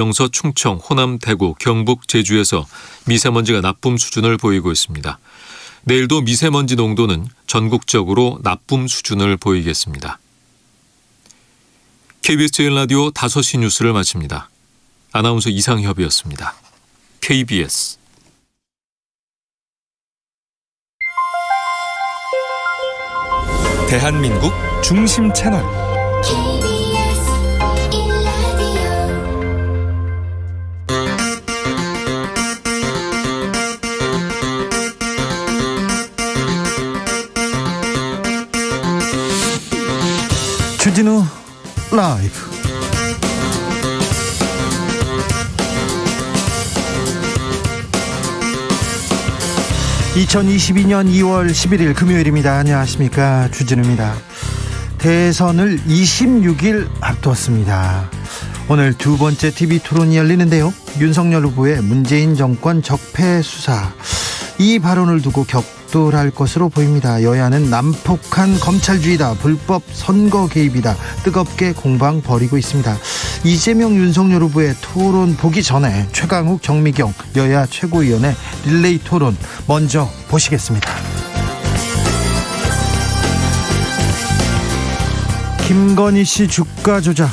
영서, 충청, 호남, 대구, 경북, 제주에서 미세먼지가 나쁨 수준을 보이고 있습니다. 내일도 미세먼지 농도는 전국적으로 나쁨 수준을 보이겠습니다. KBS 제1라디오 5시 뉴스를 마칩니다. 아나운서 이상협이었습니다. KBS 대한민국 중심 채널 주진우 라이브. (2022년 2월 11일) 금요일입니다. 안녕하십니까, 주진우입니다. 대선을 26일 앞두었습니다. 오늘 두 번째 TV 토론이 열리는데요. 윤석열 후보의 문재인 정권 적폐 수사, 이 발언을 두고 격돌할 것으로 보입니다. 여야는 난폭한 검찰주의다, 불법 선거 개입이다, 뜨겁게 공방 벌이고 있습니다. 이재명 윤석열 후보의 토론 보기 전에 최강욱 정미경 여야 최고위원의 릴레이 토론 먼저 보시겠습니다. 김건희 씨 주가 조작,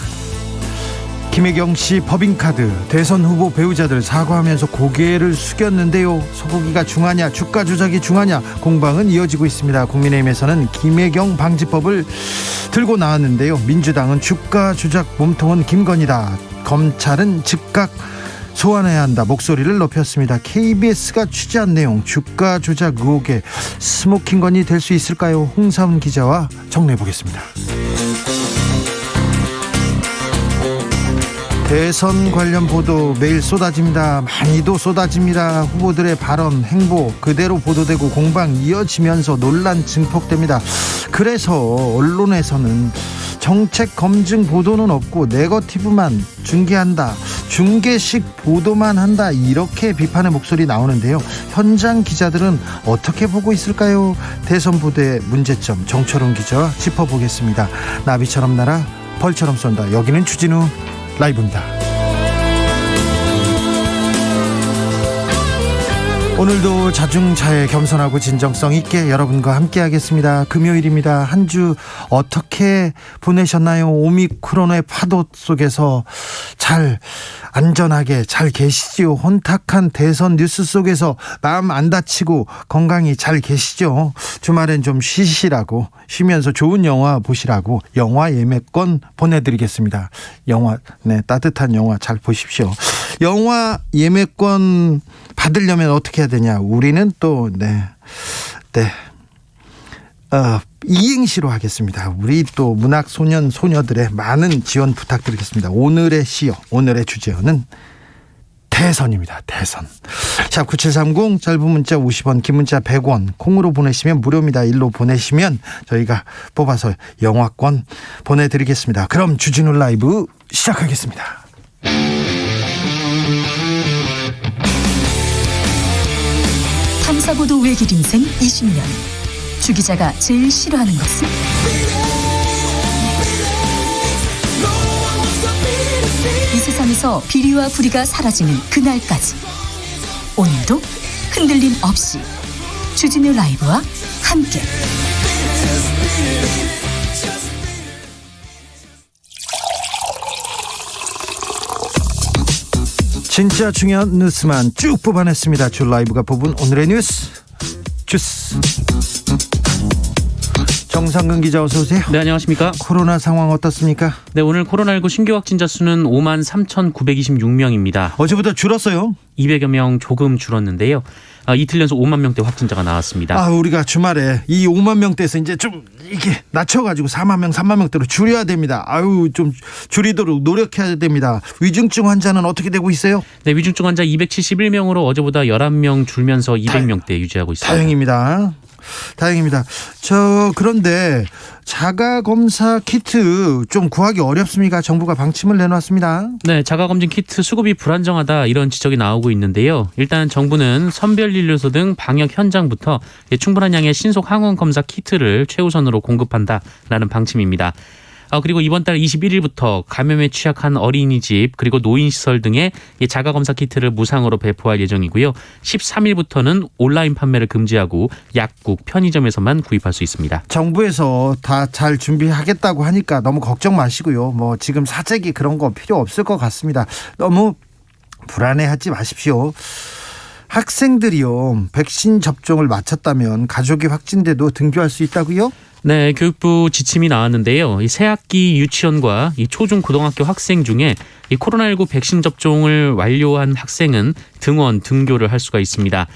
김혜경 씨 법인카드, 대선 후보 배우자들 사과하면서 고개를 숙였는데요. 소고기가 중하냐, 주가 조작이 중하냐, 공방은 이어지고 있습니다. 국민의힘에서는 김혜경 방지법을 들고 나왔는데요. 민주당은 주가 조작 몸통은 김건희다, 검찰은 즉각 소환해야 한다, 목소리를 높였습니다. KBS가 취재한 내용, 주가 조작 의혹의 스모킹건이 될 수 있을까요? 홍사훈 기자와 정리해보겠습니다. 대선 관련 보도 매일 쏟아집니다. 많이도 쏟아집니다. 후보들의 발언, 행보 그대로 보도되고 공방 이어지면서 논란 증폭됩니다. 그래서 언론에서는 정책 검증 보도는 없고 네거티브만 중계한다, 중계식 보도만 한다, 이렇게 비판의 목소리 나오는데요. 현장 기자들은 어떻게 보고 있을까요? 대선 보도의 문제점 정철훈 기자와 짚어보겠습니다. 나비처럼 날아 벌처럼 쏜다. 여기는 주진우 라이브입니다. 오늘도 자중자애, 겸손하고 진정성 있게 여러분과 함께 하겠습니다. 금요일입니다. 한 주 어떻게 보내셨나요? 오미크론의 파도 속에서 잘 안전하게 잘 계시지요? 혼탁한 대선 뉴스 속에서 마음 안 다치고 건강히 잘 계시죠? 주말엔 좀 쉬시라고, 쉬면서 좋은 영화 보시라고 영화 예매권 보내드리겠습니다. 영화, 따뜻한 영화 잘 보십시오. 영화 예매권 받으려면 어떻게 해야 되냐? 우리는 또 이행시로 하겠습니다. 우리 또 문학 소년 소녀들의 많은 지원 부탁드리겠습니다. 오늘의 시어, 오늘의 주제어는 대선입니다. 대선. 샵 9730, 짧은 문자 50원, 긴 문자 100원, 콩으로 보내시면 무료입니다. 일로 보내시면 저희가 뽑아서 영화권 보내드리겠습니다. 그럼 주진우 라이브 시작하겠습니다. 탐사보도 외길 인생 20년. 주 기자가 제일 싫어하는 것은? 이 세상에서 비리와 부리가 사라지는 그날까지, 오늘도 흔들림 없이 주진우 라이브와 함께 진짜 중요한 뉴스만 쭉 뽑아냈습니다. 주 라이브가 뽑은 오늘의 뉴스 주스. 정상근 기자, 어서 오세요. 네, 안녕하십니까. 코로나 상황 어떻습니까? 네, 오늘 코로나19 신규 확진자 수는 53,926명입니다. 어제보다 줄었어요. 200여 명 조금 줄었는데요. 이틀 연속 5만 명대 확진자가 나왔습니다. 우리가 주말에 이 5만 명대에서 이제 좀 이게 낮춰가지고 4만 명, 3만 명대로 줄여야 됩니다. 좀 줄이도록 노력해야 됩니다. 위중증 환자는 어떻게 되고 있어요? 네, 위중증 환자 271명으로 어제보다 11명 줄면서 200명대 유지하고 있습니다. 다행입니다. 그런데 자가검사 키트 좀 구하기 어렵습니까? 정부가 방침을 내놨습니다. 네, 자가검진 키트 수급이 불안정하다, 이런 지적이 나오고 있는데요. 일단 정부는 선별진료소 등 방역 현장부터 충분한 양의 신속 항원 검사 키트를 최우선으로 공급한다라는 방침입니다. 그리고 이번 달 21일부터 감염에 취약한 어린이집 그리고 노인시설 등의 이 자가검사 키트를 무상으로 배포할 예정이고요. 13일부터는 온라인 판매를 금지하고 약국, 편의점에서만 구입할 수 있습니다. 정부에서 다 잘 준비하겠다고 하니까 너무 걱정 마시고요. 뭐 지금 사재기 그런 거 필요 없을 것 같습니다. 너무 불안해하지 마십시오. 학생들이요, 백신 접종을 마쳤다면 가족이 확진돼도 등교할 수 있다고요? 네, 교육부 지침이 나왔는데요. 이 새학기 유치원과 이 초중 고등학교 학생 중에 이 코로나19 백신 접종을 완료한 학생은 등원, 등교를 할 수가 있습니다.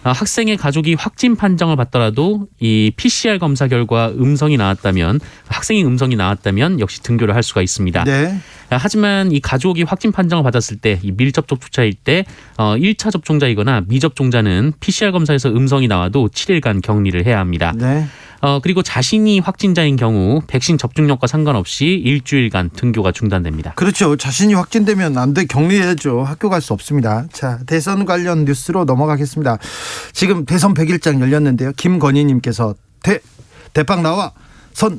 학생의 가족이 확진 판정을 받더라도 이 PCR 검사 결과 학생이 음성이 나왔다면 역시 등교를 할 수가 있습니다. 네. 하지만 이 가족이 확진 판정을 받았을 때 이 밀접촉 조차일 때 1차 접종자이거나 미접종자는 PCR 검사에서 음성이 나와도 7일간 격리를 해야 합니다. 네. 그리고 자신이 확진자인 경우 백신 접종력과 상관없이 일주일간 등교가 중단됩니다. 그렇죠. 자신이 확진되면 안 돼, 격리해야죠. 학교 갈 수 없습니다. 자, 대선 관련 뉴스로 넘어가겠습니다. 지금 대선 100일장 열렸는데요. 김건희님께서 대빵 나와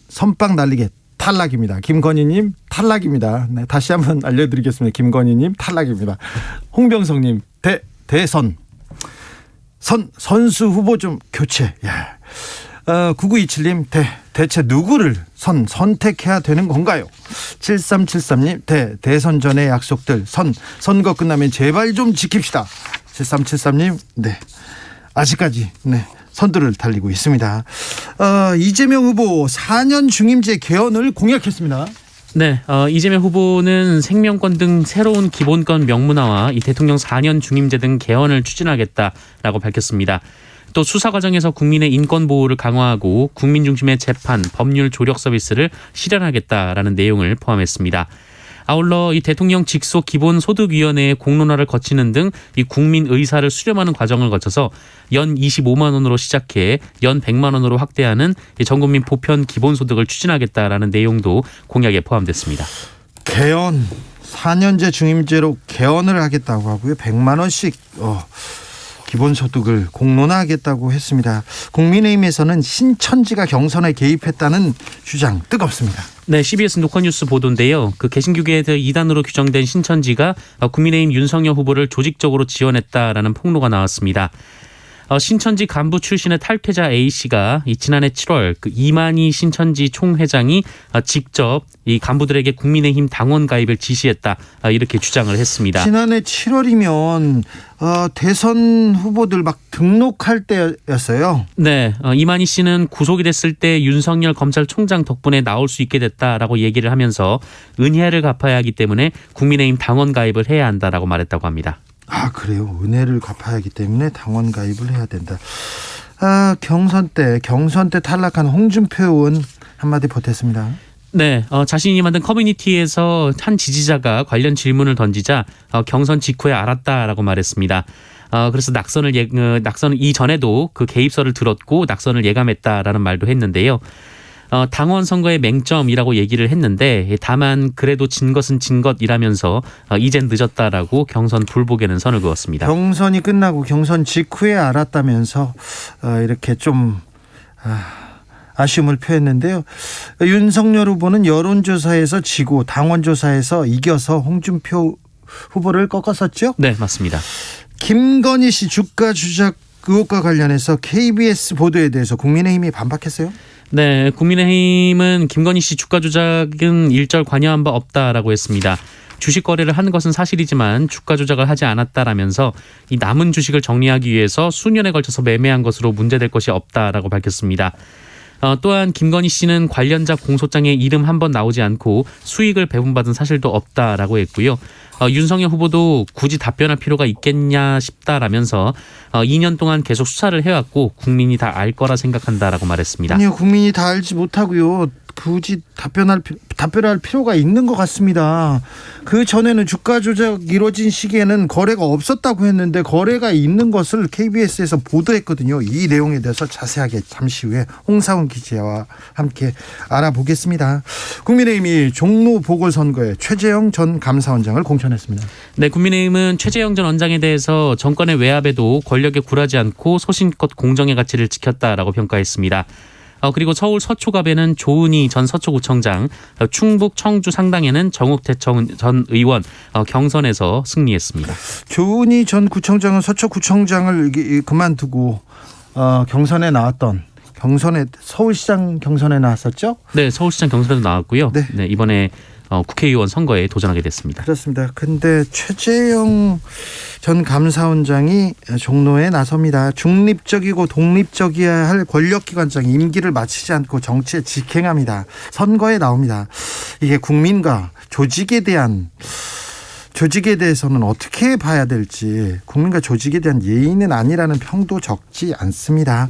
선빵 날리게 탈락입니다. 김건희님 탈락입니다. 네, 다시 한번 알려드리겠습니다. 김건희님 탈락입니다. 홍병석님 대선 선수 후보 좀 교체. 9927님 대체 누구를 선택해야 되는 건가요? 7373님 대선 전의 약속들 선거 끝나면 제발 좀 지킵시다. 7373님 아직까지 선두를 달리고 있습니다. 이재명 후보 4년 중임제 개헌을 공약했습니다. 네, 이재명 후보는 생명권 등 새로운 기본권 명문화와 이 대통령 4년 중임제 등 개헌을 추진하겠다라고 밝혔습니다. 또 수사 과정에서 국민의 인권 보호를 강화하고 국민 중심의 재판, 법률 조력 서비스를 실현하겠다라는 내용을 포함했습니다. 아울러 이 대통령 직속 기본소득위원회의 공론화를 거치는 등 이 국민 의사를 수렴하는 과정을 거쳐서 연 25만 원으로 시작해 연 100만 원으로 확대하는 이 전국민 보편 기본소득을 추진하겠다라는 내용도 공약에 포함됐습니다. 개헌 4년제 중임제로 개헌을 하겠다고 하고요. 100만 원씩 기본소득을 공론화하겠다고 했습니다. 국민의힘에서는 신천지가 경선에 개입했다는 주장 뜨겁습니다. 네, CBS 녹화뉴스 보도인데요. 그 개신교계에 대해 이단으로 규정된 신천지가 국민의힘 윤석열 후보를 조직적으로 지원했다라는 폭로가 나왔습니다. 신천지 간부 출신의 탈퇴자 A씨가 지난해 7월 그 이만희 신천지 총회장이 직접 이 간부들에게 국민의힘 당원 가입을 지시했다, 이렇게 주장을 했습니다. 지난해 7월이면 대선 후보들 막 등록할 때였어요. 네, 이만희 씨는 구속이 됐을 때 윤석열 검찰총장 덕분에 나올 수 있게 됐다라고 얘기를 하면서 은혜를 갚아야 하기 때문에 국민의힘 당원 가입을 해야 한다라고 말했다고 합니다. 그래요. 은혜를 갚아야 하기 때문에 당원 가입을 해야 된다. 경선 때 탈락한 홍준표 의원 한마디 보탰습니다. 네, 자신이 만든 커뮤니티에서 한 지지자가 관련 질문을 던지자 경선 직후에 알았다라고 말했습니다. 그래서 낙선을 이전에도 그 개입설을 들었고 낙선을 예감했다라는 말도 했는데요. 당원 선거의 맹점이라고 얘기를 했는데 다만 그래도 진 것은 진 것이라면서 이젠 늦었다라고 경선 불복에는 선을 그었습니다. 경선이 끝나고 경선 직후에 알았다면서 이렇게 좀 아쉬움을 표했는데요. 윤석열 후보는 여론조사에서 지고 당원조사에서 이겨서 홍준표 후보를 꺾었었죠? 네, 맞습니다. 김건희 씨 주가 조작 의혹과 관련해서 KBS 보도에 대해서 국민의힘이 반박했어요? 네, 국민의힘은 김건희 씨 주가 조작은 일절 관여한 바 없다라고 했습니다. 주식 거래를 한 것은 사실이지만 주가 조작을 하지 않았다라면서 이 남은 주식을 정리하기 위해서 수년에 걸쳐서 매매한 것으로 문제될 것이 없다라고 밝혔습니다. 또한 김건희 씨는 관련자 공소장에 이름 한 번 나오지 않고 수익을 배분받은 사실도 없다라고 했고요. 윤석열 후보도 굳이 답변할 필요가 있겠냐 싶다라면서 2년 동안 계속 수사를 해왔고 국민이 다 알 거라 생각한다라고 말했습니다. 아니요, 국민이 다 알지 못하고요. 굳이 답변할 필요가 있는 것 같습니다. 그 전에는 주가 조작 이루어진 시기에는 거래가 없었다고 했는데 거래가 있는 것을 KBS에서 보도했거든요. 이 내용에 대해서 자세하게 잠시 후에 홍사훈 기자와 함께 알아보겠습니다. 국민의힘이 종로 보궐선거에 최재형 전 감사원장을 공천했습니다. 네, 국민의힘은 최재형 전 원장에 대해서 정권의 외압에도 권력에 굴하지 않고 소신껏 공정의 가치를 지켰다라고 평가했습니다. 그리고 서울 서초갑에는 조은희 전 서초구청장, 충북 청주 상당에는 정욱태 전 의원 경선에서 승리했습니다. 조은희 전 구청장은 서초구청장을 그만두고 경선에 서울시장 경선에 나왔었죠? 네, 서울시장 경선에도 나왔고요. 네. 네, 이번에 국회의원 선거에 도전하게 됐습니다. 그렇습니다. 근데 최재형 전 감사원장이 종로에 나섭니다. 중립적이고 독립적이어야 할 권력기관장이 임기를 마치지 않고 정치에 직행합니다. 선거에 나옵니다. 이게 국민과 조직에 대해서는 어떻게 봐야 될지, 국민과 조직에 대한 예의는 아니라는 평도 적지 않습니다.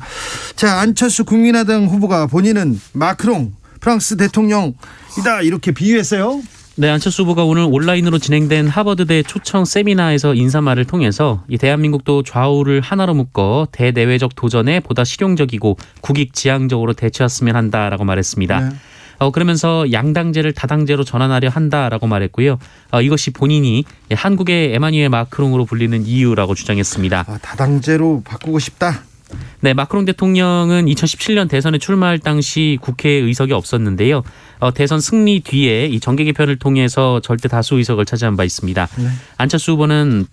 자, 안철수 국민의당 후보가 본인은 마크롱 프랑스 대통령이다 이렇게 비유했어요. 네, 안철수 후보가 오늘 온라인으로 진행된 하버드대 초청 세미나에서 인사말을 통해서 이 대한민국도 좌우를 하나로 묶어 대내외적 도전에 보다 실용적이고 국익지향적으로 대처했으면 한다라고 말했습니다. 네. 그러면서 양당제를 다당제로 전환하려 한다라고 말했고요. 이것이 본인이 한국의 에마뉘엘 마크롱으로 불리는 이유라고 주장했습니다. 다당제로 바꾸고 싶다. 네, 마크롱 대통령은 2017년 대선에 출마할 당시 국회에 의석이 없었는데요. 대선 승리 뒤에 이 정계 개편을 통해서 절대 다수 의석을 차지한 바 있습니다. 네. 안철수 후보는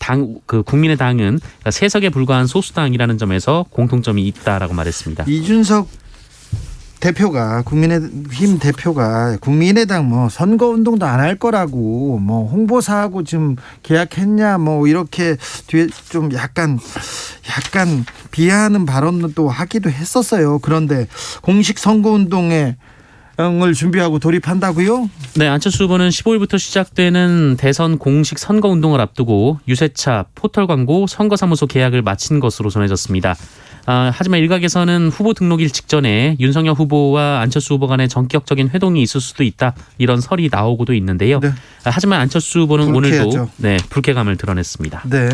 국민의당은 세석에 불과한 소수당이라는 점에서 공통점이 있다라고 말했습니다. 이준석 대표가 국민의힘 대표가 국민의당 선거운동도 안 할 거라고 홍보사하고 지금 계약했냐 이렇게 뒤에 좀 약간 비하하는 발언도 하기도 했었어요. 그런데 공식 선거운동에 을 준비하고 돌입한다고요? 네, 안철수 후보는 15일부터 시작되는 대선 공식 선거운동을 앞두고 유세차, 포털 광고, 선거사무소 계약을 마친 것으로 전해졌습니다. 하지만 일각에서는 후보 등록일 직전에 윤석열 후보와 안철수 후보 간의 전격적인 회동이 있을 수도 있다, 이런 설이 나오고도 있는데요. 네. 하지만 안철수 후보는 오늘도 불쾌감을 드러냈습니다. 네,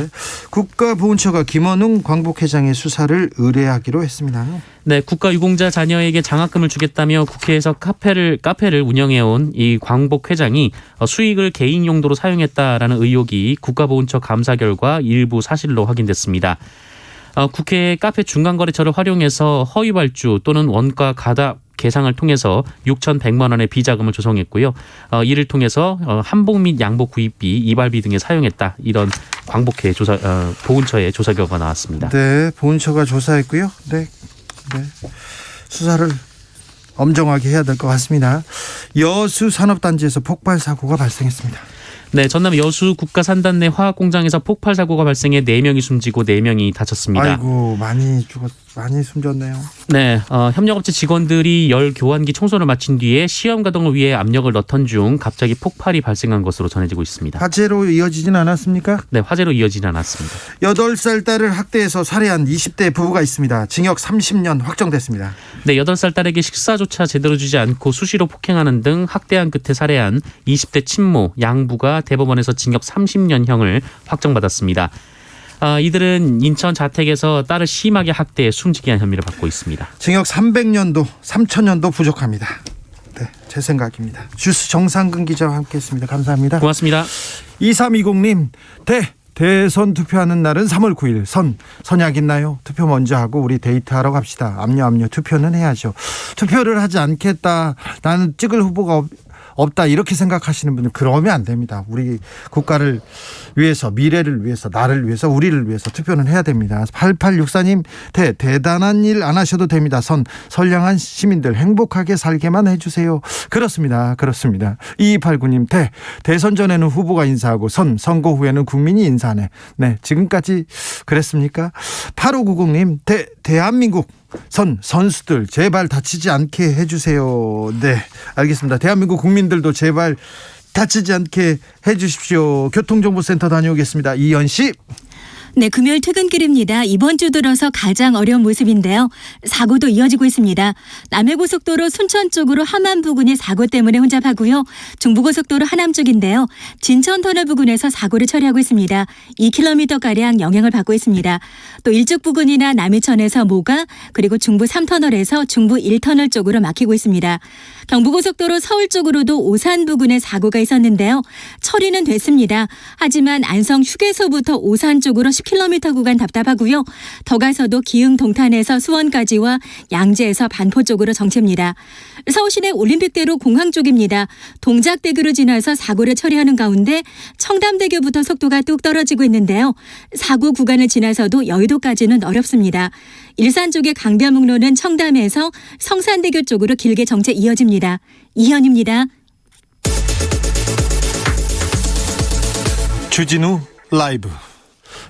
국가보훈처가 김원웅 광복회장의 수사를 의뢰하기로 했습니다. 네, 국가유공자 자녀에게 장학금을 주겠다며 국회에서 카페를 운영해온 이 광복 회장이 수익을 개인 용도로 사용했다라는 의혹이 국가보훈처 감사 결과 일부 사실로 확인됐습니다. 국회 카페 중간거래처를 활용해서 허위 발주 또는 원가 가압 계상을 통해서 6,100만 원의 비자금을 조성했고요. 이를 통해서 한복 및 양복 구입비, 이발비 등에 사용했다, 이런 광복회 보훈처의 조사 결과가 나왔습니다. 네, 보훈처가 조사했고요. 네. 수사를 엄정하게 해야 될 것 같습니다. 여수 산업단지에서 폭발 사고가 발생했습니다. 네, 전남 여수 국가산단 내 화학공장에서 폭발 사고가 발생해 4명이 숨지고 4명이 다쳤습니다. 아이고, 많이 숨졌네요. 네, 협력업체 직원들이 열 교환기 청소를 마친 뒤에 시험 가동을 위해 압력을 넣던 중 갑자기 폭발이 발생한 것으로 전해지고 있습니다. 화재로 이어지진 않았습니까? 네, 화재로 이어지진 않았습니다. 8살 딸을 학대해서 살해한 20대 부부가 있습니다. 징역 30년 확정됐습니다. 네, 8살 딸에게 식사조차 제대로 주지 않고 수시로 폭행하는 등 학대한 끝에 살해한 20대 친모 양부가 대법원에서 징역 30년형을 확정받았습니다. 이들은 인천 자택에서 딸을 심하게 학대해 숨지게 한 혐의를 받고 있습니다. 징역 300년도, 3천년도 부족합니다. 네, 제 생각입니다. 주스 정상근 기자와 함께했습니다. 감사합니다. 고맙습니다. 2320님, 대선 투표하는 날은 3월 9일. 선약 있나요? 투표 먼저 하고 우리 데이트하러 갑시다. 압류 투표는 해야죠. 투표를 하지 않겠다, 나는 찍을 후보가 없다, 이렇게 생각하시는 분들 그러면 안 됩니다. 우리 국가를 위해서, 미래를 위해서, 나를 위해서, 우리를 위해서 투표는 해야 됩니다. 8864님, 대단한 일 안 하셔도 됩니다. 선량한 시민들 행복하게 살게만 해주세요. 그렇습니다. 2289님, 대선 전에는 후보가 인사하고 선거 후에는 국민이 인사하네. 네, 지금까지 그랬습니까? 8590님, 대한민국 선수들 제발 다치지 않게 해주세요. 네, 알겠습니다. 대한민국 국민들도 제발 다치지 않게 해주십시오. 교통정보센터 다녀오겠습니다. 이현 씨. 네, 금요일 퇴근길입니다. 이번 주 들어서 가장 어려운 모습인데요. 사고도 이어지고 있습니다. 남해고속도로 순천 쪽으로 함안 부근이 사고 때문에 혼잡하고요. 중부고속도로 하남 쪽인데요. 진천터널 부근에서 사고를 처리하고 있습니다. 2km가량 영향을 받고 있습니다. 또 일죽 부근이나 남이천에서 모가, 그리고 중부 3터널에서 중부 1터널 쪽으로 막히고 있습니다. 경부고속도로 서울 쪽으로도 오산 부근에 사고가 있었는데요. 처리는 됐습니다. 하지만 안성 휴게소부터 오산 쪽으로 30km 구간 답답하고요. 더 가서도 기흥 동탄에서 수원까지와 양재에서 반포 쪽으로 정체입니다. 서울시내 올림픽대로 공항 쪽입니다. 동작대교를 지나서 사고를 처리하는 가운데 청담대교부터 속도가 뚝 떨어지고 있는데요. 사고 구간을 지나서도 여의도까지는 어렵습니다. 일산 쪽의 강변북로는 청담에서 성산대교 쪽으로 길게 정체 이어집니다. 이현입니다. 주진우 라이브.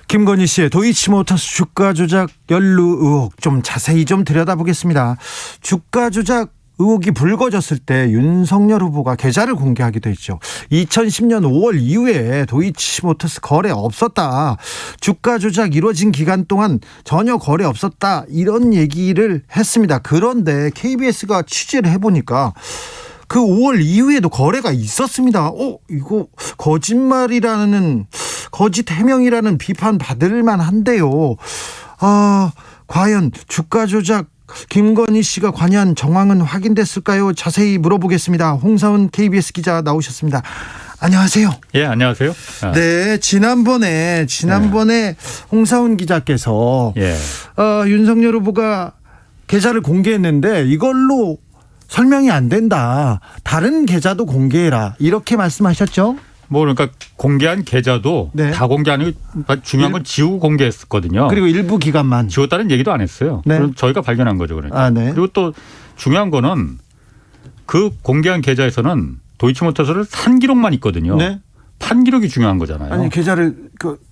김건희 씨의 도이치모터스 주가 조작 연루 의혹 좀 자세히 좀 들여다보겠습니다. 주가 조작 의혹이 불거졌을 때 윤석열 후보가 계좌를 공개하기도 했죠. 2010년 5월 이후에 도이치모터스 거래 없었다. 주가 조작 이루어진 기간 동안 전혀 거래 없었다. 이런 얘기를 했습니다. 그런데 KBS가 취재를 해보니까 그 5월 이후에도 거래가 있었습니다. 이거 거짓말이라는, 거짓 해명이라는 비판 받을 만한데요. 과연 주가 조작 김건희 씨가 관여한 정황은 확인됐을까요? 자세히 물어보겠습니다. 홍사훈 KBS 기자 나오셨습니다. 안녕하세요. 예, 안녕하세요. 네, 지난번에 홍사훈 기자께서 예. 윤석열 후보가 계좌를 공개했는데 이걸로 설명이 안 된다. 다른 계좌도 공개해라. 이렇게 말씀하셨죠? 뭐 그러니까 공개한 계좌도 네. 다 공개하는 게 중요한 건 지우고 공개했었거든요. 그리고 일부 기간만. 지웠다는 얘기도 안 했어요. 네. 그럼 저희가 발견한 거죠. 그러니까. 네. 그리고 또 중요한 거는 그 공개한 계좌에서는 도이치모터스를 산 기록만 있거든요. 네. 판 기록이 중요한 거잖아요. 아니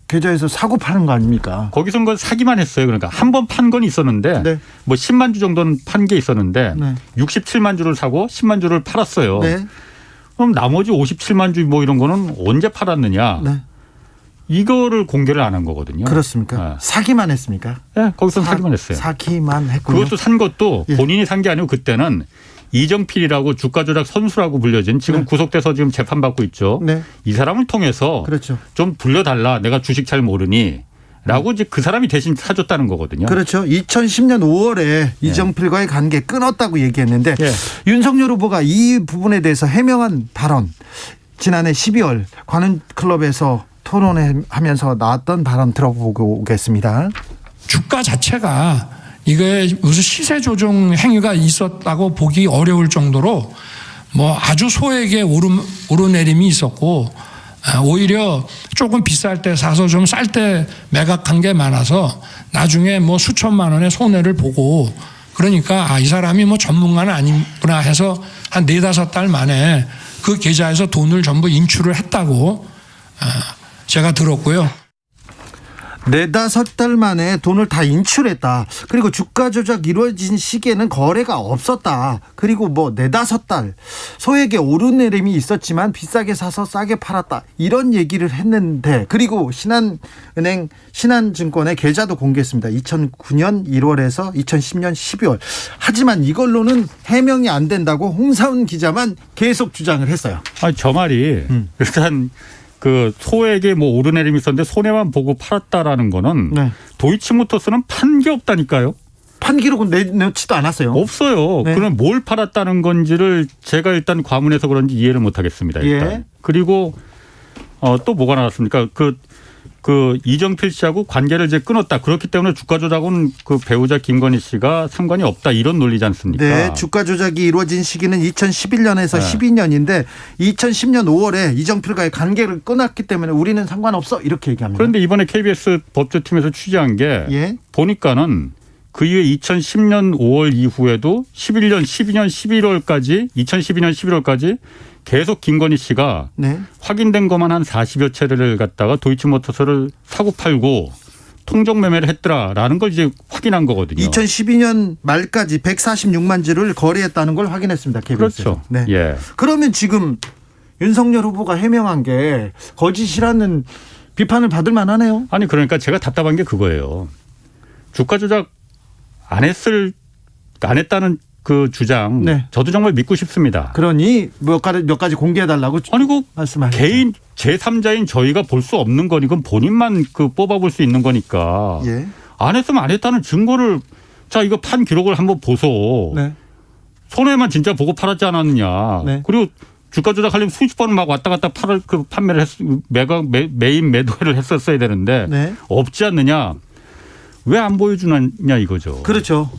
계좌에서 사고 파는 거 아닙니까? 거기서는 건 사기만 했어요. 그러니까 한 번 판 건 있었는데 네. 뭐 10만 주 정도는 판 게 있었는데 네. 67만 주를 사고 10만 주를 팔았어요. 네. 그럼 나머지 57만 주 뭐 이런 거는 언제 팔았느냐. 네. 이거를 공개를 안 한 거거든요. 그렇습니까? 네. 사기만 했습니까? 네, 거기서 사기만 했어요. 사기만 했군요. 그것도 산 것도 예. 본인이 산 게 아니고 그때는 이정필이라고 주가 조작 선수라고 불려진 지금 네. 구속돼서 지금 재판받고 있죠. 네. 이 사람을 통해서 그렇죠. 좀 불려달라. 내가 주식 잘 모르니. 라고 이제 그 사람이 대신 사줬다는 거거든요. 그렇죠. 2010년 5월에 이정필과의 관계 끊었다고 얘기했는데 예. 윤석열 후보가 이 부분에 대해서 해명한 발언 지난해 12월 관훈클럽에서 토론하면서 나왔던 발언 들어보고 오겠습니다. 주가 자체가 이게 무슨 시세 조정 행위가 있었다고 보기 어려울 정도로 뭐 아주 소액의 오르내림이 있었고 오히려 조금 비쌀 때 사서 좀 쌀 때 매각한 게 많아서 나중에 뭐 수천만 원의 손해를 보고 그러니까 이 사람이 뭐 전문가는 아니구나 해서 한 4-5달 만에 그 계좌에서 돈을 전부 인출을 했다고 제가 들었고요. 4-5달 만에 돈을 다 인출했다. 그리고 주가 조작 이루어진 시기에는 거래가 없었다. 그리고 뭐 4-5달 소액의 오르내림이 있었지만 비싸게 사서 싸게 팔았다. 이런 얘기를 했는데 그리고 신한은행 신한증권의 계좌도 공개했습니다. 2009년 1월에서 2010년 12월. 하지만 이걸로는 해명이 안 된다고 홍사훈 기자만 계속 주장을 했어요. 아니, 저 말이 일단 그 소액의 뭐 오르내림이 있었는데 손해만 보고 팔았다라는 거는 네. 도이치모터스는 판 게 없다니까요. 판 기록은 내놓지도 않았어요. 없어요. 네. 그럼 뭘 팔았다는 건지를 제가 일단 과문해서 그런지 이해를 못 하겠습니다. 일단. 예. 그리고 또 뭐가 나왔습니까? 그 이정필 씨하고 관계를 이제 끊었다. 그렇기 때문에 주가 조작은 그 배우자 김건희 씨가 상관이 없다. 이런 논리지 않습니까? 네, 주가 조작이 이루어진 시기는 2011년에서 네. 12년인데 2010년 5월에 이정필과의 관계를 끊었기 때문에 우리는 상관없어 이렇게 얘기합니다. 그런데 이번에 KBS 법조팀에서 취재한 게 예. 보니까는 그 이후에 2010년 5월 이후에도 11년, 12년 11월까지 2012년 11월까지 계속 김건희 씨가 네. 확인된 것만 한 40여 차례를 갖다가 도이치모터스를 사고 팔고 통정 매매를 했더라라는 걸 이제 확인한 거거든요. 2012년 말까지 146만 주를 거래했다는 걸 확인했습니다. KBS. 그렇죠. 네. 예. 그러면 지금 윤석열 후보가 해명한 게 거짓이라는 비판을 받을 만하네요. 아니 그러니까 제가 답답한 게 그거예요. 주가 조작 안 했다는 그 주장 네. 저도 정말 믿고 싶습니다. 그러니 몇 가지 공개해달라고 아니 그 말씀하셨죠. 개인 제3자인 저희가 볼 수 없는 건 이건 본인만 그 뽑아볼 수 있는 거니까 예. 안 했으면 안 했다는 증거를 자 이거 판 기록을 한번 보소. 네. 손해만 진짜 보고 팔았지 않았느냐. 네. 그리고 주가 조작하려면 수십 번을 막 왔다 갔다 판매를 매입 매도를 했었어야 되는데 네. 없지 않느냐. 왜 안 보여주느냐 이거죠. 그렇죠.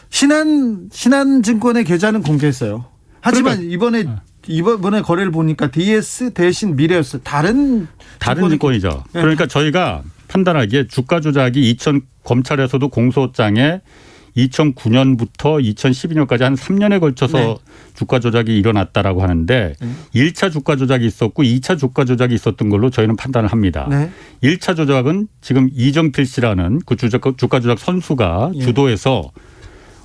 신한증권의 계좌는 공개했어요. 하지만 이번에 거래를 보니까 DS 대신 미래였어요. 다른 증권이죠. 네. 그러니까 저희가 판단하기에 주가 조작이 검찰에서도 공소장에 2009년부터 2012년까지 한 3년에 걸쳐서 네. 주가 조작이 일어났다라고 하는데 1차 주가 조작이 있었고 2차 주가 조작이 있었던 걸로 저희는 판단을 합니다. 네. 1차 조작은 지금 이정필 씨라는 그 주가 조작 선수가 주도해서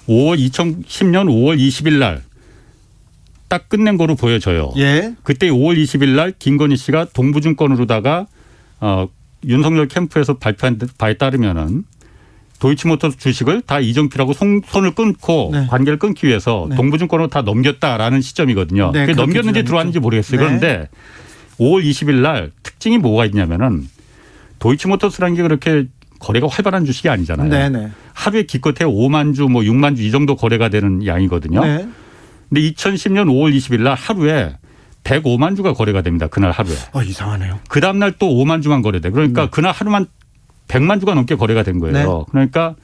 2010년 5월 20일 날 딱 끝낸 거로 보여져요. 예. 그때 5월 20일 날 김건희 씨가 동부증권으로다가 윤석열 캠프에서 발표한 바에 따르면은 도이치모터스 주식을 다 이정필하고 손을 끊고 네. 관계를 끊기 위해서 네. 동부증권으로 다 넘겼다라는 시점이거든요. 네, 그게 그렇게 넘겼는지 주장했죠. 들어왔는지 모르겠어요. 네. 그런데 5월 20일 날 특징이 뭐가 있냐면은 도이치모터스라는 게 그렇게 거래가 활발한 주식이 아니잖아요. 네네. 하루에 기껏해 5만 주, 6만 주 이 정도 거래가 되는 양이거든요. 네. 근데 2010년 5월 20일 날 하루에 105만 주가 거래가 됩니다. 그날 하루에. 이상하네요. 그 다음 날 또 5만 주만 거래돼. 그러니까 그날 하루만 100만 주가 넘게 거래가 된 거예요. 네. 그러니까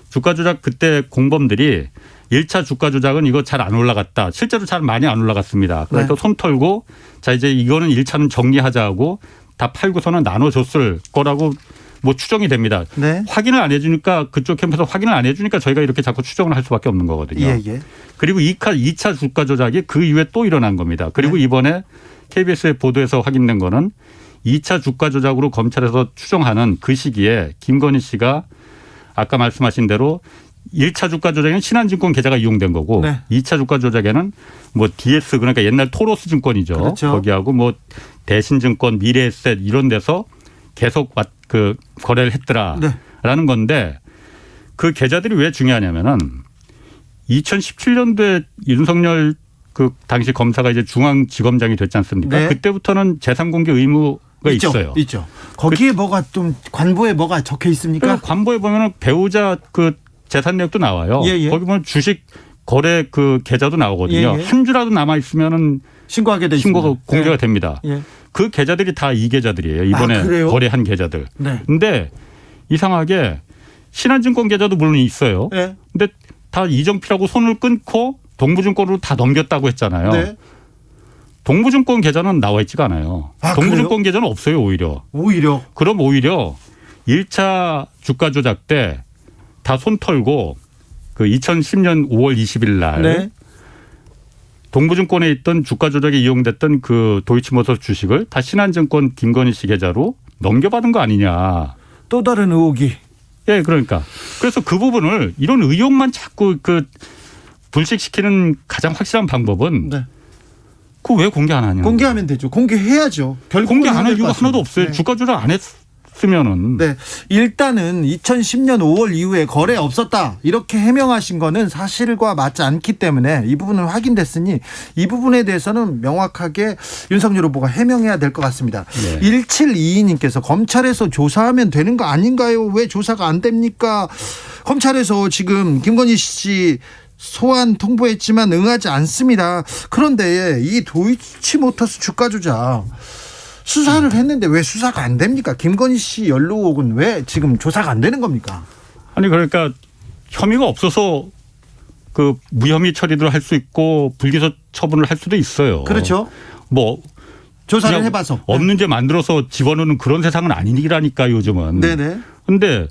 주가 조작 그때 공범들이 1차 주가 조작은 이거 잘 안 올라갔다. 실제로 잘 많이 안 올라갔습니다. 그래서 네. 손 털고 자 이제 이거는 1차는 정리하자 하고 다 팔고서는 나눠줬을 거라고 뭐 추정이 됩니다. 네. 확인을 안 해주니까 그쪽 캠프에서 확인을 안 해주니까 저희가 이렇게 자꾸 추정을 할 수밖에 없는 거거든요. 예. 그리고 2차 주가 조작이 그 이후에 또 일어난 겁니다. 그리고 네. 이번에 KBS의 보도에서 확인된 거는 2차 주가 조작으로 검찰에서 추정하는 그 시기에 김건희 씨가 아까 말씀하신 대로 1차 주가 조작에는 신한증권 계좌가 이용된 거고 네. 2차 주가 조작에는 뭐 DS 그러니까 옛날 토로스 증권이죠. 그렇죠. 거기하고 뭐 대신증권, 미래에셋 이런 데서 계속 그 거래를 했더라라는 건데 그 계좌들이 왜 중요하냐면은 2017년도에 윤석열 그 당시 검사가 이제 중앙지검장이 됐지 않습니까? 네. 그때부터는 재산 공개 의무가 있어요. 있죠. 거기에 뭐가 좀 관보에 뭐가 적혀 있습니까? 그러니까 관보에 보면은 배우자 그 재산 내역도 나와요. 예. 거기 보면 주식 거래 그 계좌도 나오거든요. 예. 한 주라도 남아 있으면은 신고하게 돼 있습니다. 신고가 공개가 됩니다. 예. 그 계좌들이 다 이 계좌들이에요. 이번에 그래요? 거래한 계좌들. 네. 근데 이상하게 신한증권 계좌도 물론 있어요. 네. 근데 다 이정필하고 손을 끊고 동부증권으로 다 넘겼다고 했잖아요. 네. 동부증권 계좌는 나와 있지가 않아요. 동부증권 계좌는 없어요. 오히려. 그럼 오히려 1차 주가 조작 때 다 손 털고 그 2010년 5월 20일 날 네. 동부증권에 있던 주가 조작에 이용됐던 그 도이치모터스 주식을 다 신한증권 김건희 씨 계좌로 넘겨받은 거 아니냐. 또 다른 의혹이. 예, 그러니까. 그래서 그 부분을 이런 의혹만 자꾸 그 불식시키는 가장 확실한 방법은 네. 그거 왜 공개 안 하냐. 공개하면 되죠. 공개해야죠. 공개 안 할 이유가 하나도 없어요. 네. 주가 조작 안 했으면은. 네. 일단은 2010년 5월 이후에 거래 없었다. 이렇게 해명하신 거는 사실과 맞지 않기 때문에 이 부분은 확인됐으니 이 부분에 대해서는 명확하게 윤석열 후보가 해명해야 될 것 같습니다. 네. 1722님께서 검찰에서 조사하면 되는 거 아닌가요? 왜 조사가 안 됩니까? 검찰에서 지금 김건희 씨 소환 통보했지만 응하지 않습니다. 그런데 이 도이치모터스 주가 조작 수사를 했는데 왜 수사가 안 됩니까? 김건희 씨 연루혹은 왜 지금 조사가 안 되는 겁니까? 아니 그러니까 혐의가 없어서 그 무혐의 처리를 할 수 있고 불기소 처분을 할 수도 있어요. 그렇죠. 뭐 조사를 그냥 해봐서 없는 죄 만들어서 집어넣는 그런 세상은 아니라니까 요즘은. 네네. 그런데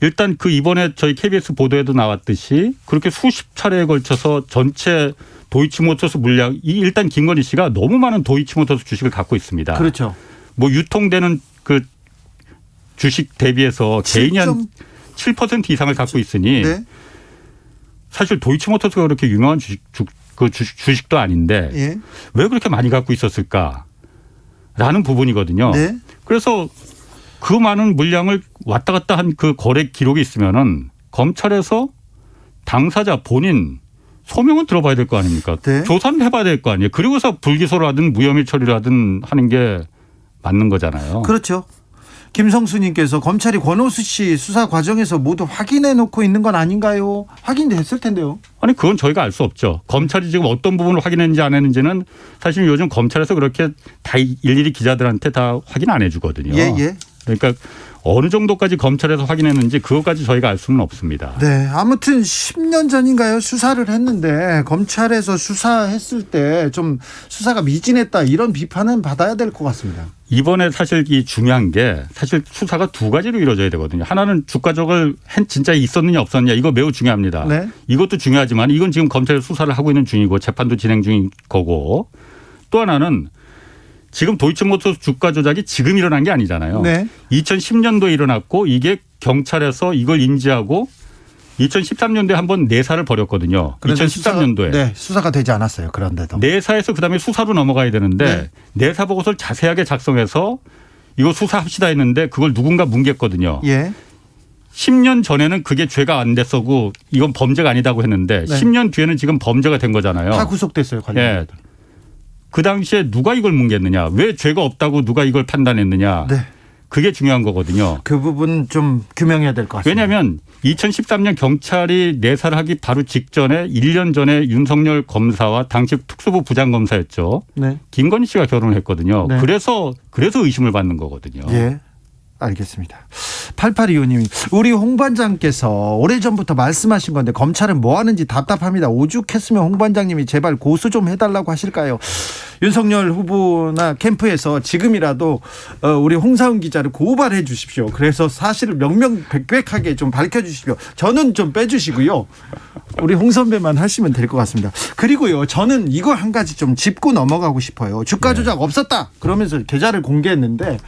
일단 그 이번에 저희 KBS 보도에도 나왔듯이 그렇게 수십 차례에 걸쳐서 전체 도이치모터스 물량 일단 김건희 씨가 너무 많은 도이치모터스 주식을 갖고 있습니다. 그렇죠. 뭐 유통되는 그 주식 대비해서 개인이 한 7% 이상을 갖고 있으니 네. 사실 도이치모터스가 그렇게 유명한 주식도 아닌데 예. 왜 그렇게 많이 갖고 있었을까라는 부분이거든요. 네. 그래서 그 많은 물량을 왔다 갔다 한 그 거래 기록이 있으면은 검찰에서 당사자 본인 소명은 들어봐야 될 거 아닙니까? 네. 조사는 해봐야 될 거 아니에요. 그리고서 불기소를 하든 무혐의 처리를 하든 하는 게 맞는 거잖아요. 그렇죠. 김성수님께서 검찰이 권오수 씨 수사 과정에서 모두 확인해 놓고 있는 건 아닌가요? 확인됐을 텐데요. 아니 그건 저희가 알 수 없죠. 검찰이 지금 어떤 부분을 확인했는지 안 했는지는 사실 요즘 검찰에서 그렇게 다 일일이 기자들한테 다 확인 안 해주거든요. 예. 그러니까 어느 정도까지 검찰에서 확인했는지 그것까지 저희가 알 수는 없습니다. 네, 아무튼 10년 전인가요? 수사를 했는데 검찰에서 수사했을 때 좀 수사가 미진했다 이런 비판은 받아야 될 것 같습니다. 이번에 사실 이 중요한 게 사실 수사가 두 가지로 이루어져야 되거든요. 하나는 주가적을 진짜 있었느냐 없었느냐 이거 매우 중요합니다. 네. 이것도 중요하지만 이건 지금 검찰이 수사를 하고 있는 중이고 재판도 진행 중인 거고 또 하나는 지금 도이치모터스 주가 조작이 지금 일어난 게 아니잖아요. 네. 2010년도에 일어났고 이게 경찰에서 이걸 인지하고 2013년도에 한번 내사를 벌였거든요. 2013년도에. 수사가 되지 않았어요. 그런데도. 내사에서 그다음에 수사로 넘어가야 되는데 내사 보고서를 자세하게 작성해서 이거 수사합시다 했는데 그걸 누군가 뭉갰거든요. 예. 10년 전에는 그게 죄가 안 됐었고 이건 범죄가 아니다고 했는데 10년 뒤에는 지금 범죄가 된 거잖아요. 다 구속됐어요. 관련. 예. 그 당시에 누가 이걸 뭉갰느냐. 왜 죄가 없다고 누가 이걸 판단했느냐. 네. 그게 중요한 거거든요. 그 부분 좀 규명해야 될 것 같습니다. 왜냐하면 2013년 경찰이 내사를 하기 바로 직전에 1년 전에 윤석열 검사와 당시 특수부 부장검사였죠. 네. 김건희 씨가 결혼을 했거든요. 네. 그래서 의심을 받는 거거든요. 예. 알겠습니다. 8825님이 우리 홍 반장께서 오래전부터 말씀하신 건데 검찰은 뭐 하는지 답답합니다. 오죽했으면 홍 반장님이 제발 고소 좀 해달라고 하실까요? 윤석열 후보나 캠프에서 지금이라도 우리 홍사훈 기자를 고발해 주십시오. 그래서 사실을 명명백백하게 좀 밝혀주십시오. 저는 좀 빼주시고요. 우리 홍 선배만 하시면 될 것 같습니다. 그리고요, 저는 이거 한 가지 좀 짚고 넘어가고 싶어요. 주가 조작 없었다 그러면서 계좌를 공개했는데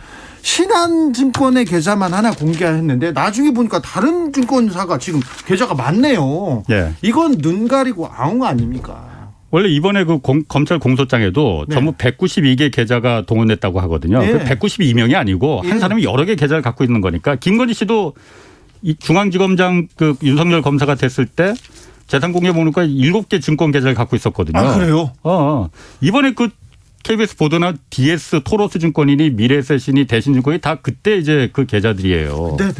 신한증권의 계좌만 하나 공개했는데 나중에 보니까 다른 증권사가 지금 계좌가 많네요. 예. 이건 눈 가리고 아웅 아닙니까? 원래 이번에 그 검찰 공소장에도 네. 전부 192개 계좌가 동원됐다고 하거든요. 네. 192명이 아니고 한 사람이 여러 개 계좌를 갖고 있는 거니까 김건희 씨도 이 중앙지검장 그 윤석열 검사가 됐을 때 재산 공개 보니까 7개 증권 계좌를 갖고 있었거든요. 아, 그래요? 이번에 그 KBS 보도나 DS 토로스 증권이니 미래에셋이니 대신증권이 다 그때 이제 그 계좌들이에요. 네네.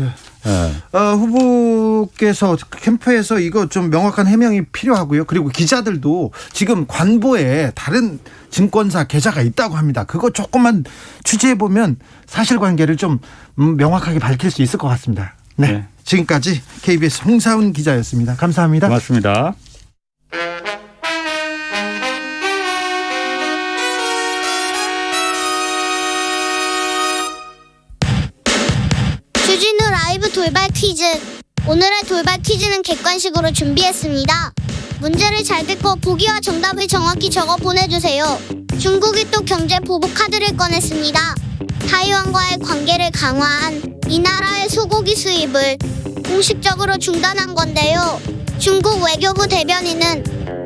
네. 후보께서 캠프에서 이거 좀 명확한 해명이 필요하고요. 그리고 기자들도 지금 관보에 다른 증권사 계좌가 있다고 합니다. 그거 조금만 취재해 보면 사실관계를 좀 명확하게 밝힐 수 있을 것 같습니다. 네. 네. 지금까지 KBS 홍사훈 기자였습니다. 감사합니다. 고맙습니다. 주진우 라이브 돌발 퀴즈. 오늘의 돌발 퀴즈는 객관식으로 준비했습니다. 문제를 잘 듣고 보기와 정답을 정확히 적어 보내주세요. 중국이 또 경제 보복 카드를 꺼냈습니다. 타이완과의 관계를 강화한 이 나라의 소고기 수입을 공식적으로 중단한 건데요. 중국 외교부 대변인은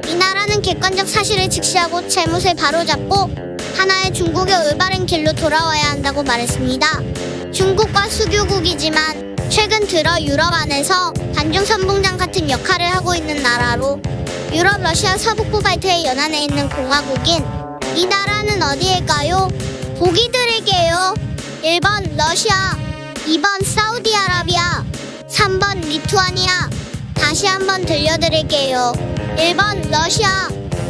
이 나라는 객관적 사실을 직시하고 잘못을 바로잡고 하나의 중국의 올바른 길로 돌아와야 한다고 말했습니다. 중국과 수교국이지만 최근 들어 유럽 안에서 반중 선봉장 같은 역할을 하고 있는 나라로 유럽 러시아 서북부 발트의 연안에 있는 공화국인 이 나라는 어디일까요? 보기 드릴게요. 1번 러시아, 2번 사우디아라비아, 3번 리투아니아. 다시 한번 들려드릴게요. 1번 러시아,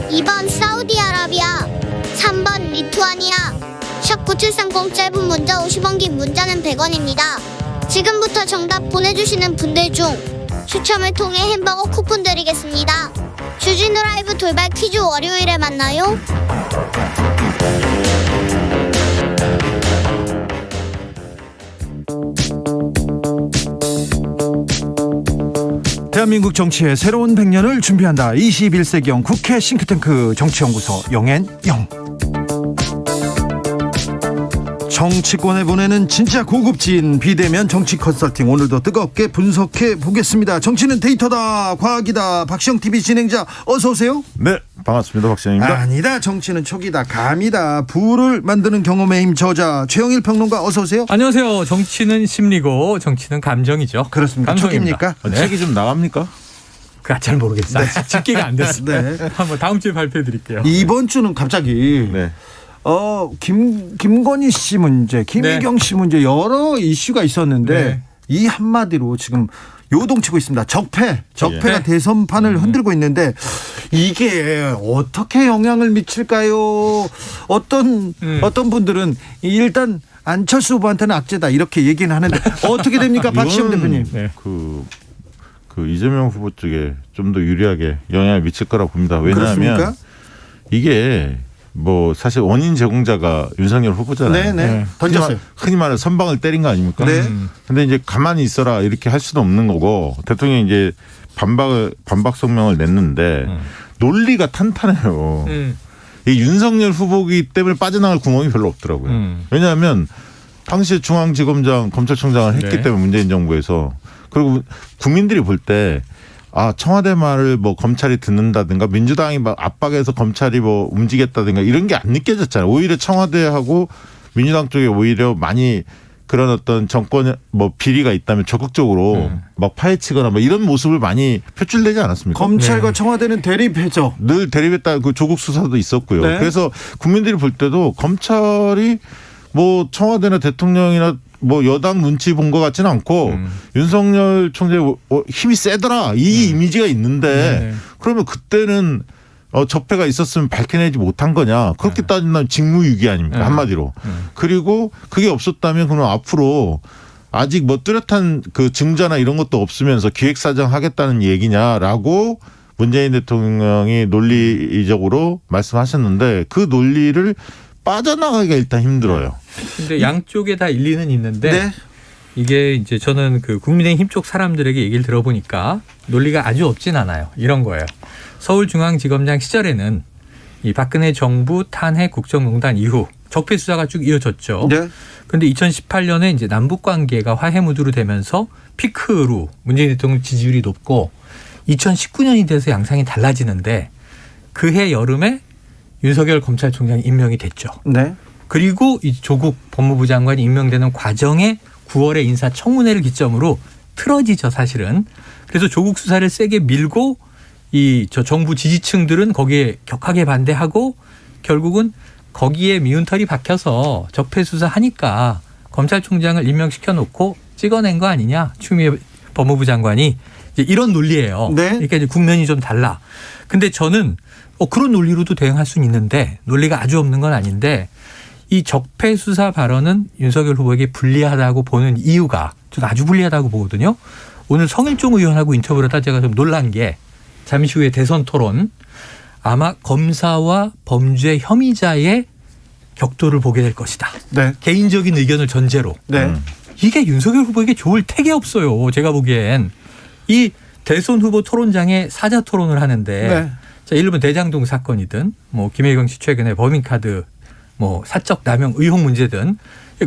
2번 사우디아라비아, 3번 리투아니아. 샵 9730 짧은 문자 50원 긴 문자는 100원입니다. 지금부터 정답 보내주시는 분들 중 추첨을 통해 햄버거 쿠폰 드리겠습니다. 주진우 라이브 돌발 퀴즈 월요일에 만나요. 대한민국 정치의 새로운 100년을 준비한다. 21세기형 국회 싱크탱크 정치연구소 영앤영. 정치권에 보내는 진짜 고급진 비대면 정치 컨설팅, 오늘도 뜨겁게 분석해 보겠습니다. 정치는 데이터다, 과학이다. 박시영TV 진행자 어서 오세요. 네, 반갑습니다. 박시영입니다. 아니다, 정치는 촉이다, 감이다. 부를 만드는 경험의 힘 저자 최영일 평론가 어서 오세요. 안녕하세요. 정치는 심리고 정치는 감정이죠. 그렇습니다. 촉입니까? 네. 책이 좀 나갑니까? 잘 모르겠어요. 집계가 안 됐어요. 네. 한번 다음 주에 발표해 드릴게요. 이번 주는 갑자기 네. 김건희 씨 문제, 김희경 씨 문제 여러 이슈가 있었는데 이 한마디로 지금 요동치고 있습니다. 적폐가 대선판을 흔들고 있는데 이게 어떻게 영향을 미칠까요? 어떤 분들은 일단 안철수 후보한테는 악재다 이렇게 얘기는 하는데 어떻게 됩니까, 박시영 대표님? 그 이재명 후보 쪽에 좀 더 유리하게 영향을 미칠 거라 봅니다. 왜냐하면 그렇습니까? 이게 뭐 사실 원인 제공자가 윤석열 후보잖아요. 네. 던졌어요. 흔히 말해 선방을 때린 거 아닙니까? 네. 근데 이제 가만히 있어라 이렇게 할 수는 없는 거고 대통령이 이제 반박 성명을 냈는데 논리가 탄탄해요. 이 윤석열 후보기 때문에 빠져나갈 구멍이 별로 없더라고요. 왜냐하면 당시 중앙지검장 검찰총장을 했기 때문에 문재인 정부에서 그리고 국민들이 볼 때 청와대 말을 뭐 검찰이 듣는다든가 민주당이 막 압박해서 검찰이 뭐 움직였다든가 이런 게 안 느껴졌잖아요. 오히려 청와대하고 민주당 쪽에 오히려 많이 그런 어떤 정권 뭐 비리가 있다면 적극적으로 막 파헤치거나 뭐 이런 모습을 많이 표출되지 않았습니까? 검찰과 청와대는 대립했죠. 늘 대립했다. 그 조국 수사도 있었고요. 네. 그래서 국민들이 볼 때도 검찰이 뭐 청와대나 대통령이나 뭐 여당 눈치 본 것 같지는 않고 윤석열 총재 힘이 세더라 이 이미지가 있는데 그러면 그때는 적폐가 있었으면 밝혀내지 못한 거냐 그렇게 따진다면 직무유기 아닙니까 한마디로. 그리고 그게 없었다면 그럼 앞으로 아직 뭐 뚜렷한 그 증자나 이런 것도 없으면서 기획사정 하겠다는 얘기냐라고 문재인 대통령이 논리적으로 말씀하셨는데 그 논리를 빠져나가기가 일단 힘들어요. 근데 양쪽에 다 일리는 있는데 이게 이제 저는 그 국민의힘 쪽 사람들에게 얘기를 들어보니까 논리가 아주 없진 않아요. 이런 거예요. 서울중앙지검장 시절에는 이 박근혜 정부 탄핵 국정농단 이후 적폐 수사가 쭉 이어졌죠. 그런데 2018년에 이제 남북 관계가 화해 무드로 되면서 피크로 문재인 대통령 지지율이 높고 2019년이 돼서 양상이 달라지는데 그해 여름에 윤석열 검찰총장이 임명이 됐죠. 그리고 이 조국 법무부 장관이 임명되는 과정에 9월에 인사청문회를 기점으로 틀어지죠, 사실은. 그래서 조국 수사를 세게 밀고 저 정부 지지층들은 거기에 격하게 반대하고 결국은 거기에 미운털이 박혀서 적폐 수사하니까 검찰총장을 임명시켜 놓고 찍어낸 거 아니냐, 추미애 법무부 장관이 이제 이런 논리예요. 그러니까 이제 국면이 좀 달라. 근데 저는 그런 논리로도 대응할 수는 있는데 논리가 아주 없는 건 아닌데 이 적폐 수사 발언은 윤석열 후보에게 불리하다고 보는 이유가 저는 아주 불리하다고 보거든요. 오늘 성일종 의원하고 인터뷰를 하다 제가 좀 놀란 게 잠시 후에 대선 토론 아마 검사와 범죄 혐의자의 격돌을 보게 될 것이다. 개인적인 의견을 전제로. 이게 윤석열 후보에게 좋을 택이 없어요. 제가 보기엔. 이 대선 후보 토론장에 사자 토론을 하는데 자, 예를 들면 대장동 사건이든 뭐 김혜경 씨 최근에 법인카드 뭐 사적 남용 의혹 문제든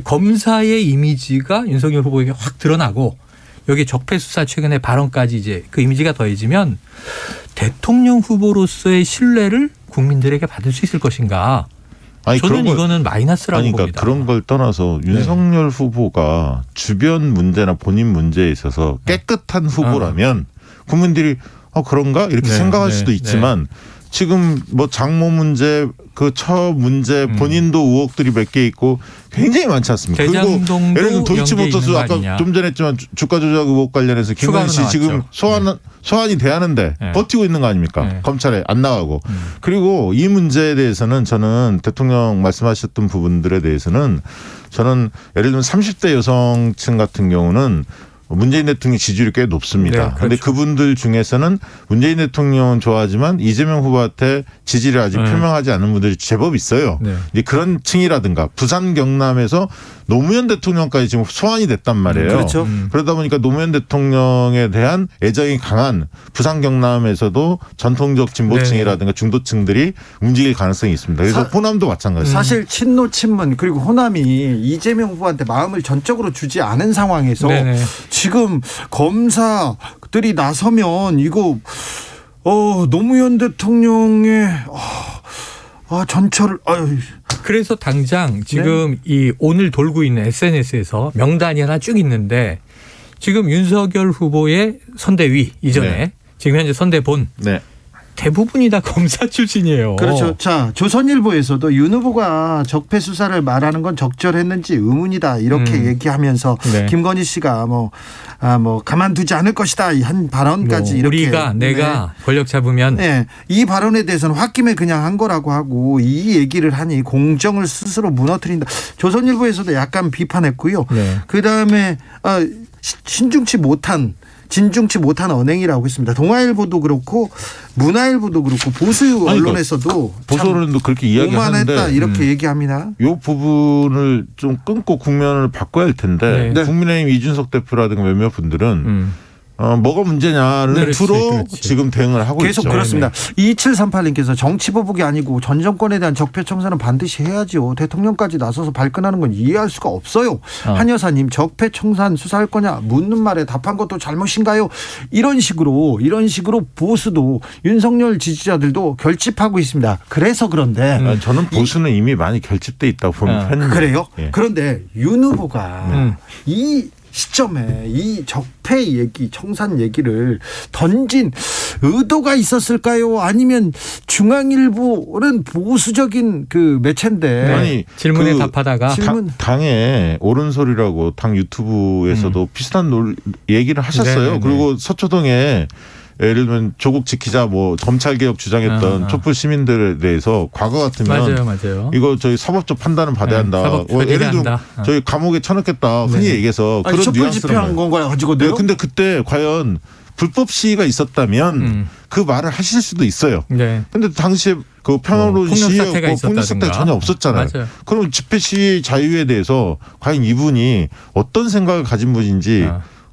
검사의 이미지가 윤석열 후보에게 확 드러나고 여기 적폐 수사 최근에 발언까지 이제 그 이미지가 더해지면 대통령 후보로서의 신뢰를 국민들에게 받을 수 있을 것인가? 저는 이거는 마이너스라고 봅니다. 그러니까 그런 걸 떠나서 윤석열 후보가 주변 문제나 본인 문제에 있어서 깨끗한 후보라면 국민들이 그런가 이렇게 생각할 수도 있지만 지금 뭐 장모 문제, 그 처 문제, 본인도 의혹들이 몇 개 있고 굉장히 많지 않습니까? 그리고 예를 들면 도이치모터스 아까 좀 전에 했지만 주가 조작 의혹 관련해서 김건희 씨 지금 소환이 돼야하는데 버티고 있는 거 아닙니까? 검찰에 안 나가고. 그리고 이 문제에 대해서는 저는 대통령 말씀하셨던 부분들에 대해서는 저는 예를 들면 30대 여성층 같은 경우는 문재인 대통령 지지율이 꽤 높습니다. 그런데 그분들 중에서는 문재인 대통령은 좋아하지만 이재명 후보한테 지지를 아직 표명하지 않은 분들이 제법 있어요. 이제 그런 층이라든가 부산 경남에서 노무현 대통령까지 지금 소환이 됐단 말이에요. 그러다 보니까 노무현 대통령에 대한 애정이 강한 부산 경남에서도 전통적 진보층이라든가 중도층들이 움직일 가능성이 있습니다. 그래서 호남도 마찬가지입니다. 사실 친노 친문 그리고 호남이 이재명 후보한테 마음을 전적으로 주지 않은 상황에서 지금 검사들이 나서면 이거 노무현 대통령의 전철을 그래서 당장 지금 이 오늘 돌고 있는 SNS에서 명단이 하나 쭉 있는데 지금 윤석열 후보의 선대위 이전에 지금 현재 선대본 대부분이 다 검사 출신이에요. 그렇죠. 자, 조선일보에서도 윤 후보가 적폐 수사를 말하는 건 적절했는지 의문이다 이렇게 얘기하면서 네. 김건희 씨가 뭐 가만두지 않을 것이다 한 발언까지 이렇게 우리가 내가 권력 잡으면 네. 이 발언에 대해서는 홧김에 그냥 한 거라고 하고 이 얘기를 하니 공정을 스스로 무너뜨린다. 조선일보에서도 약간 비판했고요. 네. 그다음에 진중치 못한 언행이라고 했습니다. 동아일보도 그렇고 문화일보도 그렇고 보수 언론에서도 보수 언론도 그렇게 이야기하는데 오만했다 이렇게 얘기합니다. 이 부분을 좀 끊고 국면을 바꿔야 할 텐데 네. 국민의힘 이준석 대표라든가 몇몇 분들은 뭐가 문제냐는 주로 지금 대응을 하고 계속 있죠. 그렇습니다. 2738님께서 정치보복이 아니고 전 정권에 대한 적폐청산은 반드시 해야죠. 대통령까지 나서서 발끈하는 건 이해할 수가 없어요. 한여사님 적폐청산 수사할 거냐 묻는 말에 답한 것도 잘못인가요? 이런 식으로 보수도 윤석열 지지자들도 결집하고 있습니다. 그래서 그런데 저는 보수는 이미 많이 결집돼 있다고 보는 편입니다. 그래요? 예. 그런데 윤 후보가 이 시점에 이 적폐 얘기, 청산 얘기를 던진 의도가 있었을까요? 아니면 중앙일보는 보수적인 그 매체인데 아니 질문에 답하다가 당의 옳은 소리라고 당 유튜브에서도 비슷한 얘기를 하셨어요. 네네네. 그리고 서초동에 예를 들면 조국 지키자 뭐 검찰개혁 주장했던 촛불 시민들에 대해서 과거 같으면 맞아요. 이거 저희 사법적 판단을 받아야 한다. 사법 예를 들면 저희 감옥에 쳐넣겠다. 흔히 얘기해서 그런 촛불 집회한 건가요? 가지고도요? 근데 그때 과연 불법 시위가 있었다면 그 말을 하실 수도 있어요. 네. 근데 당시에 그 평화로운 시위였고 폭력 사태가 전혀 없었잖아요. 맞아요. 그럼 집회 시위 자유에 대해서 과연 이분이 어떤 생각을 가진 분인지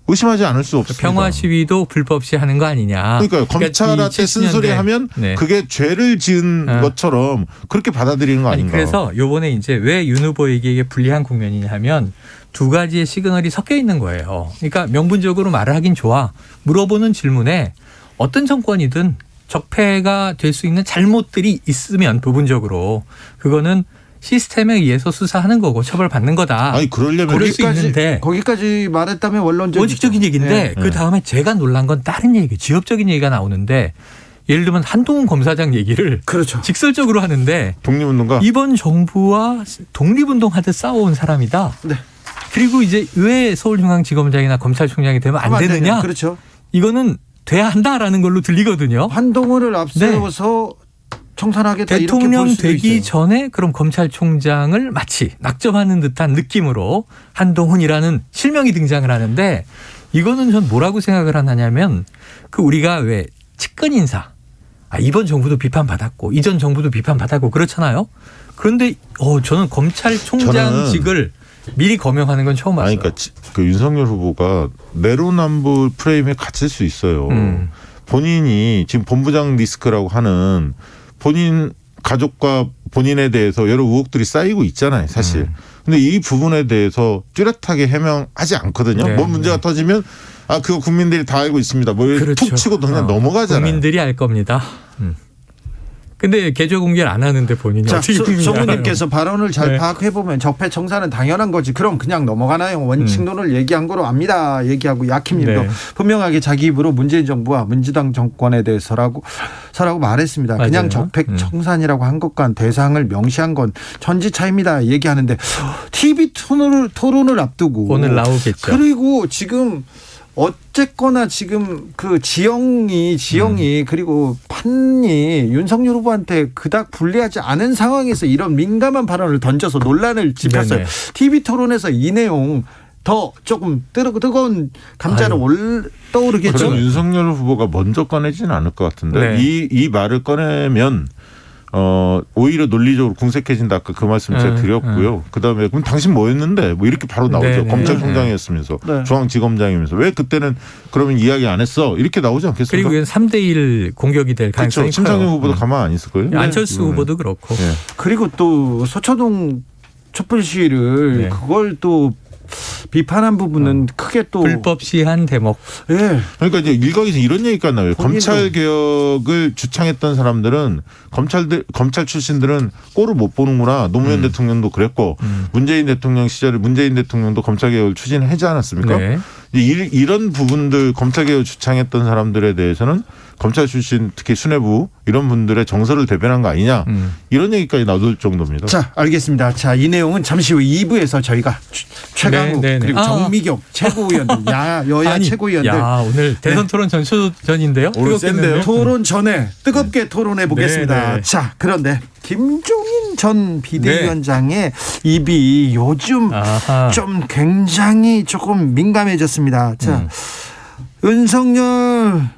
의심하지 않을 수 없습니다. 평화 시위도 불법 시하는 거 아니냐. 그러니까 검찰한테 쓴소리 하면 그게 죄를 지은 것처럼 그렇게 받아들이는 거 아닌가. 그래서 요번에 이제 왜 윤 후보에게 불리한 국면이냐 하면 두 가지의 시그널이 섞여 있는 거예요. 그러니까 명분적으로 말을 하긴 좋아. 물어보는 질문에 어떤 정권이든 적폐가 될 수 있는 잘못들이 있으면 부분적으로 그거는 시스템에 의해서 수사하는 거고 처벌받는 거다. 아니 그러려면 그럴 수 있는데 거기까지 말했다면 원칙적인 얘기인데 그 다음에 제가 놀란 건 다른 얘기, 지엽적인 얘기가 나오는데 예를 들면 한동훈 검사장 얘기를 직설적으로 하는데 독립운동가 이번 정부와 독립운동하듯 싸워온 사람이다. 네. 그리고 이제 왜 서울중앙지검장이나 검찰총장이 되면 안 되느냐? 그렇죠. 이거는 돼야 한다라는 걸로 들리거든요. 한동훈을 앞세워서 청산하겠다 대통령 이렇게 볼 수도 되기 있어요. 전에 그럼 검찰총장을 마치 낙점하는 듯한 느낌으로 한동훈이라는 실명이 등장을 하는데 이거는 전 뭐라고 생각을 하냐면 그 우리가 왜 측근 인사 이번 정부도 비판받았고 이전 정부도 비판받았고 그렇잖아요. 그런데 저는 검찰총장직을 미리 거명하는 건 처음 봤어요. 그러니까 그 윤석열 후보가 내로남불 프레임에 갇힐 수 있어요. 본인이 지금 본부장 리스크라고 하는 본인 가족과 본인에 대해서 여러 의혹들이 쌓이고 있잖아요, 사실. 근데 이 부분에 대해서 뚜렷하게 해명하지 않거든요. 네, 뭔 문제가 터지면 그거 국민들이 다 알고 있습니다. 뭐 툭 치고 그냥 넘어가잖아요. 국민들이 알 겁니다. 근데 계좌 공개를 안 하는데 본인이 자, 어떻게 소무님께서 발언을 잘 파악해 보면 적폐 청산은 당연한 거지. 그럼 그냥 넘어가나요? 원칙론을 얘기한 거로 압니다. 얘기하고 야킴님도 분명하게 자기 입으로 문재인 정부와 민주당 정권에 대해서라고 말했습니다. 맞아요. 그냥 적폐 청산이라고 한 것과 대상을 명시한 건 천지차이입니다. 얘기하는데 TV 토론을 앞두고 오늘 나오겠죠. 그리고 지금 어쨌거나 지금 그 지영이 그리고 판이 윤석열 후보한테 그닥 불리하지 않은 상황에서 이런 민감한 발언을 던져서 논란을 짚었어요. TV 토론에서 이 내용 더 조금 뜨거운 감자를 떠오르겠죠. 그럼 윤석열 후보가 먼저 꺼내지는 않을 것 같은데 이 말을 꺼내면 오히려 논리적으로 궁색해진다. 아까 그 말씀 제가 드렸고요. 그다음에 그럼 당신 뭐 했는데 뭐 이렇게 바로 나오죠. 검찰총장이었으면서 중앙지검장이면서 왜 그때는 그러면 이야기 안 했어? 이렇게 나오지 않겠습니까? 그리고 3대1 공격이 될 가능성이 그렇죠. 심상정 후보도 가만 안 있을 거예요. 안철수 후보도 그렇고. 그리고 또 서초동 촛불 시위를 그걸 또 비판한 부분은 크게 또 불법 시한 대목. 그러니까 이제 일각에서 이런 얘기가 나와요. 검찰 개혁을 주창했던 사람들은 검찰 출신들은 꼴을 못 보는구나. 노무현 대통령도 그랬고 문재인 대통령 시절에 문재인 대통령도 검찰 개혁을 추진하지 않았습니까? 이런 부분들 검찰 개혁을 주창했던 사람들에 대해서는 검찰 출신 특히 수뇌부 이런 분들의 정서를 대변한 거 아니냐 이런 얘기까지 나올 정도입니다. 자, 알겠습니다. 자, 이 내용은 잠시 후 2부에서 저희가 최강욱 그리고 정미경 최고위원들, 여야 최고위원들. 야, 오늘 대선 토론 전인데요. 오늘 센데요. 토론 전에 뜨겁게 토론해 보겠습니다. 네. 자, 그런데 김종인 전 비대위원장의 입이 요즘 좀 굉장히 조금 민감해졌습니다. 자, 윤석열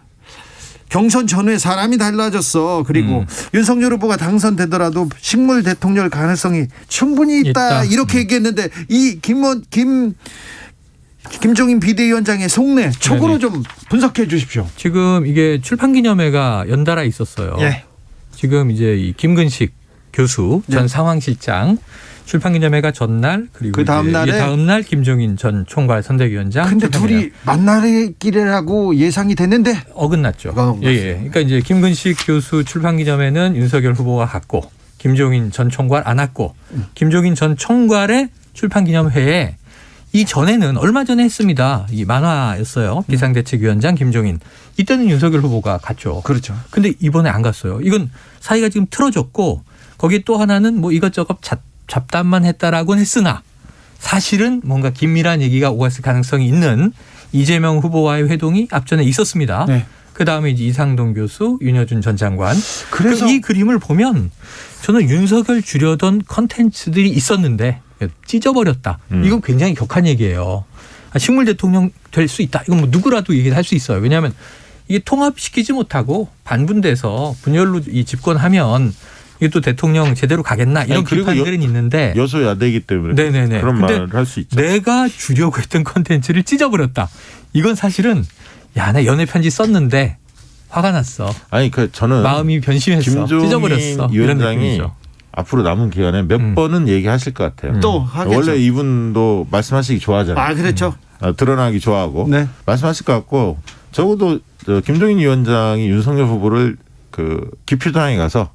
경선 전후에 사람이 달라졌어. 그리고 윤석열 후보가 당선되더라도 식물 대통령 가능성이 충분히 있다. 이렇게 얘기했는데 이 김종인 비대위원장의 속내 촉으로 좀 분석해 주십시오. 지금 이게 출판기념회가 연달아 있었어요. 예. 지금 이제 이 김근식 교수 전 상황실장 출판기념회가 전날 그리고 그 다음 날에 다음 날 김종인 전 총괄 선대위원장. 근데 둘이 만나기라고 예상이 됐는데 어긋났죠. 예. 그러니까 이제 김근식 교수 출판기념회는 윤석열 후보가 갔고 김종인 전 총괄 안 왔고 김종인 전 총괄의 출판기념회에 이 전에는 얼마 전에 했습니다. 이 만화였어요. 비상대책위원장 김종인. 이때는 윤석열 후보가 갔죠. 그렇죠. 근데 이번에 안 갔어요. 이건 사이가 지금 틀어졌고 거기에 또 하나는 뭐 이것저것 잡담만 했다라고는 했으나 사실은 뭔가 긴밀한 얘기가 오갔을 가능성이 있는 이재명 후보와의 회동이 앞전에 있었습니다. 네. 그다음에 이제 이상돈 교수, 윤여준 전 장관. 그래서 이 그림을 보면 저는 윤석열 주려던 컨텐츠들이 있었는데 찢어버렸다. 이건 굉장히 격한 얘기예요. 식물 대통령 될 수 있다. 이건 뭐 누구라도 얘기를 할 수 있어요. 왜냐하면 이게 통합시키지 못하고 반분돼서 분열로 이 집권하면 이게 또 대통령 제대로 가겠나 이런 비판들은 있는데 여소야대이기 때문에 네네네. 그런 말을 할 수 있죠. 내가 주려고 했던 컨텐츠를 찢어버렸다. 이건 사실은 나 연애 편지 썼는데 화가 났어. 아니 저는 마음이 변심했어. 찢어버렸어. 위원장이 앞으로 남은 기간에 몇 번은 얘기하실 것 같아요. 또 하겠죠. 원래 이분도 말씀하시기 좋아하잖아요. 아, 그렇죠. 드러나기 좋아하고 네. 말씀하실 것 같고 적어도 김종인 위원장이 윤석열 후보를 그 기표장에 가서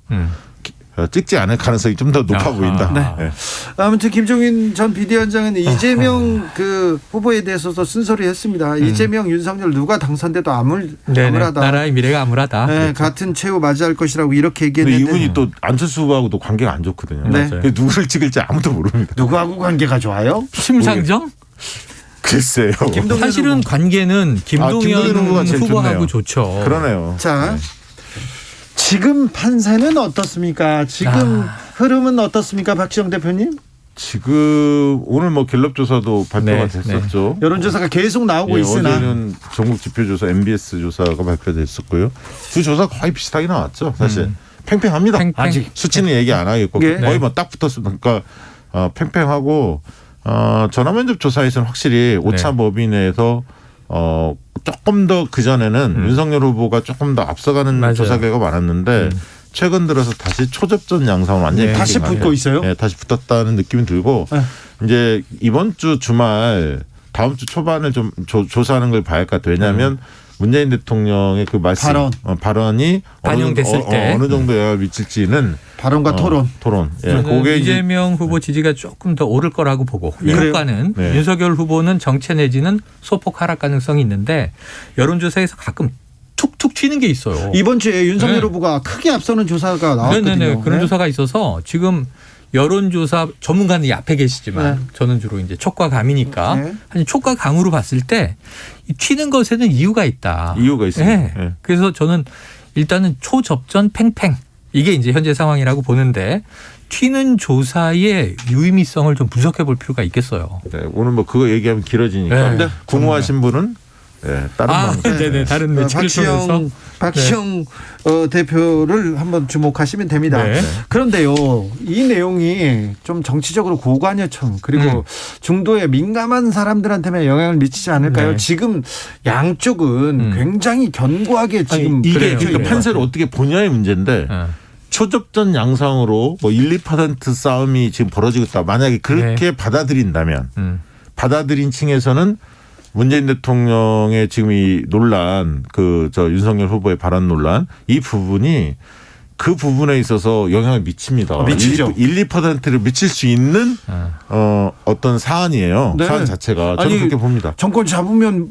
찍지 않을 가능성이 좀 더 높아 보인다. 네. 아무튼 김종인 전 비대위원장은 이재명 그 후보에 대해서도 쓴소리했습니다. 이재명, 윤석열 누가 당선돼도 암울하다. 나라의 미래가 암울하다. 네, 그렇죠. 같은 최후 맞이할 것이라고 이렇게 얘기했는데 이분이 또 안철수 후보하고도 관계가 안 좋거든요. 네. 누구를 찍을지 아무도 모릅니다. 누구하고 관계가 좋아요? 심상정? 글쎄요. 사실은 관계는 김동연 후보가 제일 후보하고 좋네요. 좋죠. 그러네요. 자, 지금 판세는 어떻습니까? 지금 흐름은 어떻습니까, 박지영 대표님? 지금 오늘 뭐 갤럽 조사도 발표가 됐었죠. 여론조사가 계속 나오고 있으나 어제는 전국 지표조사 MBS 조사가 발표됐었고요. 두 조사 거의 비슷하게 나왔죠. 사실 팽팽합니다. 아직 수치는 얘기 안 하겠고 거의 뭐 딱 붙었으니까 팽팽하고 전화면접 조사에서는 확실히 오차 범위 내에서 조금 더 그전에는 윤석열 후보가 조금 더 앞서가는 조사 결과가 많았는데 최근 들어서 다시 초접전 양상으로 완전히 다시 붙고 있어요? 네, 다시 붙었다는 느낌이 들고 이제 이번 주 주말 다음 주 초반을 좀 조사하는 걸 봐야 할 것 같아요. 왜냐하면 문재인 대통령의 그 말씀 발언이 반영됐을 때 어느 정도 영향을 미칠지는 발언과 토론. 예, 그게 이재명 후보 지지가 조금 더 오를 거라고 보고 이것과는 윤석열 후보는 정체 내지는 소폭 하락 가능성이 있는데 여론조사에서 가끔 툭툭 튀는 게 있어요. 이번 주에 윤석열 후보가 크게 앞서는 조사가 나왔거든요. 네네네. 그런 조사가 있어서 지금 여론조사 전문가는 앞에 계시지만 저는 주로 이제 촉과 감이니까 아니 촉과 감으로 봤을 때 튀는 것에는 이유가 있다. 이유가 있습니다. 네. 그래서 저는 일단은 초접전 팽팽 이게 이제 현재 상황이라고 보는데 튀는 조사의 유의미성을 좀 분석해 볼 필요가 있겠어요. 네, 오늘 뭐 그거 얘기하면 길어지니까 궁금하신 분은 다른 방송. 네네 다른 매체를 통해서 박시영 대표를 한번 주목하시면 됩니다. 그런데요, 이 내용이 좀 정치적으로 고관여층 그리고 중도에 민감한 사람들한테만 영향을 미치지 않을까요? 지금 양쪽은 굉장히 견고하게 지금 이게 그러니까 판세를 어떻게 보냐의 문제인데. 초접전 양상으로 뭐 1, 2% 싸움이 지금 벌어지고 있다. 만약에 그렇게 받아들인다면 받아들인 층에서는 문재인 대통령의 지금 이 논란, 윤석열 후보의 발언 논란, 이 부분이 그 부분에 있어서 영향을 미칩니다. 미치죠. 1, 2%를 미칠 수 있는 어떤 사안이에요. 사안 자체가. 저는 그렇게 봅니다. 정권 잡으면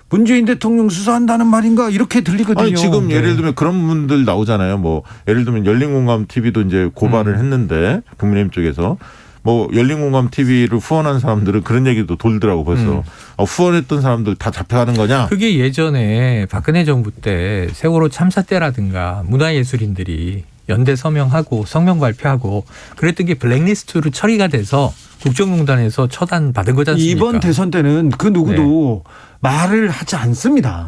문재인 대통령 수사한다는 말인가 이렇게 들리거든요. 아니 지금 네. 예를 들면 그런 분들 나오잖아요. 뭐 예를 들면 열린공감 TV도 이제 고발을 했는데 국민의힘 쪽에서 뭐 열린공감 TV를 후원한 사람들은 그런 얘기도 돌더라고 벌써. 후원했던 사람들 다 잡혀가는 거냐? 그게 예전에 박근혜 정부 때 세월호 참사 때라든가 문화예술인들이 연대 서명하고 성명 발표하고 그랬던 게 블랙리스트로 처리가 돼서 국정농단에서 처단 받은 거지 않습니까? 이번 대선 때는 그 누구도 말을 하지 않습니다.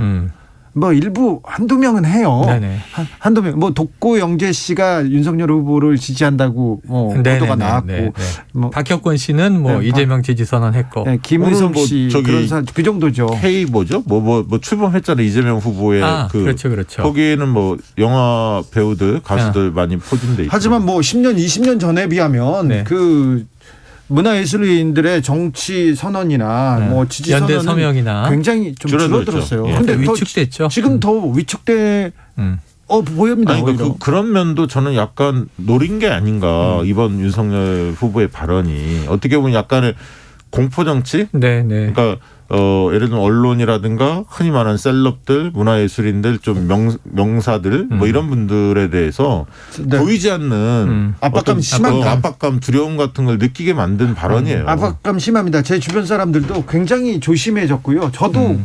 뭐 일부 한두 명은 해요. 네네. 한두 명. 뭐 독고 영재 씨가 윤석열 후보를 지지한다고 뭐 보도가 나왔고, 네네. 뭐 박혁권 씨는 뭐 네, 이재명 지지 선언했고, 네, 김의성 뭐 씨 저기 그런 사람 그 정도죠. K 뭐죠? 뭐 출범했잖아요 이재명 후보의 그렇죠. 거기에는 뭐 영화 배우들 가수들 많이 포진돼 있고. 하지만 뭐 10년 20년 전에 비하면 네. 그 문화예술인들의 정치 선언이나 뭐 지지 연대 선언은 서명이나 굉장히 좀 줄어들었어요. 예. 근데 더 위축됐죠. 지금 더 위축돼 보입니다. 아니, 그러니까 그런 면도 저는 약간 노린 게 아닌가 이번 윤석열 후보의 발언이 어떻게 보면 약간의 공포 정치. 네. 그러니까 예를 들면 언론이라든가 흔히 말하는 셀럽들, 문화예술인들, 좀 명사들 뭐 이런 분들에 대해서 네. 보이지 않는 압박감 심합니다. 압박감, 두려움 같은 걸 느끼게 만든 발언이에요. 압박감 심합니다. 제 주변 사람들도 굉장히 조심해졌고요. 저도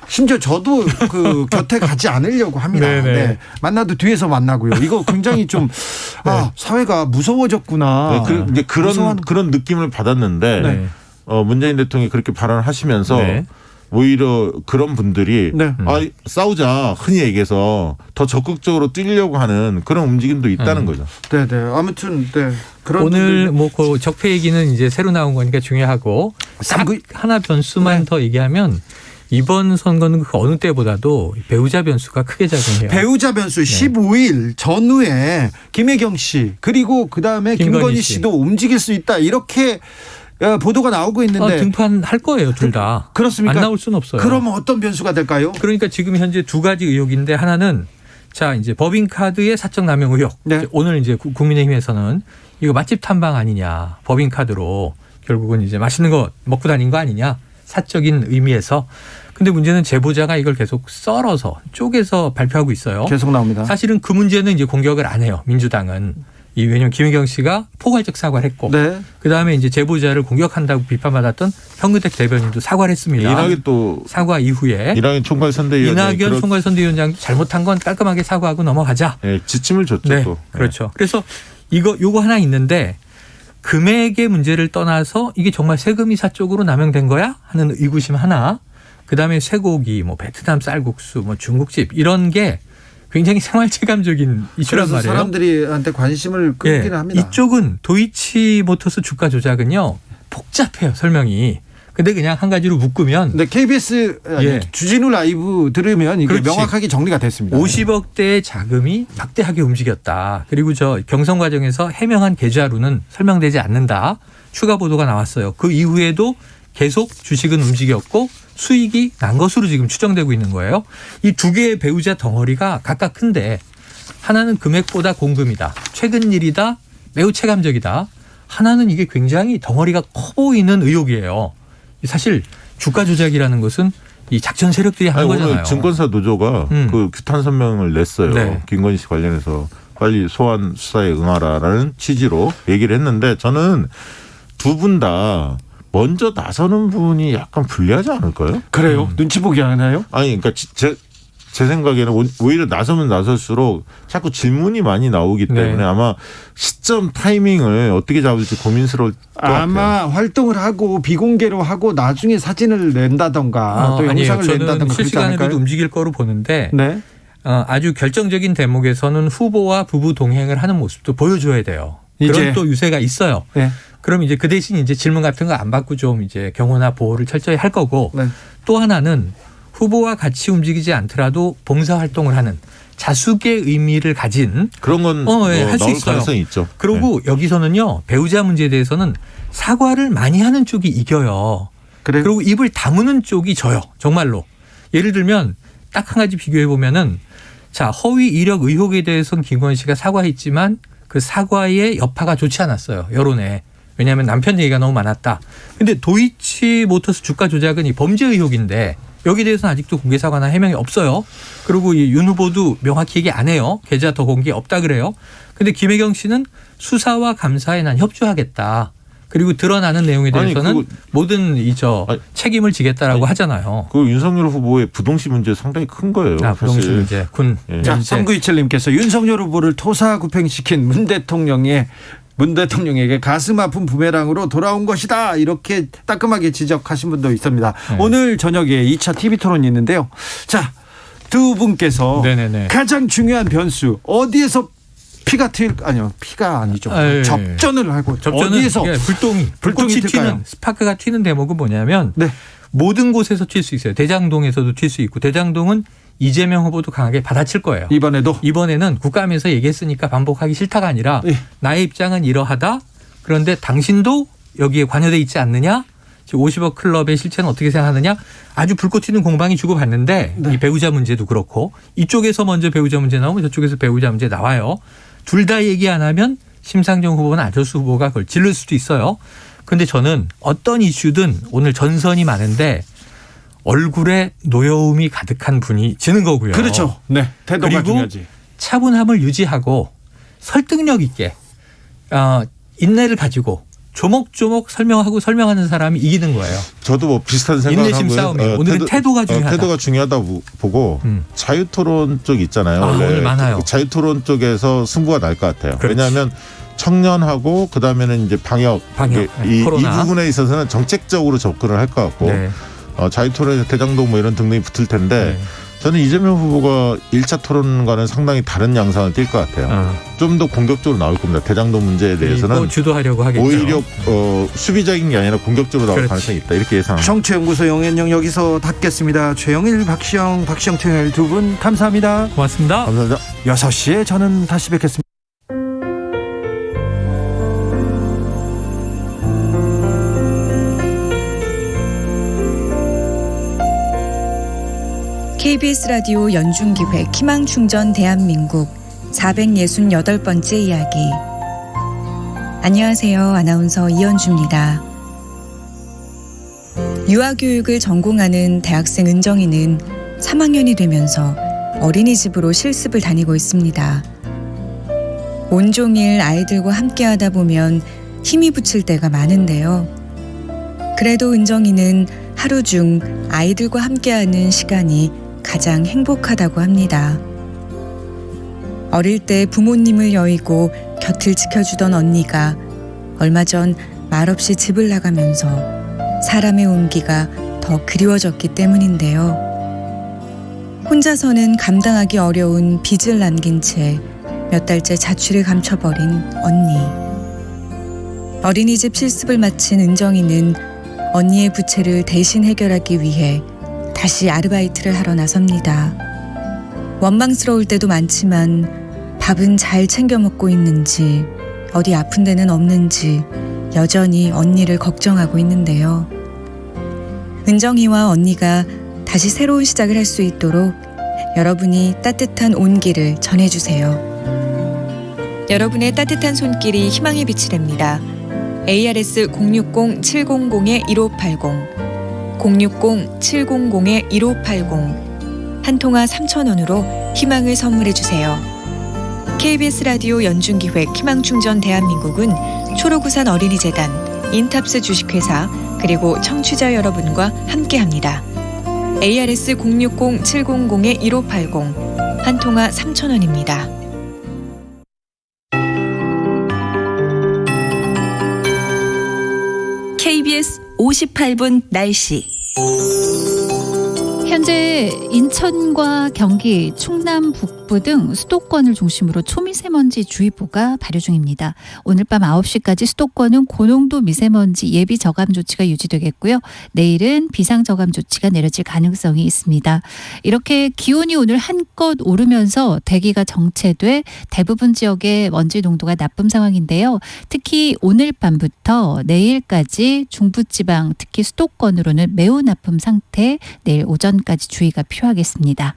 심지어 저도 그 곁에 가지 않으려고 합니다. 네. 만나도 뒤에서 만나고요. 이거 굉장히 좀 사회가 무서워졌구나. 네, 이제 그런 느낌을 받았는데. 네. 문재인 대통령이 그렇게 발언하시면서 오히려 그런 분들이 싸우자 흔히 얘기해서 더 적극적으로 뛰려고 하는 그런 움직임도 있다는 거죠. 네. 아무튼 그런 오늘 뭐 그 적폐 얘기는 이제 새로 나온 거니까 중요하고 딱 하나 변수만 더 얘기하면 이번 선거는 그 어느 때보다도 배우자 변수가 크게 작용해요. 배우자 변수 15일 전후에 김혜경 씨 그리고 그다음에 김건희 씨도 움직일 수 있다 이렇게 보도가 나오고 있는데 등판할 거예요, 둘 다. 그렇습니까? 안 나올 수는 없어요. 그러면 어떤 변수가 될까요? 그러니까 지금 현재 두 가지 의혹인데 하나는 자 이제 법인카드의 사적 남용 의혹. 네. 오늘 이제 국민의힘에서는 이거 맛집 탐방 아니냐, 법인카드로 결국은 이제 맛있는 거 먹고 다닌 거 아니냐, 사적인 의미에서. 근데 문제는 제보자가 이걸 계속 썰어서 쪼개서 발표하고 있어요. 계속 나옵니다. 사실은 그 문제는 이제 공격을 안 해요, 민주당은. 왜냐하면 김혜경 씨가 포괄적 사과를 했고 그다음에 이제 제보자를 공격한다고 비판받았던 현근택 대변인도 사과를 했습니다. 이낙연 또 사과 이후에 이낙연 총괄선대위원장 잘못한 건 깔끔하게 사과하고 넘어가자. 네, 지침을 줬죠. 네, 또. 그렇죠. 그래서 요거 하나 있는데 금액의 문제를 떠나서 이게 정말 세금이 사적으로 남용된 거야 하는 의구심 하나. 그다음에 쇠고기, 뭐 베트남 쌀국수, 뭐 중국집 이런 게 굉장히 생활체감적인 이슈란 말이에요. 사람들이한테 관심을 끌기는 합니다. 이쪽은 도이치모터스 주가 조작은요 복잡해요 설명이. 근데 그냥 한 가지로 묶으면. 네, KBS 주진우 라이브 들으면 이게 명확하게 정리가 됐습니다. 50억대의 자금이 막대하게 움직였다. 그리고 저 경선 과정에서 해명한 계좌로는 설명되지 않는다. 추가 보도가 나왔어요. 그 이후에도 계속 주식은 움직였고 수익이 난 것으로 지금 추정되고 있는 거예요. 이 두 개의 배우자 덩어리가 각각 큰데 하나는 금액보다 공금이다. 최근 일이다. 매우 체감적이다. 하나는 이게 굉장히 덩어리가 커 보이는 의혹이에요. 사실 주가 조작이라는 것은 이 작전 세력들이 하는 거잖아요. 오늘 증권사 노조가 그 규탄 선명을 냈어요. 네. 김건희 씨 관련해서 빨리 소환 수사에 응하라라는 취지로 얘기를 했는데 저는 두 분 다 먼저 나서는 분이 약간 불리하지 않을까요? 그래요? 눈치 보기 하나요? 아니, 그러니까 제 생각에는 오히려 나서면 나설수록 자꾸 질문이 많이 나오기 때문에 아마 시점 타이밍을 어떻게 잡을지 고민스러울 것 같아요. 아마 활동을 하고 비공개로 하고 나중에 사진을 낸다던가 또 영상을 낸다던가 실시간으로도 움직일 거로 보는데 네. 아주 결정적인 대목에서는 후보와 부부 동행을 하는 모습도 보여줘야 돼요. 그런 또 유세가 있어요. 네. 그럼 이제 그 대신 이제 질문 같은 거 안 받고 좀 이제 경호나 보호를 철저히 할 거고 또 하나는 후보와 같이 움직이지 않더라도 봉사 활동을 하는 자숙의 의미를 가진 그런 건 할 수 나올 있어요. 가능성이 있죠. 그리고 여기서는요 배우자 문제에 대해서는 사과를 많이 하는 쪽이 이겨요. 그리고 입을 다무는 쪽이 져요. 정말로. 예를 들면 딱 한 가지 비교해 보면은 자 허위 이력 의혹에 대해서는 김건희 씨가 사과했지만 그 사과의 여파가 좋지 않았어요. 여론에. 왜냐하면 남편 얘기가 너무 많았다. 근데 도이치모터스 주가 조작은 이 범죄 의혹인데 여기에 대해서는 아직도 공개 사과나 해명이 없어요. 그리고 이 윤 후보도 명확히 얘기 안 해요. 계좌 더 공개 없다 그래요. 근데 김혜경 씨는 수사와 감사에 난 협조하겠다. 그리고 드러나는 내용에 대해서는 모든 책임을 지겠다라고 하잖아요. 그 윤석열 후보의 부동시 문제 상당히 큰 거예요. 부동시 문제. 자, 3927님께서 윤석열 후보를 토사구팽시킨 문 대통령에게 가슴 아픈 부메랑으로 돌아온 것이다. 이렇게 따끔하게 지적하신 분도 있습니다. 오늘 저녁에 2차 TV 토론이 있는데요. 자, 두 분께서 가장 중요한 변수 어디에서 피가 아니죠. 접전을 하고 어디에서 불꽃이 튀는 스파크가 튀는 대목은 뭐냐면 모든 곳에서 튈 수 있어요. 대장동에서도 튈 수 있고 대장동은 이재명 후보도 강하게 받아칠 거예요. 이번에는 국감에서 얘기했으니까 반복하기 싫다가 아니라 나의 입장은 이러하다. 그런데 당신도 여기에 관여돼 있지 않느냐? 50억 클럽의 실체는 어떻게 생각하느냐? 아주 불꽃 튀는 공방이 주고받는데 이 배우자 문제도 그렇고 이쪽에서 먼저 배우자 문제 나오면 저쪽에서 배우자 문제 나와요. 둘 다 얘기 안 하면 심상정 후보나 안철수 후보가 그걸 질를 수도 있어요. 그런데 저는 어떤 이슈든 오늘 전선이 많은데 얼굴에 노여움이 가득한 분이 지는 거고요. 그렇죠. 태도가 그리고 중요하지. 차분함을 유지하고 설득력 있게 인내를 가지고 조목조목 설명하는 사람이 이기는 거예요. 저도 뭐 비슷한 생각을 인내심 싸움이에요. 오늘은 태도가 중요하다. 태도가 중요하다고 보고 자유토론 쪽 있잖아요. 원래 오늘 많아요. 자유토론 쪽에서 승부가 날 것 같아요. 그렇지. 왜냐하면 청년하고 그다음에는 이제 방역 이 부분에 있어서는 정책적으로 접근을 할 것 같고 자유토론에서 대장동 뭐 이런 등등이 붙을 텐데 저는 이재명 후보가 1차 토론과는 상당히 다른 양상을 띌 것 같아요. 좀 더 공격적으로 나올 겁니다. 대장동 문제에 대해서는 주도하려고 하겠죠. 오히려 수비적인 게 아니라 공격적으로 나올 가능성이 있다. 이렇게 예상합니다. 정치연구소 영앤영 여기서 닫겠습니다. 최영일, 박시영 최영일 두 분 감사합니다. 고맙습니다. 감사합니다. 6시에 저는 다시 뵙겠습니다. KBS 라디오 연중기획 희망충전 대한민국 468번째 이야기. 안녕하세요. 아나운서 이현주입니다. 유아교육을 전공하는 대학생 은정이는 3학년이 되면서 어린이집으로 실습을 다니고 있습니다. 온종일 아이들과 함께하다 보면 힘이 붙일 때가 많은데요. 그래도 은정이는 하루 중 아이들과 함께하는 시간이 가장 행복하다고 합니다. 어릴 때 부모님을 여의고 곁을 지켜주던 언니가 얼마 전 말없이 집을 나가면서 사람의 온기가 더 그리워졌기 때문인데요. 혼자서는 감당하기 어려운 빚을 남긴 채 몇 달째 자취를 감춰버린 언니. 어린이집 실습을 마친 은정이는 언니의 부채를 대신 해결하기 위해 다시 아르바이트를 하러 나섭니다. 원망스러울 때도 많지만 밥은 잘 챙겨 먹고 있는지 어디 아픈 데는 없는지 여전히 언니를 걱정하고 있는데요. 은정이와 언니가 다시 새로운 시작을 할 수 있도록 여러분이 따뜻한 온기를 전해주세요. 여러분의 따뜻한 손길이 희망의 빛이 됩니다. ARS 060-700-1580 060-700-1580 한 통화 3,000원으로 희망을 선물해주세요. KBS 라디오 연중기획 희망충전 대한민국은 초록우산 어린이재단, 인탑스 주식회사 그리고 청취자 여러분과 함께합니다. ARS 060-700-1580 한 통화 3,000원입니다. KBS 58분 날씨. 현재 인천과 경기, 충남 북부 등 수도권을 중심으로 초미세먼지 주의보가 발효 중입니다. 오늘 밤 9시까지 수도권은 고농도 미세먼지 예비 저감 조치가 유지되겠고요. 내일은 비상 저감 조치가 내려질 가능성이 있습니다. 이렇게 기온이 오늘 한껏 오르면서 대기가 정체돼 대부분 지역의 먼지 농도가 나쁨 상황인데요. 특히 오늘 밤부터 내일까지 중부지방, 특히 수도권으로는 매우 나쁨 상태, 내일 오전까지 주의가 필요하겠습니다.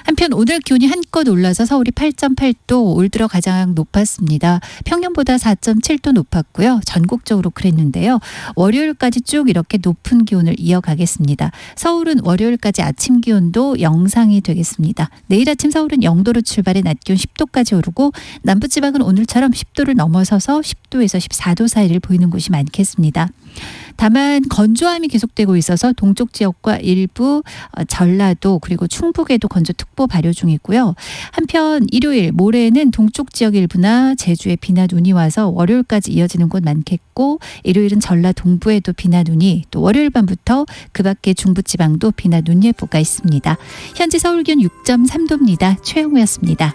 한편 오늘 기온이 한껏 올라서 서울이 8.8도, 올 들어 가장 높았습니다. 평년보다 4.7도 높았고요. 전국적으로 그랬는데요. 월요일까지 쭉 이렇게 높은 기온을 이어가겠습니다. 서울은 월요일까지 아침 기온도 영상이 되겠습니다. 내일 아침 서울은 0도로 출발해 낮 기온 10도까지 오르고 남부지방은 오늘처럼 10도를 넘어서서 10도에서 14도 사이를 보이는 곳이 많겠습니다. 다만 건조함이 계속되고 있어서 동쪽 지역과 일부 전라도 그리고 충북에도 건조특보 발효 중이고요. 한편 일요일 모레는 동쪽 지역 일부나 제주에 비나 눈이 와서 월요일까지 이어지는 곳 많겠고 일요일은 전라 동부에도 비나 눈이 또 월요일 밤부터 그 밖에 중부지방도 비나 눈 예보가 있습니다. 현재 서울 기온 6.3도입니다. 최영우였습니다.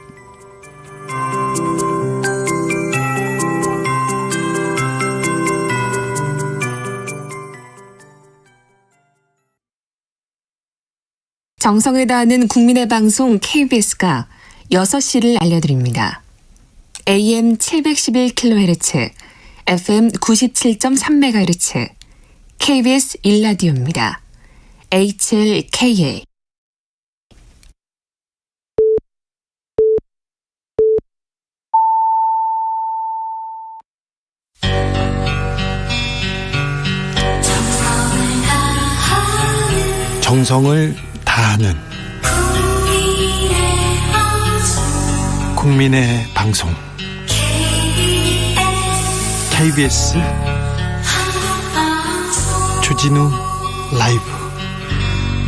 정성을 다하는 국민의 방송 KBS가 6시를 알려드립니다. AM 711kHz, FM 97.3MHz, KBS 1라디오입니다. HLKA. 정성을 다하는 국민의 방송 KBS 주진우 라이브.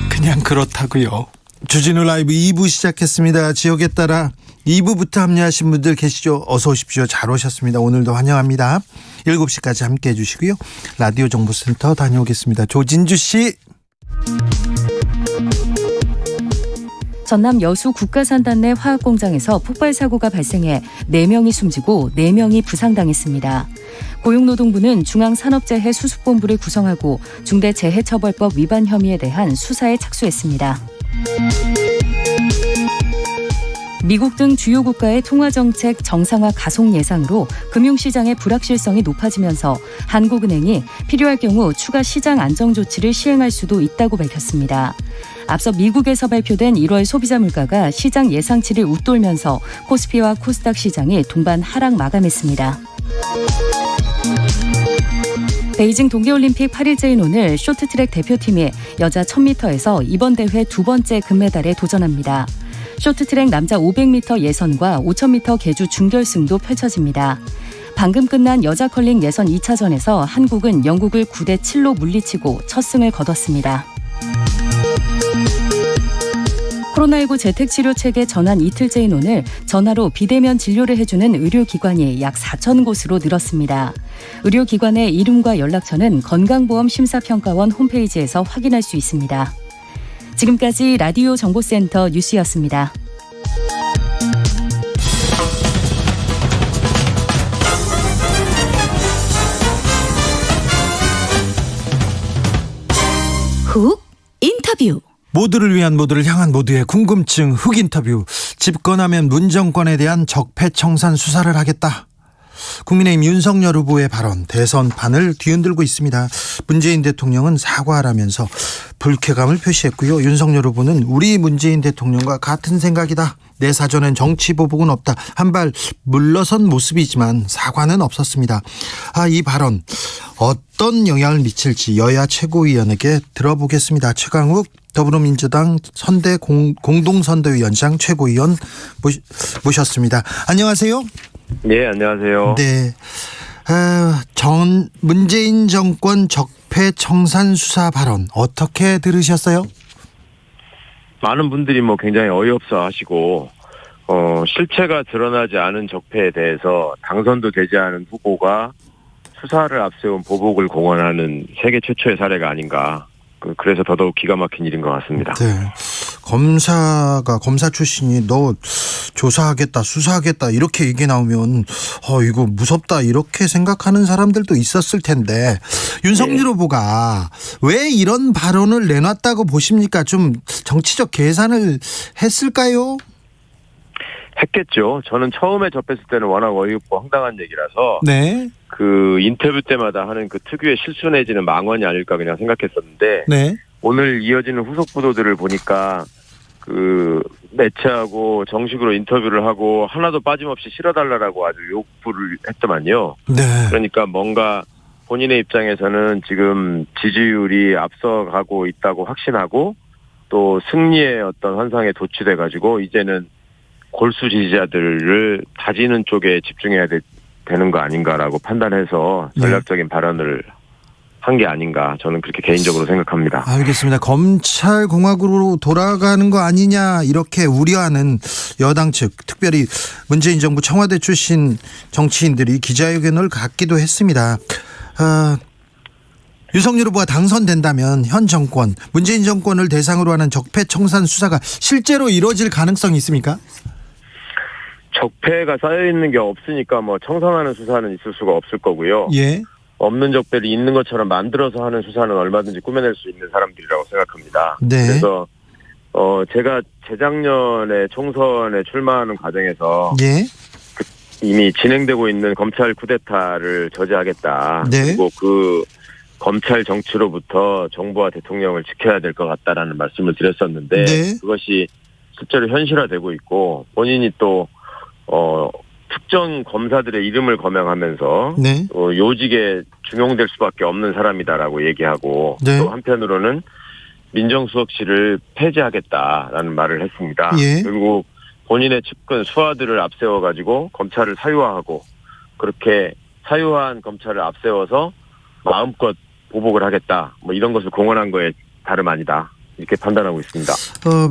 그냥 그렇다고요. 주진우 라이브 2부 시작했습니다. 지역에 따라 2부부터 합류하신 분들 계시죠? 어서 오십시오. 잘 오셨습니다. 오늘도 환영합니다. 7시까지 함께해 주시고요. 라디오 정보센터 다녀오겠습니다. 조진주 씨. 전남 여수 국가산단 내 화학공장에서 폭발 사고가 발생해 4명이 숨지고 4명이 부상당했습니다. 고용노동부는 중앙산업재해 수습본부를 구성하고 중대재해처벌법 위반 혐의에 대한 수사에 착수했습니다. 미국 등 주요 국가의 통화정책 정상화 가속 예상으로 금융시장의 불확실성이 높아지면서 한국은행이 필요할 경우 추가 시장 안정 조치를 시행할 수도 있다고 밝혔습니다. 앞서 미국에서 발표된 1월 소비자 물가가 시장 예상치를 웃돌면서 코스피와 코스닥 시장이 동반 하락 마감했습니다. 베이징 동계올림픽 8일째인 오늘 쇼트트랙 대표팀이 여자 1000m에서 이번 대회 두 번째 금메달에 도전합니다. 쇼트트랙 남자 500m 예선과 5000m 계주 준결승도 펼쳐집니다. 방금 끝난 여자 컬링 예선 2차전에서 한국은 영국을 9대7로 물리치고 첫 승을 거뒀습니다. 코로나19 재택치료 체계 전환 이틀째인 오늘 전화로 비대면 진료를 해주는 의료기관이 약 4천 곳으로 늘었습니다. 의료기관의 이름과 연락처는 건강보험심사평가원 홈페이지에서 확인할 수 있습니다. 지금까지 라디오 정보센터 뉴스였습니다. 훅 인터뷰. 모두를 위한, 모두를 향한, 모두의 궁금증 훅 인터뷰. 집권하면 문정권에 대한 적폐청산 수사를 하겠다. 국민의힘 윤석열 후보의 발언 대선판을 뒤흔들고 있습니다. 문재인 대통령은 사과하라면서 불쾌감을 표시했고요. 윤석열 후보는 우리 문재인 대통령과 같은 생각이다. 내 사전엔 정치 보복은 없다. 한 발 물러선 모습이지만 사과는 없었습니다. 이 발언 어떤 영향을 미칠지 여야 최고위원에게 들어보겠습니다. 최강욱 더불어민주당 공동선대위원장 최고위원 모셨습니다. 안녕하세요. 네, 안녕하세요. 네, 문재인 정권 적폐청산 수사 발언 어떻게 들으셨어요? 많은 분들이 굉장히 어이없어 하시고, 실체가 드러나지 않은 적폐에 대해서 당선도 되지 않은 후보가 수사를 앞세운 보복을 공언하는 세계 최초의 사례가 아닌가. 그래서 더더욱 기가 막힌 일인 것 같습니다. 네. 검사 출신이 너 조사하겠다, 수사하겠다 이렇게 얘기 나오면 이거 무섭다 이렇게 생각하는 사람들도 있었을 텐데 윤석열 후보가 왜 이런 발언을 내놨다고 보십니까? 좀 정치적 계산을 했을까요? 했겠죠. 저는 처음에 접했을 때는 워낙 어이없고 황당한 얘기라서 네. 그 인터뷰 때마다 하는 그 특유의 실수 내지는 망언이 아닐까 그냥 생각했었는데 네. 오늘 이어지는 후속 보도들을 보니까 매체하고 정식으로 인터뷰를 하고 하나도 빠짐없이 실어달라고 아주 요구를 했더만요. 네. 그러니까 뭔가 본인의 입장에서는 지금 지지율이 앞서가고 있다고 확신하고 또 승리의 어떤 환상에 도취돼가지고 이제는 골수 지지자들을 다지는 쪽에 집중해야 되는 거 아닌가라고 판단해서 전략적인 발언을 한 게 아닌가 저는 그렇게 개인적으로 생각합니다. 알겠습니다. 검찰공화국으로 돌아가는 거 아니냐 이렇게 우려하는 여당 측, 특별히 문재인 정부 청와대 출신 정치인들이 기자회견을 갖기도 했습니다. 윤석열 후보가 당선된다면 현 정권, 문재인 정권을 대상으로 하는 적폐청산 수사가 실제로 이루어질 가능성이 있습니까? 적폐가 쌓여있는 게 없으니까 뭐 청산하는 수사는 있을 수가 없을 거고요. 예. 없는 적폐를 있는 것처럼 만들어서 하는 수사는 얼마든지 꾸며낼 수 있는 사람들이라고 생각합니다. 네. 그래서 제가 재작년에 총선에 출마하는 과정에서 예. 이미 진행되고 있는 검찰 쿠데타를 저지하겠다. 네. 그리고 그 검찰 정치로부터 정부와 대통령을 지켜야 될 것 같다라는 말씀을 드렸었는데 네. 그것이 실제로 현실화되고 있고 본인이 또 특정 검사들의 이름을 거명하면서 네. 요직에 중용될 수밖에 없는 사람이다라고 얘기하고 네. 또 한편으로는 민정수석실을 폐지하겠다라는 말을 했습니다. 예. 그리고 본인의 측근 수하들을 앞세워가지고 검찰을 사유화하고 그렇게 사유화한 검찰을 앞세워서 마음껏 보복을 하겠다. 뭐 이런 것을 공언한 거에 다름 아니다. 이렇게 판단하고 있습니다.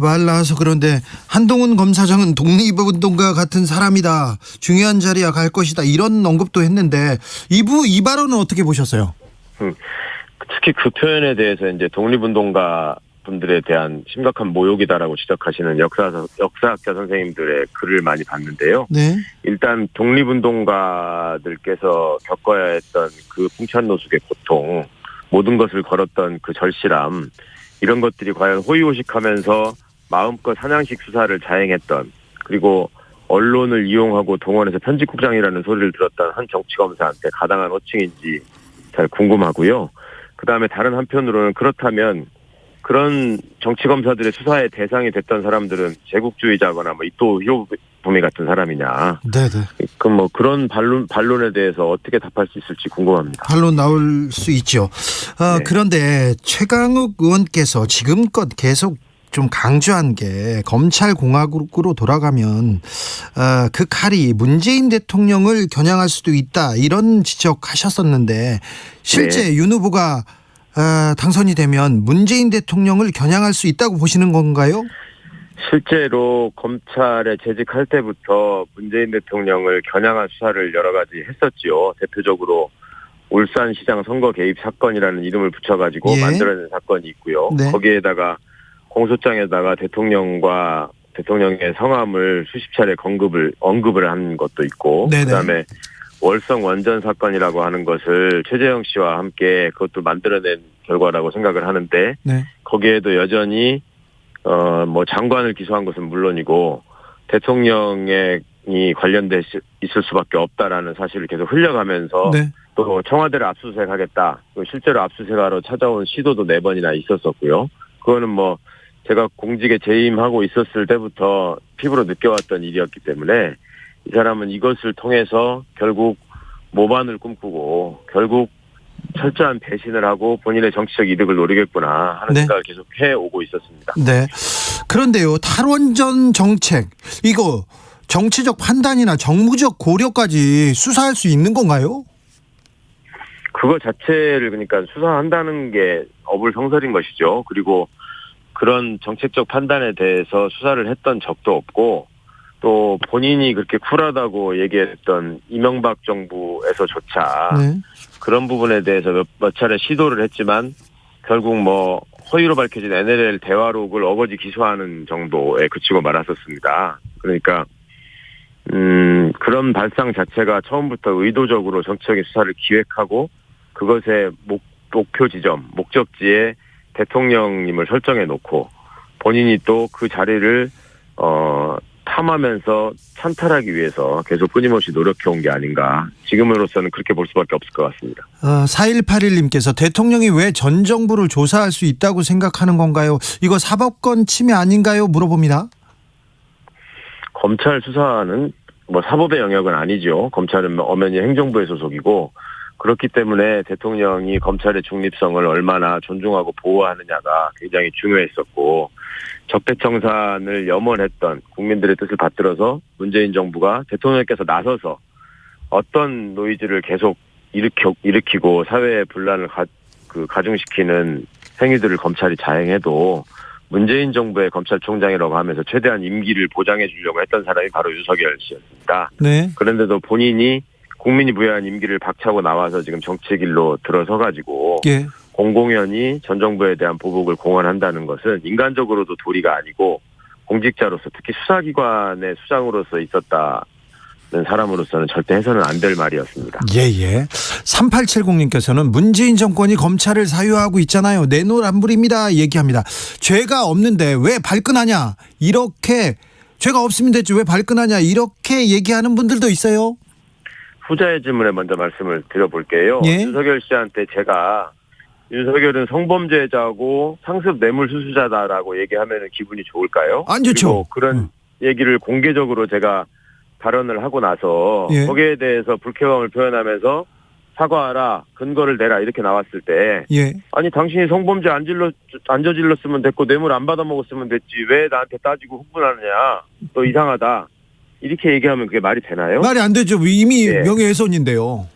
말 나와서 그런데 한동훈 검사장은 독립운동가 같은 사람이다. 중요한 자리에 갈 것이다. 이런 언급도 했는데 이 발언은 어떻게 보셨어요? 특히 그 표현에 대해서 이제 독립운동가 분들에 대한 심각한 모욕이다라고 지적하시는 역사학자 선생님들의 글을 많이 봤는데요. 네. 일단 독립운동가들께서 겪어야 했던 그 풍찬노숙의 고통, 모든 것을 걸었던 그 절실함, 이런 것들이 과연 호의호식하면서 마음껏 사냥식 수사를 자행했던 그리고 언론을 이용하고 동원해서 편집국장이라는 소리를 들었던 한 정치검사한테 가당한 호칭인지 잘 궁금하고요. 그다음에 다른 한편으로는 그렇다면 그런 정치검사들의 수사의 대상이 됐던 사람들은 제국주의자거나 뭐 이토 히로부미 같은 사람이냐. 네네. 그럼 뭐 그런 반론에 대해서 어떻게 답할 수 있을지 궁금합니다. 반론 나올 수 있죠. 네. 그런데 최강욱 의원께서 지금껏 계속 좀 강조한 게 검찰공화국으로 돌아가면 그 칼이 문재인 대통령을 겨냥할 수도 있다 이런 지적하셨었는데 실제 네. 윤 후보가 당선이 되면 문재인 대통령을 겨냥할 수 있다고 보시는 건가요? 실제로 검찰에 재직할 때부터 문재인 대통령을 겨냥한 수사를 여러 가지 했었지요. 대표적으로 울산시장 선거 개입 사건이라는 이름을 붙여가지고 예. 만들어낸 사건이 있고요. 네. 거기에다가 공소장에다가 대통령과 대통령의 성함을 수십 차례 언급을 한 것도 있고 네네. 그다음에 월성 원전 사건이라고 하는 것을 최재형 씨와 함께 그것도 만들어낸 결과라고 생각을 하는데 네. 거기에도 여전히 뭐 장관을 기소한 것은 물론이고 대통령이 관련돼 있을 수밖에 없다라는 사실을 계속 흘려가면서 네. 또 청와대를 압수수색하겠다. 실제로 압수수색하러 찾아온 시도도 4번이나 있었었고요. 그거는 뭐 제가 공직에 재임하고 있었을 때부터 피부로 느껴왔던 일이었기 때문에 이 사람은 이것을 통해서 결국 모반을 꿈꾸고 결국 철저한 배신을 하고 본인의 정치적 이득을 노리겠구나 하는 네. 생각을 계속 해오고 있었습니다. 네. 그런데요, 탈원전 정책 이거 정치적 판단이나 정무적 고려까지 수사할 수 있는 건가요? 그거 자체를 그러니까 수사한다는 게 어불성설인 것이죠. 그리고 그런 정책적 판단에 대해서 수사를 했던 적도 없고 또 본인이 그렇게 쿨하다고 얘기했던 이명박 정부에서조차 네. 그런 부분에 대해서 몇 차례 시도를 했지만 결국 뭐 허위로 밝혀진 NLL 대화록을 어거지 기소하는 정도에 그치고 말았었습니다. 그러니까 그런 발상 자체가 처음부터 의도적으로 정치적인 수사를 기획하고 그것의 목표 지점, 목적지에 대통령님을 설정해 놓고 본인이 또 그 자리를 탐하면서 찬탈하기 위해서 계속 끊임없이 노력해온 게 아닌가. 지금으로서는 그렇게 볼 수밖에 없을 것 같습니다. 4181님께서 대통령이 왜 전 정부를 조사할 수 있다고 생각하는 건가요? 이거 사법권 침해 아닌가요? 물어봅니다. 검찰 수사는 뭐 사법의 영역은 아니죠. 검찰은 엄연히 행정부의 소속이고 그렇기 때문에 대통령이 검찰의 중립성을 얼마나 존중하고 보호하느냐가 굉장히 중요했었고 적폐청산을 염원했던 국민들의 뜻을 받들어서 문재인 정부가 대통령께서 나서서 어떤 노이즈를 계속 일으키고 사회의 분란을 가중시키는 행위들을 검찰이 자행해도 문재인 정부의 검찰총장이라고 하면서 최대한 임기를 보장해 주려고 했던 사람이 바로 윤석열 씨였습니다. 네. 그런데도 본인이 국민이 부여한 임기를 박차고 나와서 지금 정치의 길로 들어서가지고 예. 공공연히 전 정부에 대한 보복을 공언한다는 것은 인간적으로도 도리가 아니고 공직자로서 특히 수사기관의 수장으로서 있었다는 사람으로서는 절대 해서는 안 될 말이었습니다. 예예. 3870님께서는 문재인 정권이 검찰을 사유하고 있잖아요. 내노란불입니다. 얘기합니다. 죄가 없는데 왜 발끈하냐. 이렇게 죄가 없으면 됐지 왜 발끈하냐. 이렇게 얘기하는 분들도 있어요. 후자의 질문에 먼저 말씀을 드려볼게요. 예? 윤석열 씨한테 제가 윤석열은 성범죄자고 상습 뇌물수수자다라고 얘기하면 기분이 좋을까요? 안 좋죠. 그리고 그런 얘기를 공개적으로 제가 발언을 하고 나서 예. 거기에 대해서 불쾌감을 표현하면서 사과하라, 근거를 내라 이렇게 나왔을 때 예. 아니 당신이 성범죄 안 저질렀으면 됐고 뇌물 안 받아먹었으면 됐지 왜 나한테 따지고 흥분하느냐. 너 이상하다. 이렇게 얘기하면 그게 말이 되나요? 말이 안 되죠. 이미 예. 명예훼손인데요.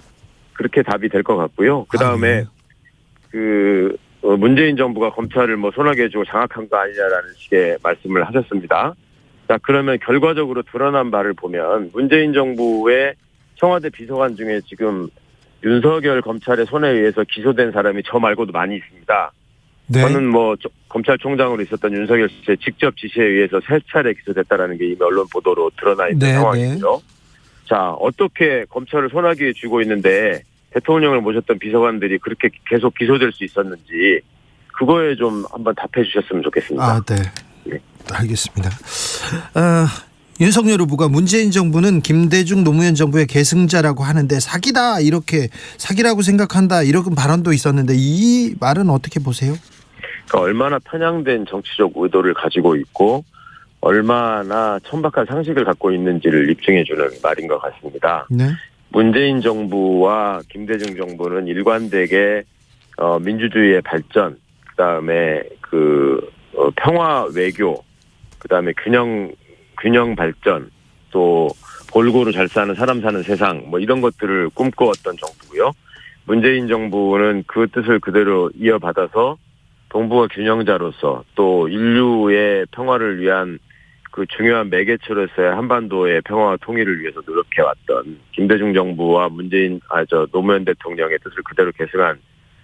그렇게 답이 될 것 같고요. 그 다음에 문재인 정부가 검찰을 뭐 손하게 해주고 장악한 거 아니냐라는 식의 말씀을 하셨습니다. 자, 그러면 결과적으로 드러난 바를 보면 문재인 정부의 청와대 비서관 중에 지금 윤석열 검찰의 손에 의해서 기소된 사람이 저 말고도 많이 있습니다. 네. 저는 뭐 검찰총장으로 있었던 윤석열 씨의 직접 지시에 의해서 3차례 기소됐다라는 게 이미 언론 보도로 드러나 있는 네, 상황이고요. 자, 어떻게 검찰을 손아귀에 쥐고 있는데 대통령을 모셨던 비서관들이 그렇게 계속 기소될 수 있었는지 그거에 좀 한번 답해 주셨으면 좋겠습니다. 아, 네. 네. 알겠습니다. 윤석열 후보가 문재인 정부는 김대중 노무현 정부의 계승자라고 하는데 사기다 이렇게 사기라고 생각한다 이런 발언도 있었는데 이 말은 어떻게 보세요? 그러니까 얼마나 편향된 정치적 의도를 가지고 있고 얼마나 천박한 상식을 갖고 있는지를 입증해주는 말인 것 같습니다. 네. 문재인 정부와 김대중 정부는 일관되게 민주주의의 발전, 그다음에 평화 외교, 그다음에 균형 발전, 또 골고루 잘 사는 사람 사는 세상 뭐 이런 것들을 꿈꿔왔던 정부고요. 문재인 정부는 그 뜻을 그대로 이어받아서 동북아 균형자로서 또 인류의 평화를 위한 그 중요한 매개체로서의 한반도의 평화와 통일을 위해서 노력해왔던 김대중 정부와 노무현 대통령의 뜻을 그대로 계승한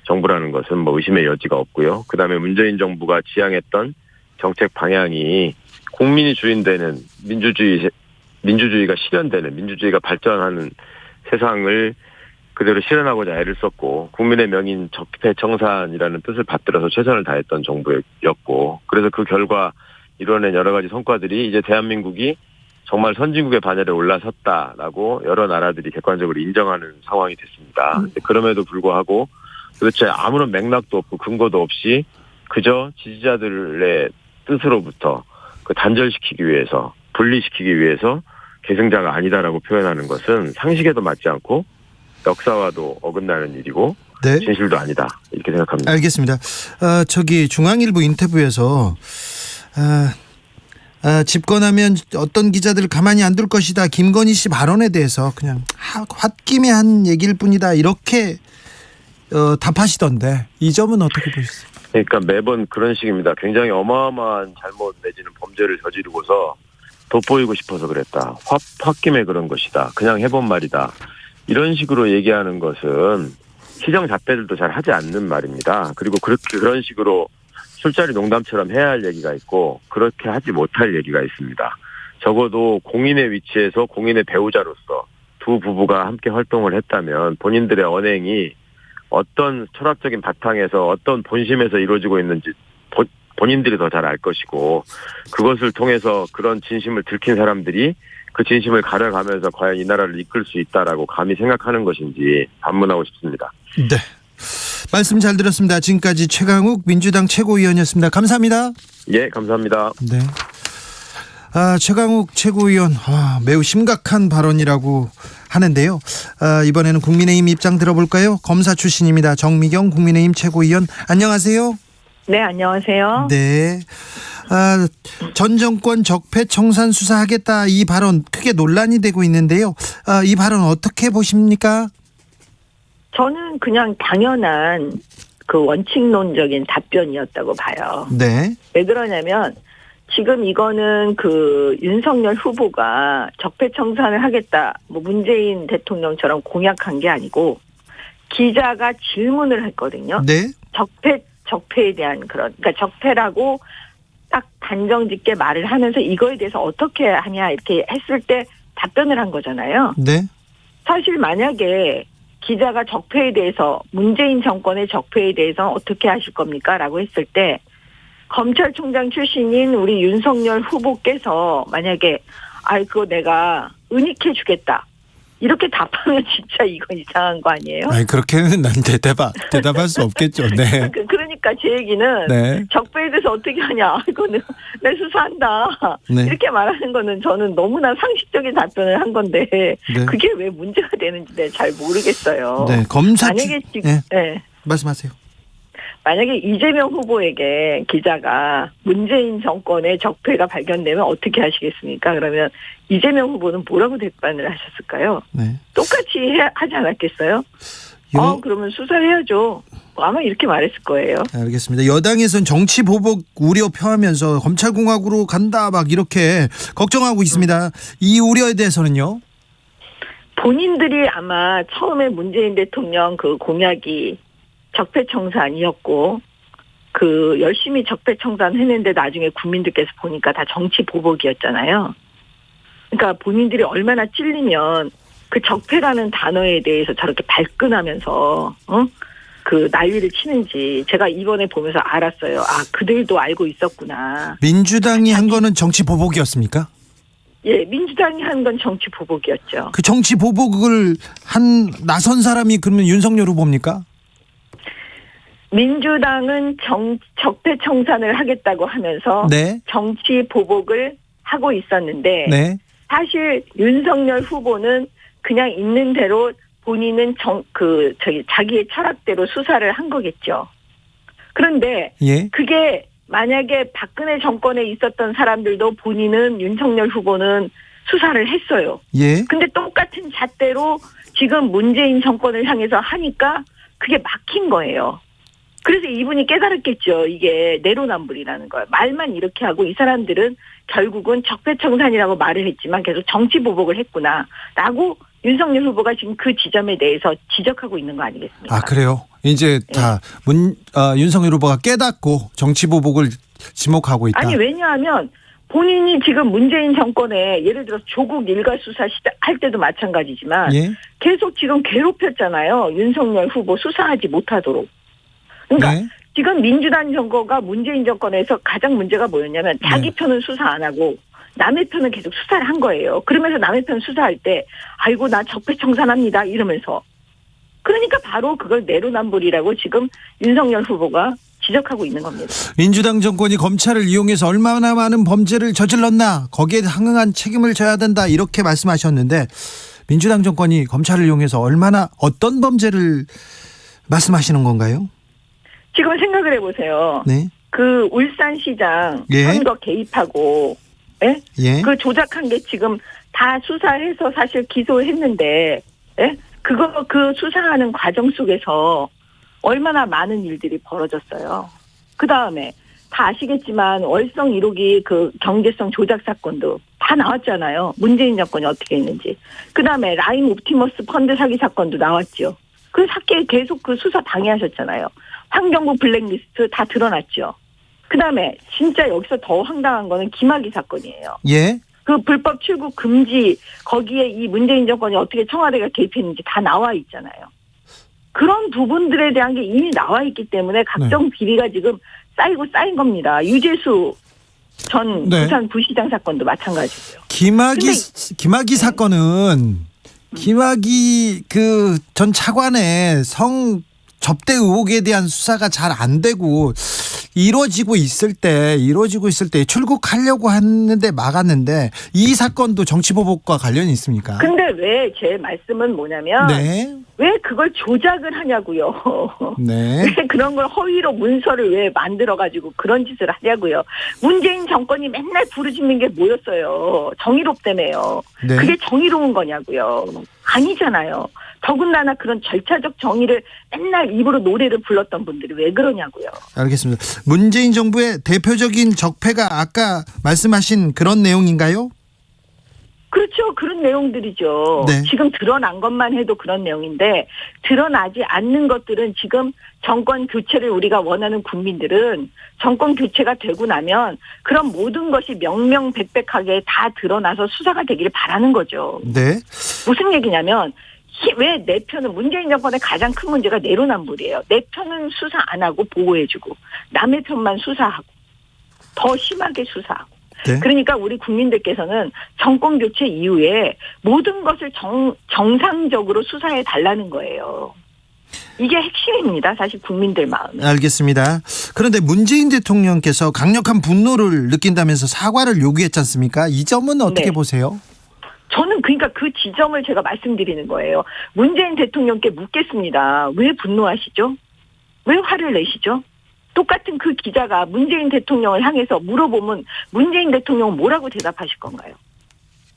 정부라는 것은 뭐 의심의 여지가 없고요. 그다음에 문재인 정부가 지향했던 정책 방향이 국민이 주인되는 민주주의가 실현되는 민주주의가 발전하는 세상을 그대로 실현하고자 애를 썼고 국민의 명인 적폐청산이라는 뜻을 받들어서 최선을 다했던 정부였고 그래서 그 결과 이뤄낸 여러 가지 성과들이 이제 대한민국이 정말 선진국의 반열에 올라섰다라고 여러 나라들이 객관적으로 인정하는 상황이 됐습니다. 그럼에도 불구하고 도대체 아무런 맥락도 없고 근거도 없이 그저 지지자들의 뜻으로부터 단절시키기 위해서 분리시키기 위해서 계승자가 아니다라고 표현하는 것은 상식에도 맞지 않고 역사와도 어긋나는 일이고 네. 진실도 아니다 이렇게 생각합니다. 알겠습니다. 중앙일보 인터뷰에서 집권하면 어떤 기자들을 가만히 안 둘 것이다. 김건희 씨 발언에 대해서 그냥 홧김에 한 얘기일 뿐이다. 이렇게 답하시던데 이 점은 어떻게 보셨어요? 그러니까 매번 그런 식입니다. 굉장히 어마어마한 잘못 내지는 범죄를 저지르고서 돋보이고 싶어서 그랬다. 홧김에 그런 것이다. 그냥 해본 말이다. 이런 식으로 얘기하는 것은 시정잣대들도 잘 하지 않는 말입니다. 그리고 그런 식으로 술자리 농담처럼 해야 할 얘기가 있고 그렇게 하지 못할 얘기가 있습니다. 적어도 공인의 위치에서 공인의 배우자로서 두 부부가 함께 활동을 했다면 본인들의 언행이 어떤 철학적인 바탕에서 어떤 본심에서 이루어지고 있는지 본인들이 더 잘 알 것이고 그것을 통해서 그런 진심을 들킨 사람들이 그 진심을 가려가면서 과연 이 나라를 이끌 수 있다라고 감히 생각하는 것인지 반문하고 싶습니다. 네. 말씀 잘 들었습니다. 지금까지 최강욱 민주당 최고위원이었습니다. 감사합니다. 예, 감사합니다. 네. 최강욱 최고위원 매우 심각한 발언이라고 하는데요. 이번에는 국민의힘 입장 들어볼까요? 검사 출신입니다. 정미경 국민의힘 최고위원 안녕하세요. 네, 안녕하세요. 네. 전 정권 적폐청산 수사하겠다 이 발언 크게 논란이 되고 있는데요. 이 발언 어떻게 보십니까? 저는 그냥 당연한 그 원칙론적인 답변이었다고 봐요. 네. 왜 그러냐면 지금 이거는 그 윤석열 후보가 적폐청산을 하겠다, 뭐 문재인 대통령처럼 공약한 게 아니고 기자가 질문을 했거든요. 네. 적폐에 대한 그러니까 적폐라고 딱 단정짓게 말을 하면서 이거에 대해서 어떻게 하냐 이렇게 했을 때 답변을 한 거잖아요. 네. 사실 만약에 기자가 적폐에 대해서 문재인 정권의 적폐에 대해서 어떻게 하실 겁니까? 라고 했을 때 검찰총장 출신인 우리 윤석열 후보께서 만약에 그거 내가 은닉해 주겠다. 이렇게 답하면 진짜 이건 이상한 거 아니에요? 그렇게는 난 대답할 수 없겠죠. 네. 그러니까 제 얘기는 네. 적폐에 대해서 어떻게 하냐. 이거는 내 수사한다. 네. 이렇게 말하는 거는 저는 너무나 상식적인 답변을 한 건데 네. 그게 왜 문제가 되는지 내가 잘 모르겠어요. 네. 검사 만약에 지금 네. 말씀하세요. 만약에 이재명 후보에게 기자가 문재인 정권의 적폐가 발견되면 어떻게 하시겠습니까? 그러면 이재명 후보는 뭐라고 대답을 하셨을까요? 네. 똑같이 하지 않았겠어요? 그러면 수사를 해야죠. 아마 이렇게 말했을 거예요. 알겠습니다. 여당에서는 정치 보복 우려 표하면서 검찰공화국으로 간다 막 이렇게 걱정하고 있습니다. 이 우려에 대해서는요? 본인들이 아마 처음에 문재인 대통령 그 공약이 적폐청산이었고 그 열심히 적폐청산했는데 나중에 국민들께서 보니까 다 정치 보복이었잖아요. 그러니까 본인들이 얼마나 찔리면 그 적폐라는 단어에 대해서 저렇게 발끈하면서 그 난리를 치는지 제가 이번에 보면서 알았어요. 그들도 알고 있었구나. 민주당이 한 거는 정치 보복이었습니까? 예, 민주당이 한 건 정치 보복이었죠. 그 정치 보복을 나선 사람이 그러면 윤석열 후보입니까? 민주당은 적폐청산을 하겠다고 하면서 네. 정치 보복을 하고 있었는데 네. 사실 윤석열 후보는 그냥 있는 대로 본인은 자기의 철학대로 수사를 한 거겠죠. 그런데 예. 그게 만약에 박근혜 정권에 있었던 사람들도 본인은 윤석열 후보는 수사를 했어요. 예. 근데 똑같은 잣대로 지금 문재인 정권을 향해서 하니까 그게 막힌 거예요. 그래서 이분이 깨달았겠죠. 이게 내로남불이라는 걸. 말만 이렇게 하고 이 사람들은 결국은 적폐청산이라고 말을 했지만 계속 정치보복을 했구나라고 윤석열 후보가 지금 그 지점에 대해서 지적하고 있는 거 아니겠습니까? 그래요? 이제 다 윤석열 후보가 깨닫고 정치보복을 지목하고 있다. 아니 왜냐하면 본인이 지금 문재인 정권에 예를 들어서 조국 일가 수사 할 때도 마찬가지지만 예? 계속 지금 괴롭혔잖아요. 윤석열 후보 수사하지 못하도록. 그러니까 네. 지금 민주당 정권과 문재인 정권에서 가장 문제가 뭐였냐면 자기 편은 수사 안 하고 남의 편은 계속 수사를 한 거예요. 그러면서 남의 편 수사할 때 아이고 나 적폐청산합니다 이러면서. 그러니까 바로 그걸 내로남불이라고 지금 윤석열 후보가 지적하고 있는 겁니다. 민주당 정권이 검찰을 이용해서 얼마나 많은 범죄를 저질렀나 거기에 항응한 책임을 져야 된다 이렇게 말씀하셨는데 민주당 정권이 검찰을 이용해서 어떤 범죄를 말씀하시는 건가요? 지금 생각을 해보세요. 네. 그 울산시장 예. 선거 개입하고 예. 그 조작한 게 지금 다 수사해서 사실 기소했는데 그 수사하는 과정 속에서 얼마나 많은 일들이 벌어졌어요. 그 다음에 다 아시겠지만 월성 1호기 그 경제성 조작 사건도 다 나왔잖아요. 문재인 정권이 어떻게 했는지. 그 다음에 라임 옵티머스 펀드 사기 사건도 나왔죠. 그 사건에 계속 그 수사 방해하셨잖아요. 환경부 블랙리스트 다 드러났죠. 그 다음에 진짜 여기서 더 황당한 거는 김학의 사건이에요. 예. 그 불법 출국 금지 거기에 이 문재인 정권이 어떻게 청와대가 개입했는지 다 나와 있잖아요. 그런 부분들에 대한 게 이미 나와 있기 때문에 각종 비리가 지금 쌓인 겁니다. 유재수 전 네. 부산 부시장 사건도 마찬가지고요. 김학의 사건은 김학의 그 전 차관의 성 접대 의혹에 대한 수사가 잘 안 되고 이루어지고 있을 때 출국하려고 했는데 막았는데 이 사건도 정치보복과 관련이 있습니까? 근데 왜 제 말씀은 뭐냐면 네. 왜 그걸 조작을 하냐고요. 네. 왜 그런 걸 허위로 문서를 왜 만들어가지고 그런 짓을 하냐고요. 문재인 정권이 맨날 부르짖는 게 뭐였어요. 정의롭다며요. 네. 그게 정의로운 거냐고요. 아니잖아요. 더군다나 그런 절차적 정의를 맨날 입으로 노래를 불렀던 분들이 왜 그러냐고요. 알겠습니다. 문재인 정부의 대표적인 적폐가 아까 말씀하신 그런 내용인가요? 그렇죠. 그런 내용들이죠. 네. 지금 드러난 것만 해도 그런 내용인데 드러나지 않는 것들은 지금 정권 교체를 우리가 원하는 국민들은 정권 교체가 되고 나면 그런 모든 것이 명명백백하게 다 드러나서 수사가 되기를 바라는 거죠. 네. 무슨 얘기냐면 왜 내 편은 문재인 정권의 가장 큰 문제가 내로남불이에요. 내 편은 수사 안 하고 보호해주고 남의 편만 수사하고 더 심하게 수사하고. 네. 그러니까 우리 국민들께서는 정권 교체 이후에 모든 것을 정상적으로 수사해 달라는 거예요. 이게 핵심입니다. 사실 국민들 마음에. 알겠습니다. 그런데 문재인 대통령께서 강력한 분노를 느낀다면서 사과를 요구했지 않습니까? 이 점은 어떻게 네. 보세요? 저는 그러니까 그 지점을 제가 말씀드리는 거예요. 문재인 대통령께 묻겠습니다. 왜 분노하시죠? 왜 화를 내시죠? 똑같은 그 기자가 문재인 대통령을 향해서 물어보면 문재인 대통령은 뭐라고 대답하실 건가요?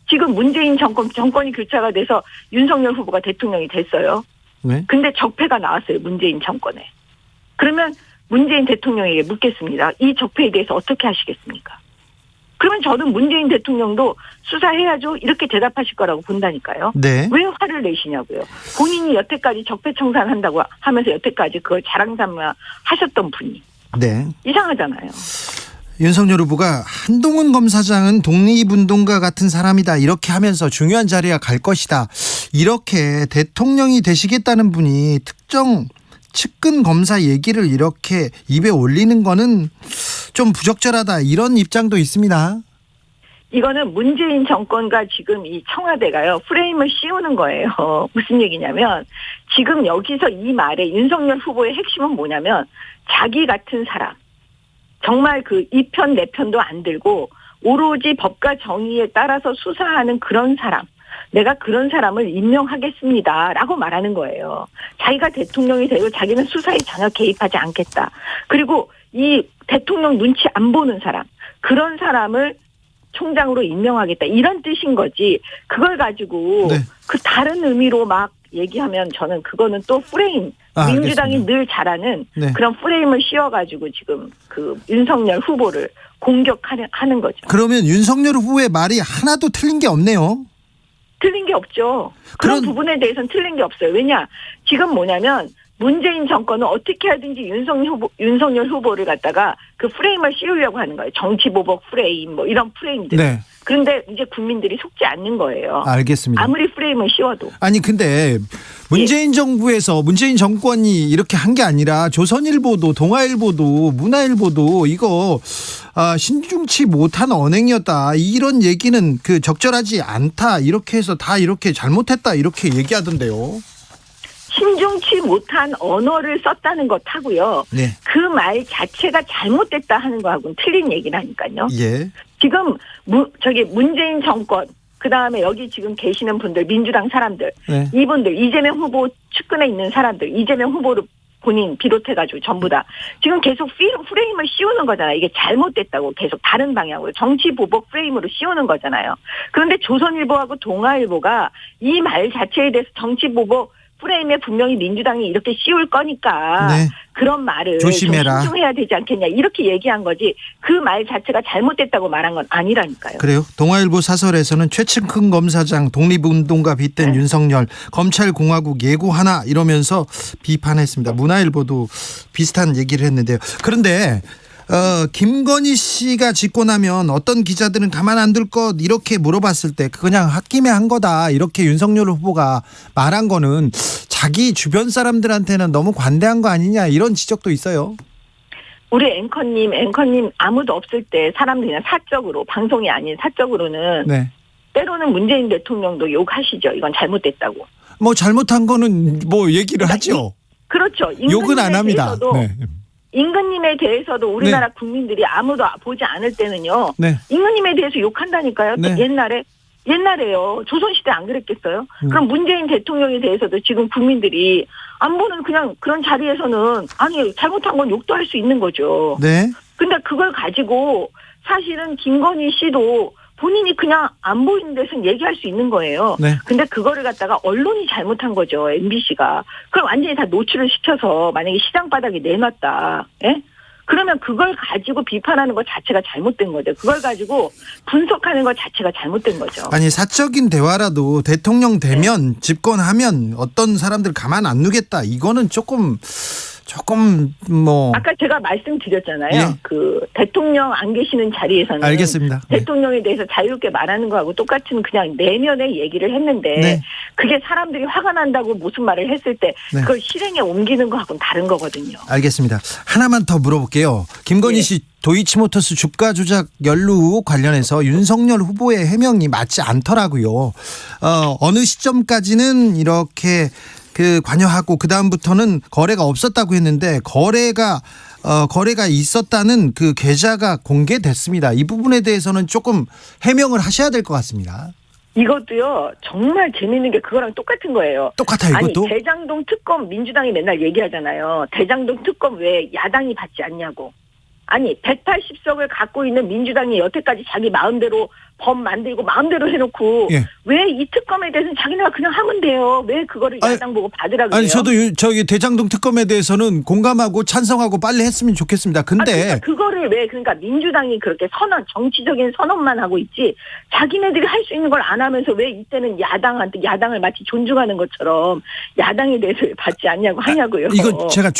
지금 문재인 정권이 교체가 돼서 윤석열 후보가 대통령이 됐어요. 네. 근데 적폐가 나왔어요. 문재인 정권에. 그러면 문재인 대통령에게 묻겠습니다. 이 적폐에 대해서 어떻게 하시겠습니까? 그러면 저는 문재인 대통령도 수사해야죠. 이렇게 대답하실 거라고 본다니까요. 네. 왜 화를 내시냐고요. 본인이 여태까지 적폐청산한다고 하면서 여태까지 그걸 자랑삼아 하셨던 분이. 네. 이상하잖아요. 윤석열 후보가 한동훈 검사장은 독립운동가 같은 사람이다 이렇게 하면서 중요한 자리에 갈 것이다. 이렇게 대통령이 되시겠다는 분이 특정 측근 검사 얘기를 이렇게 입에 올리는 거는 좀 부적절하다 이런 입장도 있습니다. 이거는 문재인 정권과 지금 이 청와대가요. 프레임을 씌우는 거예요. 무슨 얘기냐면 지금 여기서 이 말에 윤석열 후보의 핵심은 뭐냐면 자기 같은 사람. 정말 그 이 편 내 편도 안 들고 오로지 법과 정의에 따라서 수사하는 그런 사람. 내가 그런 사람을 임명하겠습니다라고 말하는 거예요. 자기가 대통령이 되고 자기는 수사에 전혀 개입하지 않겠다. 그리고 이 대통령 눈치 안 보는 사람. 그런 사람을 총장으로 임명하겠다. 이런 뜻인 거지. 그걸 가지고 네. 그 다른 의미로 막 얘기하면 저는 그거는 또 프레임. 민주당이 알겠습니다. 늘 잘하는 네. 그런 프레임을 씌워가지고 지금 그 윤석열 후보를 공격하는 거죠. 그러면 윤석열 후보의 말이 하나도 틀린 게 없네요. 틀린 게 없죠. 그런 부분에 대해서는 틀린 게 없어요. 왜냐? 지금 뭐냐면 문재인 정권은 어떻게 하든지 윤석열 후보를 갖다가 그 프레임을 씌우려고 하는 거예요. 정치보복 프레임 뭐 이런 프레임들. 네. 그런데 이제 국민들이 속지 않는 거예요. 알겠습니다. 아무리 프레임을 씌워도. 아니 근데 문재인 정부에서 문재인 정권이 이렇게 한 게 아니라 조선일보도 동아일보도 문화일보도 이거 신중치 못한 언행이었다 이런 얘기는 그 적절하지 않다 이렇게 해서 다 이렇게 잘못했다 이렇게 얘기하던데요. 신중치 못한 언어를 썼다는 것하고요. 네. 그 말 자체가 잘못됐다 하는 거하고는 틀린 얘기라니까요. 예. 지금 문재인 정권 그다음에 여기 지금 계시는 분들 민주당 사람들 네. 이분들 이재명 후보 측근에 있는 사람들 이재명 후보를 본인 비롯해가지고 전부 다 지금 계속 프레임을 씌우는 거잖아요. 이게 잘못됐다고 계속 다른 방향으로 정치 보복 프레임으로 씌우는 거잖아요. 그런데 조선일보하고 동아일보가 이 말 자체에 대해서 정치 보복 프레임에 분명히 민주당이 이렇게 씌울 거니까 네. 그런 말을 조심해라. 좀 신중해야 되지 않겠냐 이렇게 얘기한 거지 그 말 자체가 잘못됐다고 말한 건 아니라니까요. 그래요. 동아일보 사설에서는 최측근 검사장 독립운동가 빗댄 윤석열 검찰공화국 예고하나 이러면서 비판했습니다. 문화일보도 비슷한 얘기를 했는데요. 그런데 김건희 씨가 짓고 나면 어떤 기자들은 가만 안 둘 것 이렇게 물어봤을 때 그냥 홧김에 한 거다 이렇게 윤석열 후보가 말한 거는 자기 주변 사람들한테는 너무 관대한 거 아니냐 이런 지적도 있어요. 우리 앵커님 아무도 없을 때 사람들이 그냥 사적으로 방송이 아닌 사적으로는 네. 때로는 문재인 대통령도 욕하시죠. 이건 잘못됐다고. 뭐 잘못한 거는 뭐 얘기를 하죠. 그렇죠. 욕은 안 합니다. 네. 임금님에 대해서도 우리나라 국민들이 아무도 보지 않을 때는요. 네. 임금님에 대해서 욕한다니까요. 네. 옛날에요. 조선시대 안 그랬겠어요? 그럼 문재인 대통령에 대해서도 지금 국민들이 안 보는 그냥 그런 자리에서는 아니 잘못한 건 욕도 할 수 있는 거죠. 네. 근데 그걸 가지고 사실은 김건희 씨도 본인이 그냥 안 보이는 데서 얘기할 수 있는 거예요. 네. 근데 그거를 갖다가 언론이 잘못한 거죠. MBC가. 그럼 완전히 다 노출을 시켜서 만약에 시장 바닥에 내놨다. 예? 그러면 그걸 가지고 비판하는 것 자체가 잘못된 거죠. 그걸 가지고 분석하는 것 자체가 잘못된 거죠. 아니 사적인 대화라도 대통령 되면 집권하면 어떤 사람들 가만 안 두겠다. 이거는 조금 뭐 아까 제가 말씀드렸잖아요. 예. 그 대통령 안 계시는 자리에서는 알겠습니다. 대통령에 대해서 자유롭게 말하는 거하고 똑같은 그냥 내면의 얘기를 했는데 네. 그게 사람들이 화가 난다고 무슨 말을 했을 때 네. 그걸 실행에 옮기는 거하고는 다른 거거든요. 알겠습니다. 하나만 더 물어볼게요. 김건희 씨 도이치모터스 주가 조작 연루 의혹 관련해서 윤석열 후보의 해명이 맞지 않더라고요. 어느 시점까지는 이렇게 관여하고 그 다음부터는 거래가 없었다고 했는데 거래가 있었다는 그 계좌가 공개됐습니다. 이 부분에 대해서는 조금 해명을 하셔야 될 것 같습니다. 이것도요 정말 재밌는 게 그거랑 똑같은 거예요. 똑같아요, 이것도? 아니 대장동 특검 민주당이 맨날 얘기하잖아요. 대장동 특검 왜 야당이 받지 않냐고. 아니 180석을 갖고 있는 민주당이 여태까지 자기 마음대로 법 만들고 마음대로 해놓고 왜 이 특검에 대해서는 자기네가 그냥 하면 돼요. 왜 그거를 야당 보고 받으라 그래요? 아니 저도 저기 대장동 특검에 대해서는 공감하고 찬성하고 빨리 했으면 좋겠습니다. 근데 그러니까 그거를 왜 그러니까 민주당이 그렇게 정치적인 선언만 하고 있지 자기네들이 할 수 있는 걸 안 하면서 왜 이때는 야당을 마치 존중하는 것처럼 야당에 대해서 왜 받지 않냐고 하냐고요. 이거 제가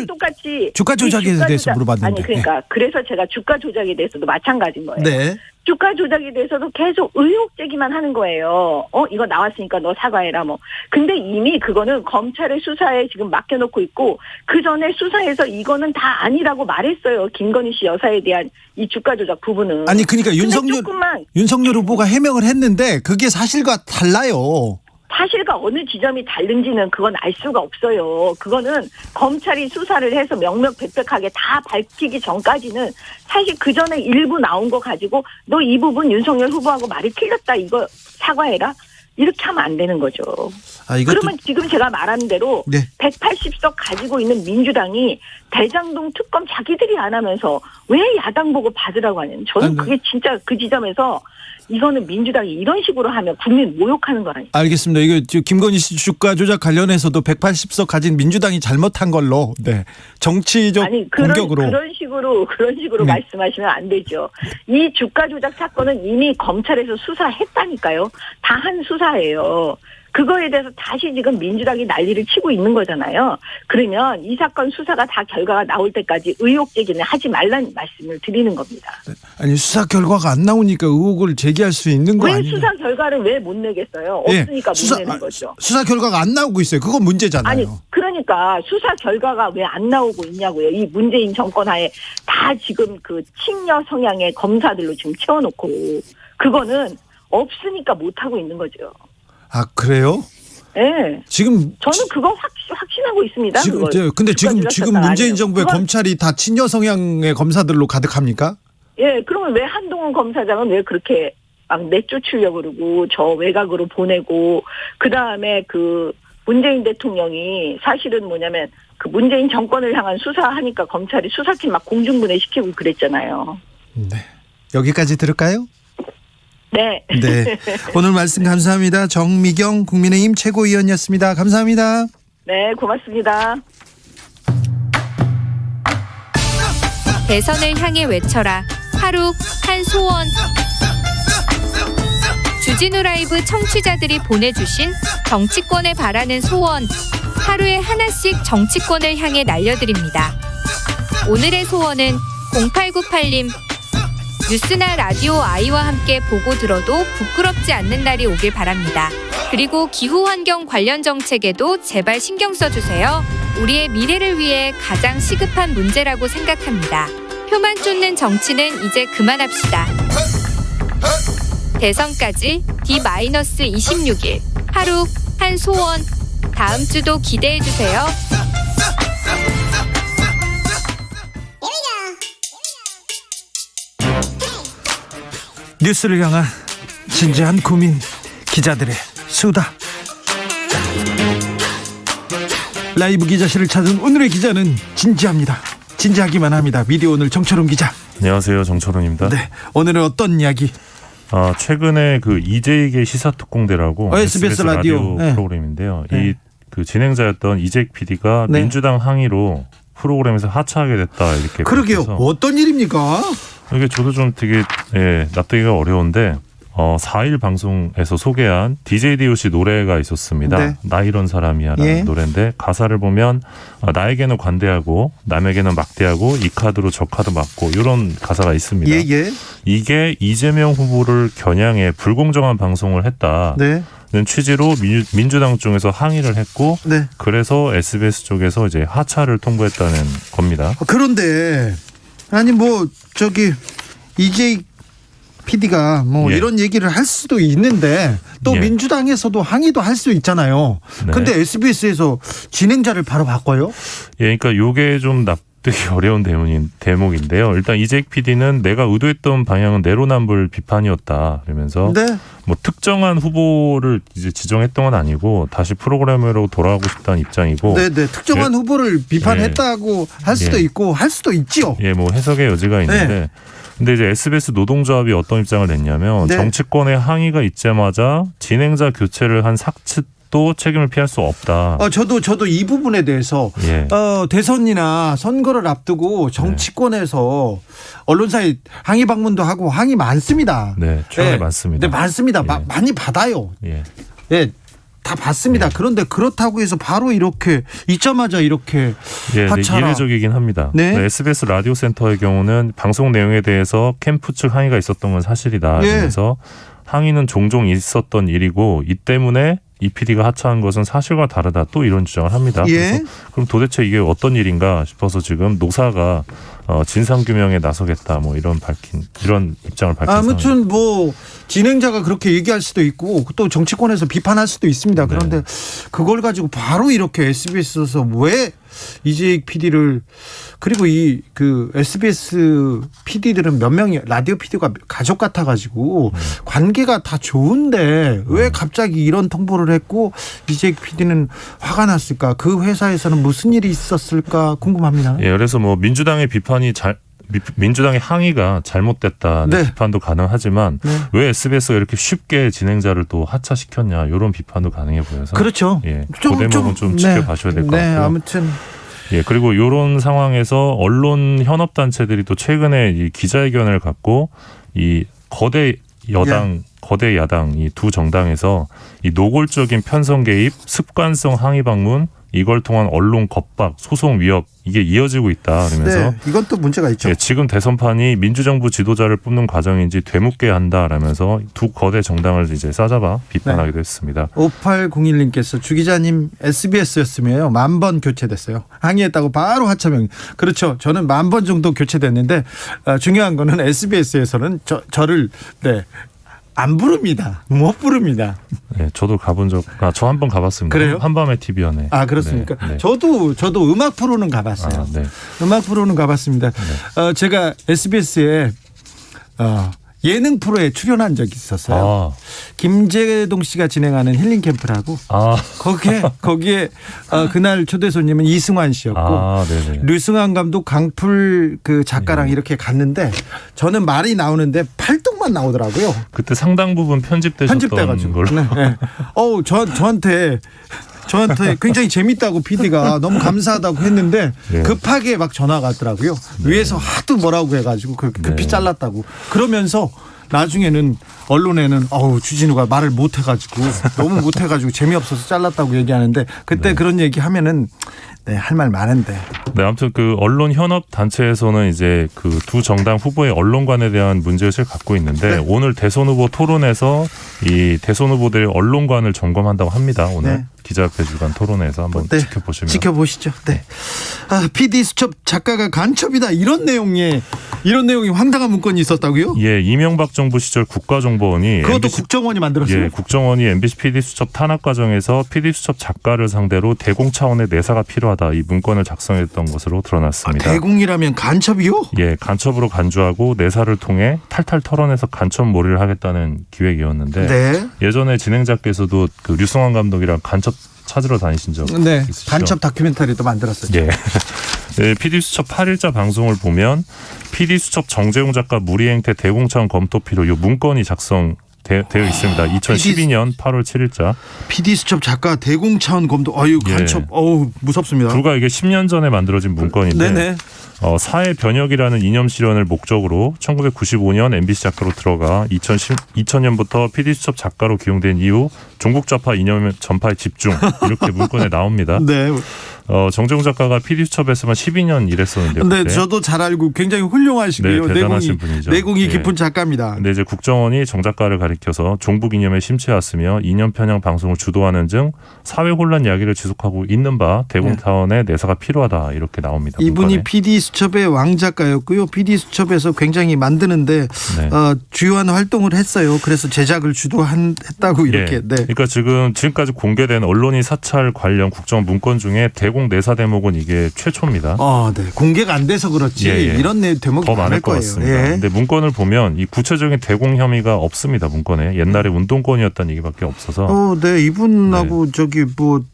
똑같이 주가 조작에 대해서 물어봤는데. 아니 그러니까 그래서 제가 주가 조작에 대해서도 마찬가지인 거예요. 네. 주가 조작에 대해서도 계속 의혹 제기만 하는 거예요. 이거 나왔으니까 너 사과해라 뭐. 근데 이미 그거는 검찰의 수사에 지금 맡겨놓고 있고 그 전에 수사에서 이거는 다 아니라고 말했어요. 김건희 씨 여사에 대한 이 주가 조작 부분은. 아니 그러니까 윤석열 후보가 해명을 했는데 그게 사실과 달라요. 사실과 어느 지점이 다른지는 그건 알 수가 없어요. 그거는 검찰이 수사를 해서 명명백백하게 다 밝히기 전까지는 사실 그 전에 일부 나온 거 가지고 너 이 부분 윤석열 후보하고 말이 틀렸다 이거 사과해라. 이렇게 하면 안 되는 거죠. 그러면 지금 제가 말한 대로 180석 가지고 있는 민주당이 대장동 특검 자기들이 안 하면서 왜 야당 보고 받으라고 하냐는 저는 그게 진짜 그 지점에서 이거는 민주당이 이런 식으로 하면 국민 모욕하는 거라니까. 알겠습니다. 이거 김건희 씨 주가 조작 관련해서도 180석 가진 민주당이 잘못한 걸로 정치적 공격으로. 그런 식으로 말씀하시면 안 되죠. 이 주가 조작 사건은 이미 검찰에서 수사했다니까요. 다 한 수사예요. 그거에 대해서 다시 지금 민주당이 난리를 치고 있는 거잖아요. 그러면 이 사건 수사가 다 결과가 나올 때까지 의혹 제기는 하지 말라는 말씀을 드리는 겁니다. 아니 수사 결과가 안 나오니까 의혹을 제기할 수 있는 거 아니에요? 왜 수사 결과를 왜 못 내겠어요? 없으니까 못 내는 거죠. 수사 결과가 안 나오고 있어요. 그건 문제잖아요. 아니 그러니까 수사 결과가 왜 안 나오고 있냐고요. 이 문재인 정권 하에 다 지금 그 친여 성향의 검사들로 지금 채워놓고 그거는 없으니까 못하고 있는 거죠. 아 그래요? 네. 지금 저는 그거 확신하고 있습니다. 근데 지금 문재인 정부의 검찰이 다 친여 성향의 검사들로 가득합니까? 예, 그러면 왜 한동훈 검사장은 왜 그렇게 막 내쫓으려고 그러고 저 외곽으로 보내고 그 다음에 그 문재인 대통령이 사실은 뭐냐면 그 문재인 정권을 향한 수사하니까 검찰이 수사팀 막 공중분해시키고 그랬잖아요. 네. 여기까지 들을까요? 네. 네. 오늘 말씀 감사합니다. 정미경 국민의힘 최고위원이었습니다. 감사합니다. 네, 고맙습니다. 대선을 향해 외쳐라. 하루 한 소원. 주진우 라이브 청취자들이 보내주신 정치권에 바라는 소원. 하루에 하나씩 정치권을 향해 날려드립니다. 오늘의 소원은 0898님. 뉴스나 라디오 아이와 함께 보고 들어도 부끄럽지 않는 날이 오길 바랍니다. 그리고 기후환경 관련 정책에도 제발 신경 써주세요. 우리의 미래를 위해 가장 시급한 문제라고 생각합니다. 표만 쫓는 정치는 이제 그만합시다. 대선까지 D-26일 하루 한 소원. 다음 주도 기대해주세요. 뉴스를 향한 진지한 고민, 기자들의 수다. 라이브 기자실을 찾은 오늘의 기자는 진지합니다. 진지하기만 합니다. 미디어 오늘 정철훈 기자. 안녕하세요, 정철훈입니다. 네, 오늘은 어떤 이야기? 최근에 그 이재익의 시사특공대라고 SBS 라디오 네. 프로그램인데요. 네. 이 그 진행자였던 이재익 PD가 네. 민주당 항의로 프로그램에서 하차하게 됐다 이렇게. 그러게요. 어떤 일입니까? 이게 저도 좀 되게 납득이가 어려운데 4일 방송에서 소개한 DJ DOC 노래가 있었습니다. 네. 나 이런 사람이야라는 노래인데 가사를 보면 나에게는 관대하고 남에게는 막대하고 이 카드로 저 카드 맞고 이런 가사가 있습니다. 이게 이재명 후보를 겨냥해 불공정한 방송을 했다. 네. 는 취지로 민주당 쪽에서 항의를 했고 네. 그래서 SBS 쪽에서 이제 하차를 통보했다는 겁니다. 그런데 아니 이재익 PD가 이런 얘기를 할 수도 있는데 또 민주당에서도 항의도 할 수 있잖아요. 근데 SBS에서 진행자를 바로 바꿔요? 그러니까 요게 좀 납득이 어려운 대목인데요. 일단 이재익 PD는 내가 의도했던 방향은 내로남불 비판이었다 그러면서 특정한 후보를 이제 지정했던 건 아니고 다시 프로그램으로 돌아가고 싶다는 입장이고. 네네. 특정한 후보를 비판했다고 할 수도 있고 할 수도 있지요. 해석의 여지가 있는데. 근데 이제 SBS 노동조합이 어떤 입장을 냈냐면 정치권의 항의가 있자마자 진행자 교체를 한 삭측도 책임을 피할 수 없다. 저도 이 부분에 대해서 대선이나 선거를 앞두고 정치권에서 언론사에 항의 방문도 하고 항의 많습니다. 네, 최근에 많습니다. 네, 많습니다. 많이 받아요. 다 봤습니다. 그런데 그렇다고 해서 바로 이렇게 있자마자 이렇게 하차라. 이례적이긴 합니다. SBS 라디오 센터의 경우는 방송 내용에 대해서 캠프 측 항의가 있었던 건 사실이다. 그래서 항의는 종종 있었던 일이고 이 때문에 이 PD가 하차한 것은 사실과 다르다. 또 이런 주장을 합니다. 그래서 그럼 도대체 이게 어떤 일인가 싶어서 지금 노사가 진상규명에 나서겠다. 이런 입장을 밝힌 아무튼 진행자가 그렇게 얘기할 수도 있고 또 정치권에서 비판할 수도 있습니다. 그런데 그걸 가지고 바로 이렇게 SBS에서 왜 이재익 PD를 그리고 SBS PD들은 몇 명이 라디오 PD가 가족 같아가지고 관계가 다 좋은데 왜 갑자기 이런 통보를 했고 이재익 PD는 화가 났을까? 그 회사에서는 무슨 일이 있었을까 궁금합니다. 그래서 민주당의 민주당의 항의가 잘못됐다는 비판도 가능하지만 왜 SBS가 이렇게 쉽게 진행자를 또 하차시켰냐 이런 비판도 가능해 보여서 그렇죠. 그 대목은 좀 지켜봐셔야 될 것 같고요. 아무튼 그리고 이런 상황에서 언론 현업 단체들이 또 최근에 이 기자회견을 갖고 이 거대 야당 이 두 정당에서 이 노골적인 편성 개입, 습관성 항의 방문 이걸 통한 언론 겁박, 소송 위협 이게 이어지고 있다 그러면서 이건 또 문제가 있죠. 지금 대선판이 민주정부 지도자를 뽑는 과정인지 되묻게 한다라면서 두 거대 정당을 이제 싸잡아 비판하기도 했습니다. 5801님께서 주 기자님 SBS였으면 10,000번 교체됐어요. 항의했다고 바로 하차명. 그렇죠. 저는 10,000번 정도 교체됐는데 중요한 거는 SBS에서는 저를 안 부릅니다. 못 부릅니다. 저도 가본 저 한 번 가봤습니다. 그래요? 한밤의 TV연에. 그렇습니까? 저도 음악 프로는 가봤어요. 음악 프로는 가봤습니다. 제가 SBS에 예능 프로에 출연한 적이 있었어요. 김재동 씨가 진행하는 힐링 캠프라고. 거기에 그날 초대 손님은 이승환 씨였고 류승환 감독, 강풀 그 작가랑 이렇게 갔는데 저는 말이 나오는데 팔뚝만 나오더라고요. 그때 상당 부분 편집돼가지고 걸로. 저한테 굉장히 재밌다고 PD가 너무 감사하다고 했는데 급하게 막 전화가 왔더라고요. 위에서 하도 뭐라고 해가지고 급히 잘랐다고. 그러면서 나중에는 언론에는 주진우가 말을 못해가지고 너무 못해가지고 재미없어서 잘랐다고 얘기하는데 그때 그런 얘기하면은 할 말 많은데. 아무튼 그 언론 현업 단체에서는 이제 그 두 정당 후보의 언론관에 대한 문제의식을 갖고 있는데 오늘 대선 후보 토론에서 이 대선 후보들의 언론관을 점검한다고 합니다. 오늘 기자협회 주간 토론회에서 한번 지켜보시면. 지켜보시죠. 네. PD 수첩 작가가 간첩이다 이런 내용이 황당한 문건이 있었다고요? 예, 이명박 정부 시절 국가정보원이 그것도 국정원이 만들었어요? 예, 국정원이 MBC PD 수첩 탄압 과정에서 PD 수첩 작가를 상대로 대공 차원의 내사가 필요하다 이 문건을 작성했던 것으로 드러났습니다. 대공이라면 간첩이요? 예, 간첩으로 간주하고 내사를 통해 탈탈 털어내서 간첩몰이를 하겠다는 기획이었는데 네. 예전에 진행자께서도 그 류승환 감독이랑 간첩 찾으러 다니신 적 있으시죠? 간첩 다큐멘터리도 만들었어요. 예. 네, PD수첩 8일자 방송을 보면 PD수첩 정재용 작가 무리행태 대공차원 검토 필요 이 문건이 작성되어 있습니다. 2012년 8월 7일자. PD수첩 작가 대공차원 검토. 간첩. 무섭습니다. 불과 이게 10년 전에 만들어진 문건인데 네네. 사회 변혁이라는 이념 실현을 목적으로 1995년 MBC 작가로 들어가 2000년부터 PD수첩 작가로 기용된 이후 종북 좌파 이념 전파에 집중 이렇게 문건에 나옵니다. 네. 정재용 작가가 PD수첩에서만 12년 일했었는데. 네, 저도 잘 알고 굉장히 훌륭하시고요. 네, 대단하신 분이죠. 내공이 깊은 작가입니다. 근데 이제 국정원이 정 작가를 가리켜서 종북 이념에 심취했으며 이념 편향 방송을 주도하는 등 사회 혼란 이야기를 지속하고 있는 바 대공타원의 내사가 필요하다 이렇게 나옵니다. 이분이 문건에. PD수첩의 왕작가였고요. PD수첩에서 굉장히 만드는데 주요한 활동을 했어요. 그래서 제작을 주도했다고 이렇게. 네. 그러니까 지금까지 공개된 언론인 사찰 관련 국정원 문건 중에 대공 내사 대목은 이게 최초입니다. 네. 공개가 안 돼서 그렇지 이런 대목이 더 많을 것 거예요. 같습니다. 그런데 문건을 보면 이 구체적인 대공 혐의가 없습니다. 문건에 옛날에 운동권이었다는 얘기밖에 없어서. 네, 이분하고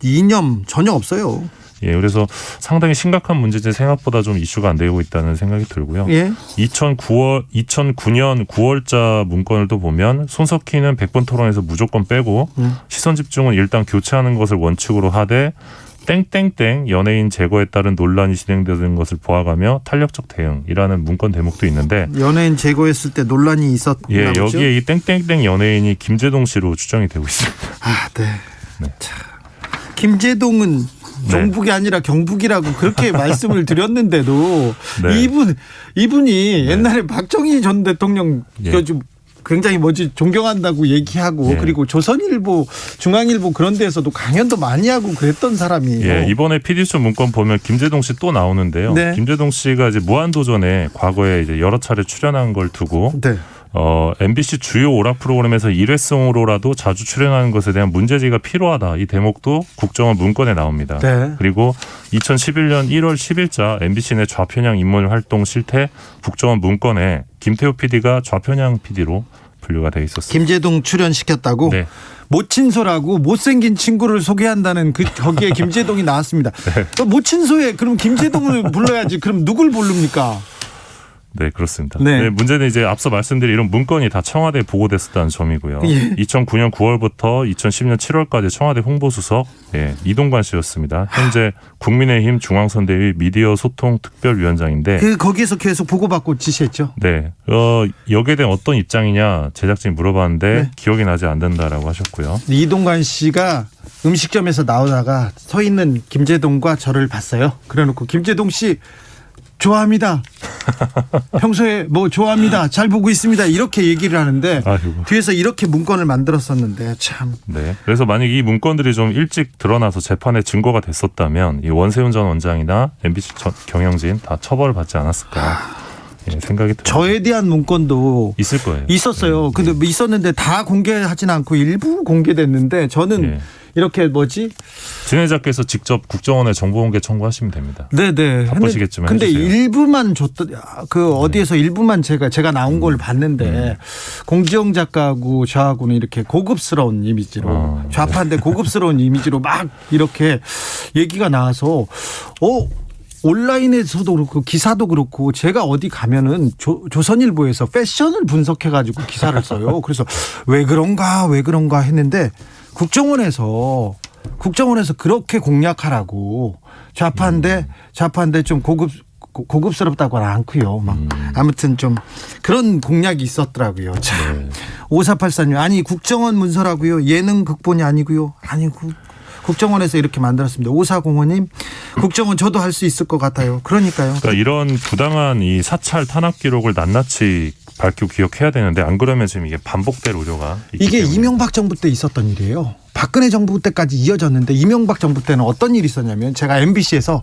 이념 전혀 없어요. 예, 그래서 상당히 심각한 문제지 생각보다 좀 이슈가 안 되고 있다는 생각이 들고요. 예. 2009년 9월자 문건을 또 보면 손석희는 100번 토론에서 무조건 빼고 시선 집중은 일단 교체하는 것을 원칙으로 하되 땡땡땡 연예인 제거에 따른 논란이 진행되는 것을 보아가며 탄력적 대응이라는 문건 대목도 있는데 연예인 제거했을 때 논란이 있었나 보죠? 여기에 이 땡땡땡 연예인이 김제동 씨로 추정이 되고 있습니다. 네. 김제동은 종북이 아니라 경북이라고 그렇게 말씀을 드렸는데도 이분이 옛날에 박정희 전 대통령 굉장히 존경한다고 얘기하고 그리고 조선일보, 중앙일보 그런 데에서도 강연도 많이 하고 그랬던 사람이에요. 예, 이번에 PD수첩 문건 보면 김제동 씨 또 나오는데요. 네. 김제동 씨가 이제 무한도전에 과거에 이제 여러 차례 출연한 걸 두고 MBC 주요 오락 프로그램에서 일회성으로라도 자주 출연하는 것에 대한 문제제기가 필요하다. 이 대목도 국정원 문건에 나옵니다. 네. 그리고 2011년 1월 10일자 MBC 내 좌편향 인물 활동 실태 국정원 문건에 김태호 PD가 좌편향 PD로 분류가 돼 있었습니다. 김제동 출연시켰다고? 네. 모친소라고 못생긴 친구를 소개한다는 거기에 김제동이 나왔습니다. 모친소에 그럼 김제동을 불러야지. 그럼 누굴 부릅니까? 네, 그렇습니다. 네, 문제는 이제 앞서 말씀드린 이런 문건이 다 청와대에 보고됐었다는 점이고요. 2009년 9월부터 2010년 7월까지 청와대 홍보수석 이동관 씨였습니다. 현재 국민의힘 중앙선대위 미디어 소통 특별위원장인데 거기에서 계속 보고받고 지시했죠. 네, 여기에 대한 어떤 입장이냐 제작진이 물어봤는데 기억이 나지 않는다라고 하셨고요. 이동관 씨가 음식점에서 나오다가 서 있는 김제동과 저를 봤어요. 그래놓고 김제동 씨 좋아합니다. 평소에 좋아합니다. 잘 보고 있습니다. 이렇게 얘기를 하는데 뒤에서 이렇게 문건을 만들었었는데 참. 네. 그래서 만약 이 문건들이 좀 일찍 드러나서 재판에 증거가 됐었다면 이 원세훈 전 원장이나 MBC 경영진 다 처벌을 받지 않았을까 생각이 듭니다. 저에 대한 문건도 있을 거예요. 있었어요. 근데 있었는데 다 공개하지는 않고 일부 공개됐는데 저는 이렇게 진행자께서 직접 국정원에 정보공개 청구하시면 됩니다. 네네. 바쁘시겠지만 근데 해주세요. 일부만 어디에서 일부만 제가 나온 걸 봤는데 공지영 작가하고 저하고는 이렇게 고급스러운 이미지로 좌파인데 고급스러운 이미지로 막 이렇게 얘기가 나와서 온라인에서도 그렇고 기사도 그렇고 제가 어디 가면은 조선일보에서 패션을 분석해가지고 기사를 써요. 그래서 왜 그런가 했는데 국정원에서 그렇게 공략하라고 좌파인데 좀 고급스럽다고는 않고요. 아무튼 좀 그런 공략이 있었더라고요. 참. 5484님 아니 국정원 문서라고요. 예능 극본이 아니고요. 아니고 국정원에서 이렇게 만들었습니다. 5405님 국정원 저도 할 수 있을 것 같아요. 그러니까요. 그러니까 이런 부당한 이 사찰 탄압 기록을 낱낱이 밝히고 기억해야 되는데 안 그러면 지금 이게 반복될 우려가 있기 이게 때문에. 이명박 정부 때 있었던 일이에요. 박근혜 정부 때까지 이어졌는데 이명박 정부 때는 어떤 일이 있었냐면 제가 MBC에서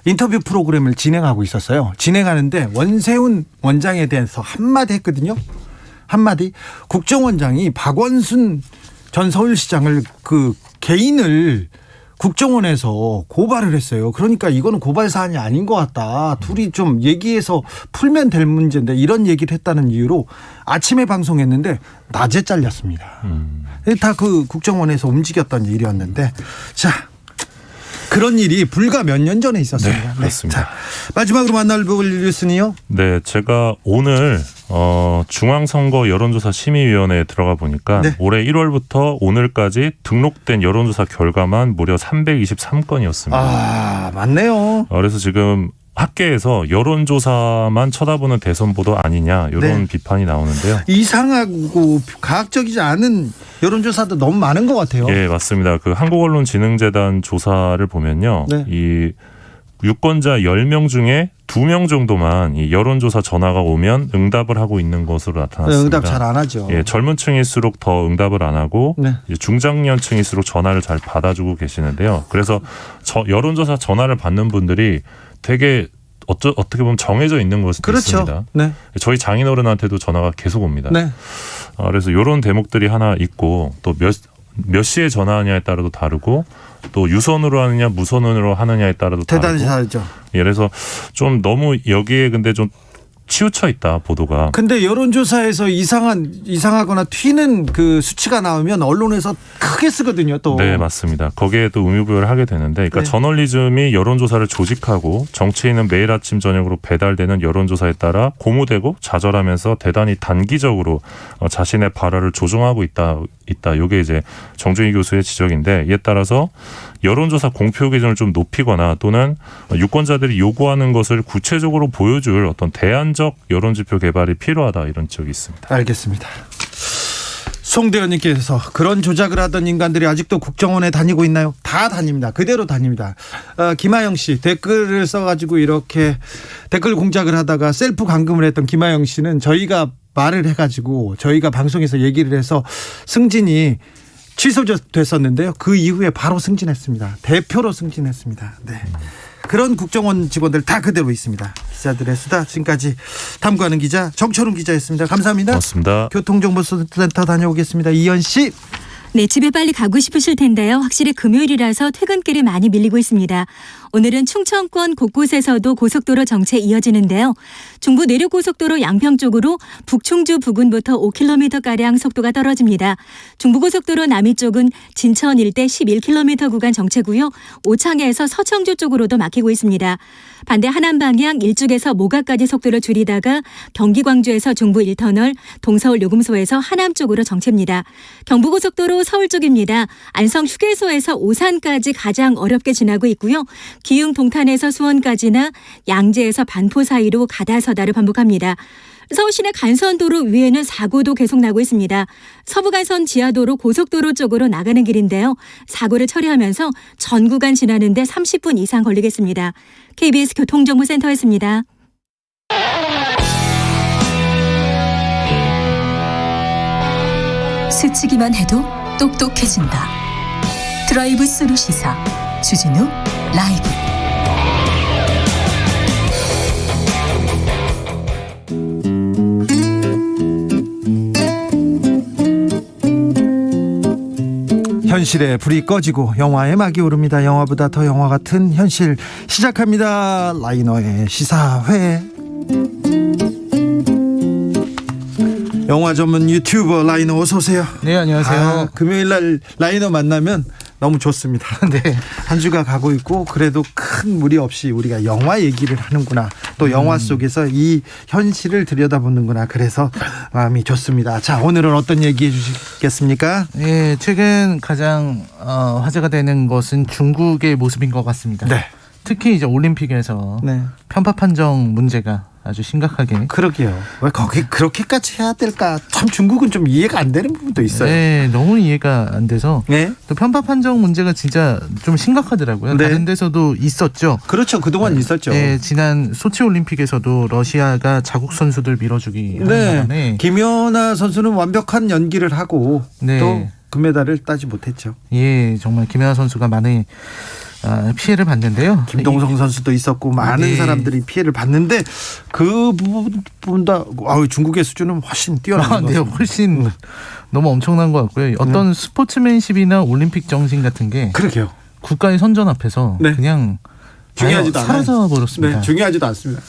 인터뷰 프로그램을 진행하고 있었어요. 진행하는데 원세훈 원장에 대해서 한마디 했거든요. 한마디. 국정원장이 박원순 전 서울시장을 그 개인을 국정원에서 고발을 했어요. 그러니까 이거는 고발 사안이 아닌 것 같다. 둘이 좀 얘기해서 풀면 될 문제인데 이런 얘기를 했다는 이유로 아침에 방송했는데 낮에 잘렸습니다. 다 그 국정원에서 움직였던 일이었는데 자 그런 일이 불과 몇 년 전에 있었습니다. 네, 그렇습니다. 자, 마지막으로 만나볼 뉴스는요? 네, 제가 오늘 중앙선거 여론조사 심의위원회에 들어가 보니까 네. 올해 1월부터 오늘까지 등록된 여론조사 결과만 무려 323건이었습니다. 아, 맞네요. 그래서 지금 학계에서 여론조사만 쳐다보는 대선 보도 아니냐 이런 네. 비판이 나오는데요. 이상하고 가학적이지 않은 여론조사도 너무 많은 것 같아요. 예, 맞습니다. 그 한국언론진흥재단 조사를 보면요. 네. 이 유권자 10명 중에 2명 정도만 이 여론조사 전화가 오면 응답을 하고 있는 것으로 나타났습니다. 응답 잘 안 하죠. 예, 젊은 층일수록 더 응답을 안 하고 네. 이제 중장년층일수록 전화를 잘 받아주고 계시는데요. 그래서 여론조사 전화를 받는 분들이 되게 어떻게 보면 정해져 있는 것도 그렇죠. 있습니다. 네. 저희 장인어른한테도 전화가 계속 옵니다. 네. 그래서 이런 대목들이 하나 있고 또 몇 시에 전화하냐에 따라도 다르고 또 유선으로 하느냐 무선으로 하느냐에 따라도 대단히 다르고. 다르죠. 예, 그래서 좀 너무 여기에 근데 좀 치우쳐 있다 보도가. 근데 여론조사에서 이상하거나 튀는 그 수치가 나오면 언론에서 크게 쓰거든요. 또. 네, 맞습니다. 거기에 또 의미부여를 하게 되는데, 그러니까 네. 저널리즘이 여론조사를 조직하고 정치인은 매일 아침 저녁으로 배달되는 여론조사에 따라 고무되고 좌절하면서 대단히 단기적으로 자신의 발언을 조종하고 있다. 이게 이제 정준희 교수의 지적인데, 이에 따라서 여론조사 공표 기준을 좀 높이거나 또는 유권자들이 요구하는 것을 구체적으로 보여줄 어떤 대안적 여론지표 개발이 필요하다 이런 지적이 있습니다. 알겠습니다. 송대현님께서 그런 조작을 하던 인간들이 아직도 국정원에 다니고 있나요? 다 다닙니다. 그대로 다닙니다. 김하영 씨 댓글을 써가지고 이렇게 댓글 공작을 하다가 셀프 감금을 했던 김하영 씨는 저희가 말을 해가지고 저희가 방송에서 얘기를 해서 승진이 취소됐었는데요. 그 이후에 바로 승진했습니다. 대표로 승진했습니다. 네. 그런 국정원 직원들 다 그대로 있습니다. 기자들의 수다. 지금까지 탐구하는 기자 정철훈 기자였습니다. 감사합니다. 고맙습니다. 교통정보센터 다녀오겠습니다. 이현 씨. 네, 집에 빨리 가고 싶으실 텐데요. 확실히 금요일이라서 퇴근길이 많이 밀리고 있습니다. 오늘은 충청권 곳곳에서도 고속도로 정체 이어지는데요. 중부 내륙고속도로 양평 쪽으로 북충주 부근부터 5km가량 속도가 떨어집니다. 중부고속도로 남이 쪽은 진천 일대 11km 구간 정체고요. 오창에서 서청주 쪽으로도 막히고 있습니다. 반대 하남 방향 일죽에서 모가까지 속도를 줄이다가 경기 광주에서 중부 1터널, 동서울 요금소에서 하남 쪽으로 정체입니다. 경부고속도로 서울 쪽입니다. 안성 휴게소에서 오산까지 가장 어렵게 지나고 있고요. 기흥 동탄에서 수원까지나 양재에서 반포 사이로 가다서다를 반복합니다. 서울 시내 간선도로 위에는 사고도 계속 나고 있습니다. 서부간선 지하도로 고속도로 쪽으로 나가는 길인데요. 사고를 처리하면서 전 구간 지나는데 30분 이상 걸리겠습니다. KBS 교통정보센터였습니다. 스치기만 해도 똑똑해진다. 드라이브 스루 시사 주진우 라이브. 현실에 불이 꺼지고 영화의 막이 오릅니다. 영화보다 더 영화 같은 현실 시작합니다. 라이너의 시사회. 영화 전문 유튜버 라이너 어서 오세요. 네, 안녕하세요. 금요일 날 라이너 만나면 너무 좋습니다. 네. 한 주가 가고 있고 그래도 큰 무리 없이 우리가 영화 얘기를 하는구나. 또 영화 속에서 이 현실을 들여다보는구나. 그래서 마음이 좋습니다. 자, 오늘은 어떤 얘기 해주시겠습니까? 예, 최근 가장 화제가 되는 것은 중국의 모습인 것 같습니다. 네. 특히 이제 올림픽에서 편파 판정 문제가 아주 심각하게. 그러게요. 왜 거기 그렇게까지 해야 될까? 참 중국은 좀 이해가 안 되는 부분도 있어요. 네, 너무 이해가 안 돼서. 네. 또 편파 판정 문제가 진짜 좀 심각하더라고요. 네. 다른 데서도 있었죠. 그렇죠. 그동안 있었죠. 네, 지난 소치 올림픽에서도 러시아가 자국 선수들 밀어주기 하는 바람에 김연아 선수는 완벽한 연기를 하고 네. 또 금메달을 따지 못했죠. 예, 정말 김연아 선수가 많은 피해를 봤는데요. 김동성 선수도 있었고 많은 네. 사람들이 피해를 봤는데 그 부분보다 중국의 수준은 훨씬 뛰어난 것 네, 같습니다. 훨씬 너무 엄청난 것 같고요. 어떤 스포츠맨십이나 올림픽 정신 같은 게 그러게요. 국가의 선전 앞에서 그냥 중요하지도 않아요. 사라져 버렸습니다. 네, 중요하지도 않습니다.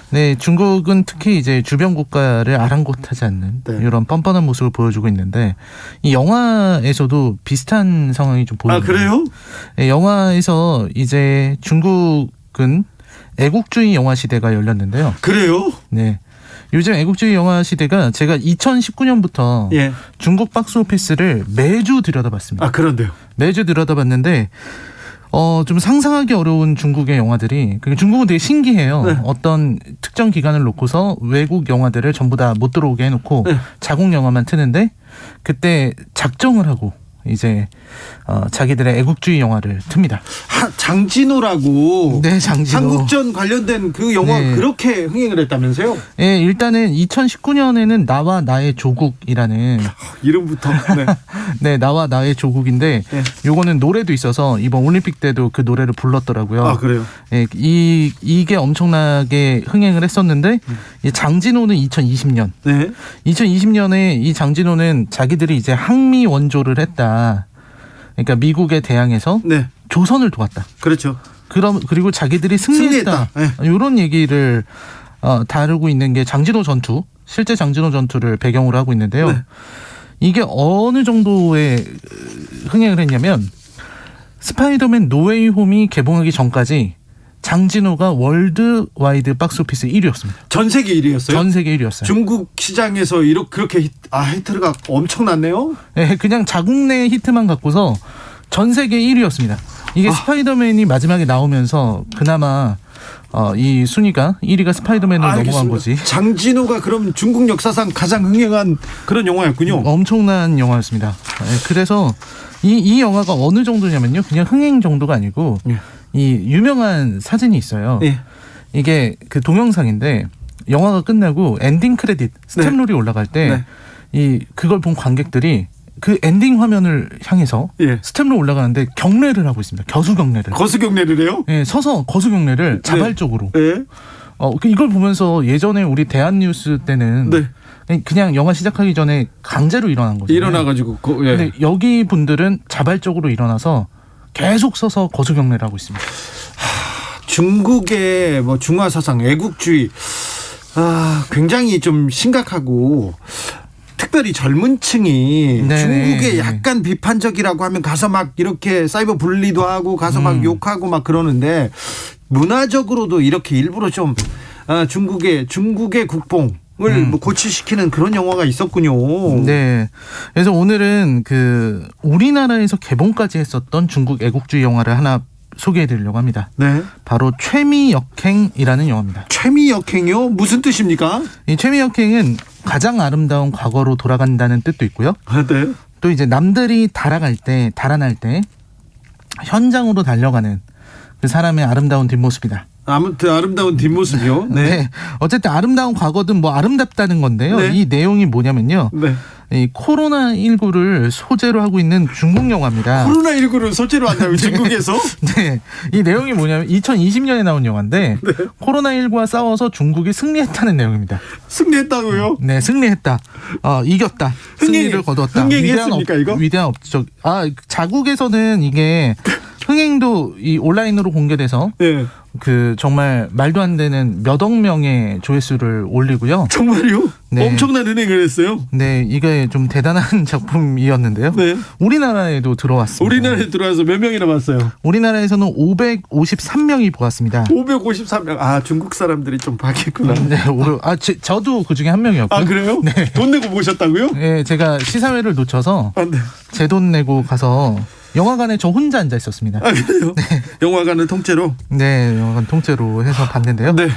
네, 중국은 특히 이제 주변 국가를 아랑곳하지 않는 이런 뻔뻔한 모습을 보여주고 있는데 이 영화에서도 비슷한 상황이 좀 보입니다. 아, 그래요? 네, 영화에서 이제 중국은 애국주의 영화 시대가 열렸는데요. 그래요? 네. 요즘 애국주의 영화 시대가 제가 2019년부터 예. 중국 박스오피스를 매주 들여다봤습니다. 아, 그런데요? 매주 들여다봤는데 좀 상상하기 어려운 중국의 영화들이 중국은 되게 신기해요. 네. 어떤 특정 기간을 놓고서 외국 영화들을 전부 다 못 들어오게 해놓고 자국 영화만 트는데 그때 작정을 하고 이제 자기들의 애국주의 영화를 틉니다. 장진호라고 네, 장진호. 한국전 관련된 그 영화 네. 그렇게 흥행을 했다면서요? 네, 일단은 2019년에는 나와 나의 조국이라는 이름부터 네, 나와 나의 조국인데 요거는 노래도 있어서 이번 올림픽 때도 그 노래를 불렀더라고요. 아, 그래요? 네, 이게 엄청나게 흥행을 했었는데 이 장진호는 2020년. 네. 2020년에 이 장진호는 자기들이 이제 항미 원조를 했다. 그러니까 미국에 대항해서 조선을 도왔다. 그렇죠. 그리고 자기들이 승리했다. 이런 얘기를 다루고 있는 게 장진호 전투, 실제 장진호 전투를 배경으로 하고 있는데요. 이게 어느 정도의 흥행을 했냐면 스파이더맨 노웨이 홈이 개봉하기 전까지 장진호가 월드와이드 박스오피스 1위였습니다. 전 세계 1위였어요? 전 세계 1위였어요. 중국 시장에서 그렇게 히트가 엄청났네요? 네, 그냥 자국 내 히트만 갖고서 전 세계 1위였습니다. 이게 스파이더맨이 마지막에 나오면서 그나마 이 순위가 1위가 스파이더맨으로 넘어간 거지. 장진호가 그럼 중국 역사상 가장 흥행한 그런 영화였군요. 엄청난 영화였습니다. 네, 그래서 이 영화가 어느 정도냐면요. 그냥 흥행 정도가 아니고 이 유명한 사진이 있어요. 이게 그 동영상인데 영화가 끝나고 엔딩 크레딧 스탬롤이 올라갈 때 그걸 본 관객들이 그 엔딩 화면을 향해서 스탬롤 올라가는데 경례를 하고 있습니다. 거수 경례를 해요? 네, 서서 거수 경례를 자발적으로. 이걸 보면서 예전에 우리 대한뉴스 때는 그냥 영화 시작하기 전에 강제로 일어난 거죠. 일어나가지고. 근데 여기 분들은 자발적으로 일어나서 계속 서서 거수 경례를 하고 있습니다. 중국의 중화 사상, 애국주의 굉장히 좀 심각하고 특별히 젊은 층이 중국에 약간 비판적이라고 하면 가서 막 이렇게 사이버 분리도 하고 가서 막 욕하고 막 그러는데 문화적으로도 이렇게 일부러 좀 중국의 국뽕 을 고취시키는 그런 영화가 있었군요. 네. 그래서 오늘은 우리나라에서 개봉까지 했었던 중국 애국주의 영화를 하나 소개해드리려고 합니다. 네. 바로 최미역행이라는 영화입니다. 최미역행이요? 무슨 뜻입니까? 이 최미역행은 가장 아름다운 과거로 돌아간다는 뜻도 있고요. 네. 또 이제 남들이 달아날 때 현장으로 달려가는 그 사람의 아름다운 뒷모습이다. 아무튼 아름다운 뒷모습이요. 네. 어쨌든 아름다운 과거든 아름답다는 건데요. 이 내용이 뭐냐면요. 이 코로나19를 소재로 하고 있는 중국 영화입니다. 코로나19를 소재로 한다고요? 중국에서? 네. 이 내용이 뭐냐면 2020년에 나온 영화인데 코로나19와 싸워서 중국이 승리했다는 내용입니다. 승리했다고요? 네. 승리했다. 이겼다. 승리를 거두었다. 흥행했습니까 이거? 위대한 업적. 자국에서는 이게 흥행도 이 온라인으로 공개돼서 정말 말도 안 되는 몇 억 명의 조회수를 올리고요. 정말요? 네. 엄청난 흥행을 했어요? 네, 이게 좀 대단한 작품이었는데요. 우리나라에도 들어왔습니다. 우리나라에 들어와서 몇 명이나 봤어요? 우리나라에서는 553명이 보았습니다. 553명. 중국 사람들이 좀 봤겠구나. 네, 저도 그 중에 한 명이었고요. 그래요? 네. 돈 내고 보셨다고요? 네, 제가 시사회를 놓쳐서 제 돈 내고 가서 영화관에 저 혼자 앉아 있었습니다. 그래요? 네. 영화관을 통째로? 네, 영화관 통째로 해서 봤는데요. 네.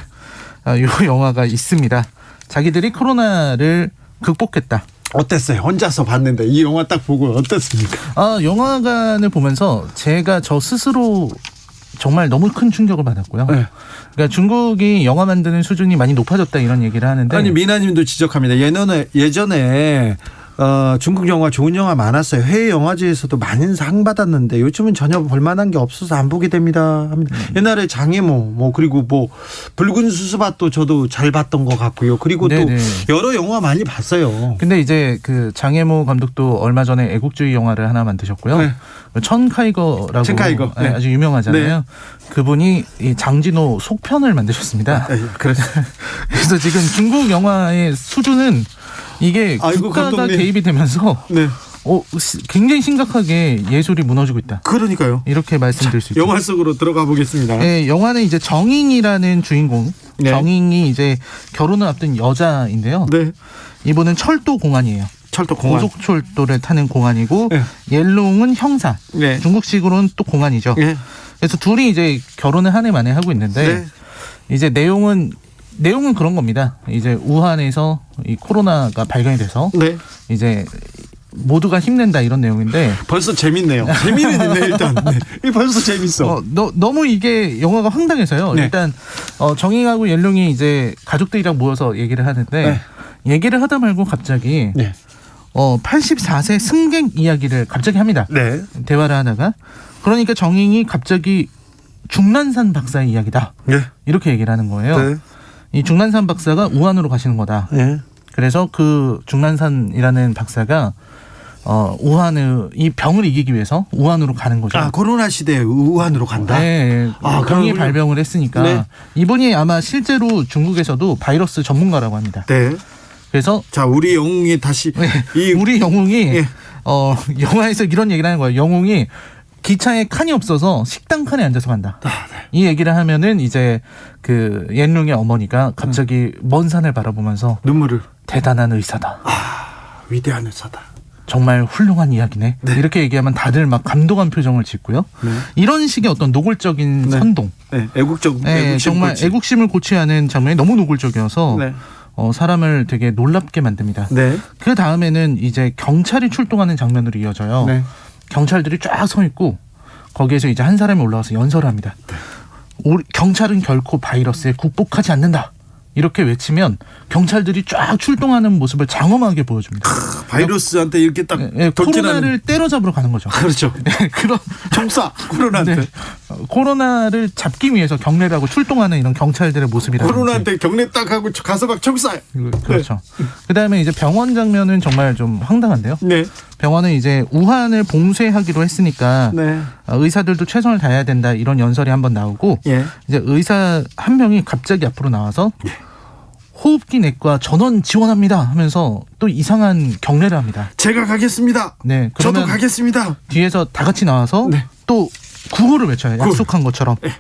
이 영화가 있습니다. 자기들이 코로나를 극복했다. 어땠어요? 혼자서 봤는데 이 영화 딱 보고 어땠습니까? 영화관을 보면서 제가 저 스스로 정말 너무 큰 충격을 받았고요. 그러니까 중국이 영화 만드는 수준이 많이 높아졌다 이런 얘기를 하는데 미나님도 지적합니다. 예전에 중국 영화 좋은 영화 많았어요. 해외 영화제에서도 많은 상 받았는데 요즘은 전혀 볼만한 게 없어서 안 보게 됩니다. 옛날에 장애모 그리고 붉은 수수밭도 저도 잘 봤던 것 같고요. 그리고 네네. 또 여러 영화 많이 봤어요. 근데 이제 그 장혜모 감독도 얼마 전에 애국주의 영화를 하나 만드셨고요. 네. 천카이거라고 네. 아주 유명하잖아요. 네. 그분이 이 장진호 속편을 만드셨습니다. 그래서 지금 중국 영화의 수준은 이게 국가가 감독님. 개입이 되면서 네. 굉장히 심각하게 예술이 무너지고 있다. 그러니까요. 이렇게 말씀드릴 수 있죠. 영화 속으로 들어가 보겠습니다. 네, 영화는 이제 정잉이라는 주인공. 네. 정잉이 이제 결혼을 앞둔 여자인데요. 네. 이분은 철도 공안이에요. 철도 공안. 고속철도를 타는 공안이고 네. 옐롱은 형사. 네. 중국식으로는 또 공안이죠. 네. 그래서 둘이 이제 결혼을 한 해 만에 하고 있는데 네. 이제 내용은 그런 겁니다. 이제 우한에서 이 코로나가 발견이 돼서 네. 이제 모두가 힘낸다 이런 내용인데 벌써 재밌네요. 재미는 있네 일단. 네. 벌써 재밌어. 너무 이게 영화가 황당해서요. 네. 일단 정잉하고 옐롱이 이제 가족들이랑 모여서 얘기를 하는데 네. 얘기를 하다 말고 갑자기 84세 승객 이야기를 갑자기 합니다. 네. 대화를 하다가 그러니까 정잉이 갑자기 중난산 박사의 이야기다. 네. 이렇게 얘기를 하는 거예요. 네. 이 중난산 박사가 우한으로 가시는 거다. 네. 그래서 그 중난산이라는 박사가 우한의 이 병을 이기기 위해서 우한으로 가는 거죠. 코로나 시대에 우한으로 간다? 네. 병이 발병을 했으니까. 네. 이분이 아마 실제로 중국에서도 바이러스 전문가라고 합니다. 네. 그래서 자, 우리 영웅이 다시 우리 영웅이 영화에서 이런 얘기를 하는 거예요. 영웅이 기차에 칸이 없어서 식당 칸에 앉아서 간다. 이 얘기를 하면은 이제 그 옌룽의 어머니가 갑자기 먼 산을 바라보면서 눈물을 대단한 의사다. 위대한 의사다. 정말 훌륭한 이야기네. 네. 이렇게 얘기하면 다들 막 감동한 표정을 짓고요. 네. 이런 식의 어떤 노골적인 네. 선동. 네. 애국심 정말 고치. 애국심을 고취하는 장면이 너무 노골적이어서 네. 사람을 되게 놀랍게 만듭니다. 네. 그 다음에는 이제 경찰이 출동하는 장면으로 이어져요. 네. 경찰들이 쫙 서 있고 거기에서 이제 한 사람이 올라와서 연설을 합니다. 경찰은 결코 바이러스에 극복하지 않는다. 이렇게 외치면 경찰들이 쫙 출동하는 모습을 장엄하게 보여줍니다. 바이러스한테 이렇게 딱 코로나를 때려잡으러 가는 거죠. 그렇죠. 그런 총사 코로나한테. 코로나를 잡기 위해서 경례를 하고 출동하는 이런 경찰들의 모습이라든지. 코로나한테 경례 딱 하고 가서 막 총사. 그렇죠. 그다음에 이제 병원 장면은 정말 좀 황당한데요. 네. 병원은 이제 우한을 봉쇄하기로 했으니까 네. 의사들도 최선을 다해야 된다 이런 연설이 한번 나오고 예. 이제 의사 한 명이 갑자기 앞으로 나와서 호흡기 내과 전원 지원합니다 하면서 또 이상한 경례를 합니다. 제가 가겠습니다. 네, 저도 가겠습니다. 뒤에서 다 같이 나와서 네. 또 구호를 외쳐요. 약속한 것처럼. 네.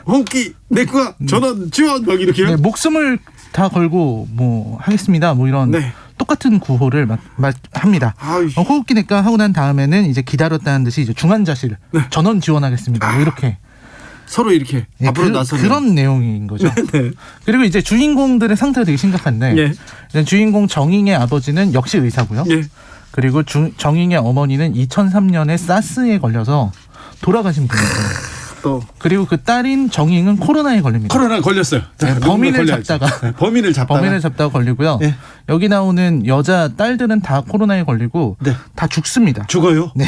호흡기 내과 전원 지원 막 이렇게요. 네, 목숨을 다 걸고 뭐 하겠습니다. 뭐 이런 네. 똑같은 구호를 합니다. 호흡기 내과 하고 난 다음에는 이제 기다렸다는 듯이 이제 중환자실 전원 지원하겠습니다. 뭐 이렇게 서로 이렇게 앞으로 나서는 그런 내용인 거죠. 네. 그리고 이제 주인공들의 상태가 되게 심각한데 예. 주인공 정잉의 아버지는 역시 의사고요. 예. 그리고 정잉의 어머니는 2003년에 사스에 걸려서 돌아가신 분이에요. 또 그리고 그 딸인 정잉은 코로나에 걸립니다. 코로나 걸렸어요. 네, 범인을 잡다가 범인을 잡다가 걸리고요. 네. 여기 나오는 여자 딸들은 다 코로나에 걸리고 네. 다 죽습니다. 죽어요? 네.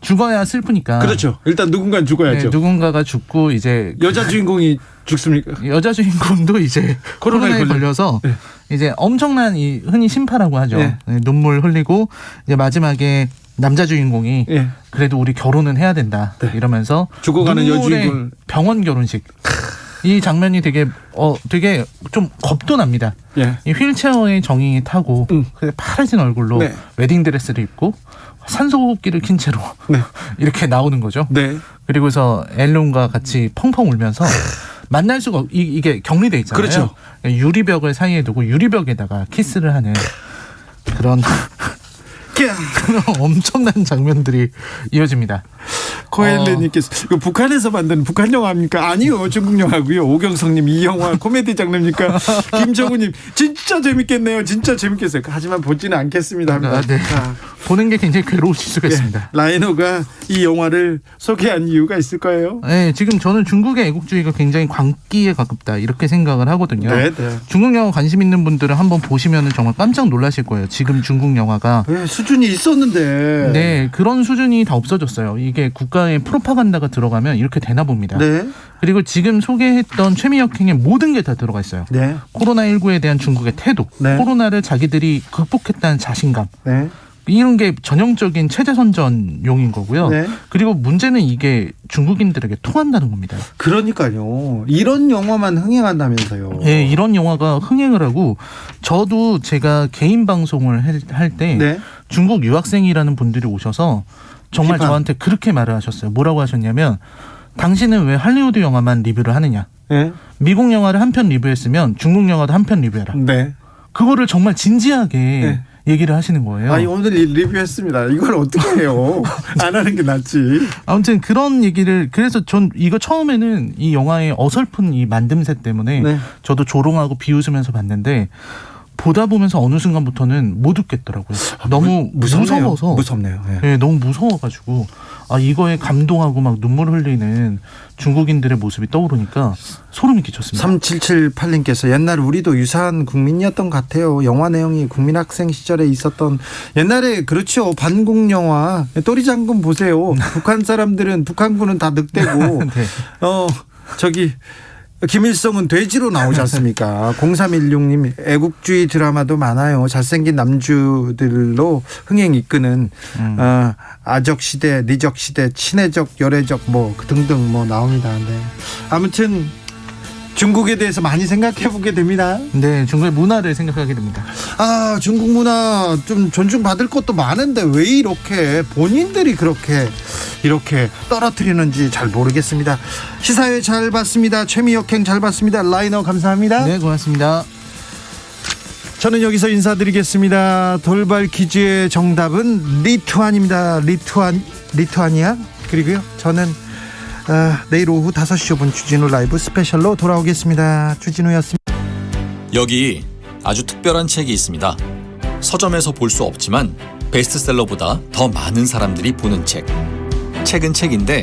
죽어야 슬프니까. 그렇죠. 일단 누군가는 죽어야죠. 네, 누군가가 죽고 이제 여자 주인공이 죽습니까? 여자 주인공도 이제 코로나에 걸려서 네. 이제 엄청난 흔히 심파라고 하죠. 네. 네, 눈물 흘리고 이제 마지막에 남자 주인공이 예. 그래도 우리 결혼은 해야 된다 이러면서 죽어가는 여주인공 병원 결혼식. 이 장면이 되게 좀 겁도 납니다. 예. 이 휠체어에 정잉이 타고 파래진 얼굴로 네. 웨딩 드레스를 입고 산소호흡기를 킨 채로 네. 이렇게 나오는 거죠. 네. 그리고서 앨론과 같이 펑펑 울면서 만날 수가 이게 격리돼 있잖아요. 그렇죠. 유리벽을 사이에 두고 유리벽에다가 키스를 하는 그런 엄청난 장면들이 이어집니다. 코엘레님께서 이거 북한에서 만든 북한 영화입니까? 아니요, 중국 영화고요. 오경성님 이 영화 코미디 장르입니까? 김정우님 진짜 진짜 재밌겠네요. 진짜 재밌겠어요. 하지만 보지는 않겠습니다. 네. 보는 게 굉장히 괴로우실 수가 있습니다. 라이너가 이 영화를 소개한 이유가 있을 거예요. 네, 지금 저는 중국의 애국주의가 굉장히 광기에 가깝다 이렇게 생각을 하거든요. 네. 중국 영화 관심 있는 분들은 한번 보시면 정말 깜짝 놀라실 거예요. 지금 중국 영화가 수준이 있었는데 네, 그런 수준이 다 없어졌어요. 이게 국가의 프로파간다가 들어가면 이렇게 되나 봅니다. 네. 그리고 지금 소개했던 최미혁행의 모든 게 다 들어가 있어요. 네. 코로나19에 대한 중국의 태도, 네. 코로나를 자기들이 극복했다는 자신감, 네. 이런 게 전형적인 체제선전용인 거고요. 네. 그리고 문제는 이게 중국인들에게 통한다는 겁니다. 그러니까요. 이런 영화만 흥행한다면서요. 네, 이런 영화가 흥행을 하고 저도 제가 개인 방송을 할 때 네. 중국 유학생이라는 분들이 오셔서 정말 비판. 저한테 그렇게 말을 하셨어요. 뭐라고 하셨냐면 당신은 왜 할리우드 영화만 리뷰를 하느냐. 네. 미국 영화를 한 편 리뷰했으면 중국 영화도 한 편 리뷰해라. 네. 그거를 정말 진지하게 얘기를 하시는 거예요. 아니 오늘 리뷰했습니다. 이걸 어떻게 해요? 안 하는 게 낫지. 아무튼 그런 얘기를 그래서 전 이거 처음에는 이 영화의 어설픈 이 만듦새 때문에 네. 저도 조롱하고 비웃으면서 봤는데 보다 보면서 어느 순간부터는 못 웃겠더라고요. 너무 무서워서 무섭네요. 네, 너무 무서워가지고 이거에 감동하고 막 눈물 흘리는 중국인들의 모습이 떠오르니까 소름이 끼쳤습니다. 3778님께서 옛날 우리도 유사한 국민이었던 것 같아요. 영화 내용이 국민학생 시절에 있었던 옛날에 그렇죠. 반공 영화 또리장군 보세요. 북한 사람들은 북한군은 다 늑대고 네. 저기 김일성은 돼지로 나오지 않습니까? 0316님 애국주의 드라마도 많아요. 잘생긴 남주들로 흥행 이끄는 아적시대, 리적시대, 친해적, 열애적 뭐 등등 뭐 나옵니다. 네. 아무튼 중국에 대해서 많이 생각해 보게 됩니다. 네, 중국의 문화를 생각하게 됩니다. 중국 문화 좀 존중받을 것도 많은데 왜 이렇게 본인들이 그렇게 이렇게 떨어뜨리는지 잘 모르겠습니다. 시사회 잘 봤습니다. 최미혁행 잘 봤습니다. 라이너 감사합니다. 네, 고맙습니다. 저는 여기서 인사드리겠습니다. 돌발 퀴즈의 정답은 리투안입니다. 리투아니아. 그리고요 저는 내일 오후 5시 5분 주진우 라이브 스페셜로 돌아오겠습니다. 주진우였습니다. 여기 아주 특별한 책이 있습니다. 서점에서 볼 수 없지만 베스트셀러보다 더 많은 사람들이 보는 책. 책은 책인데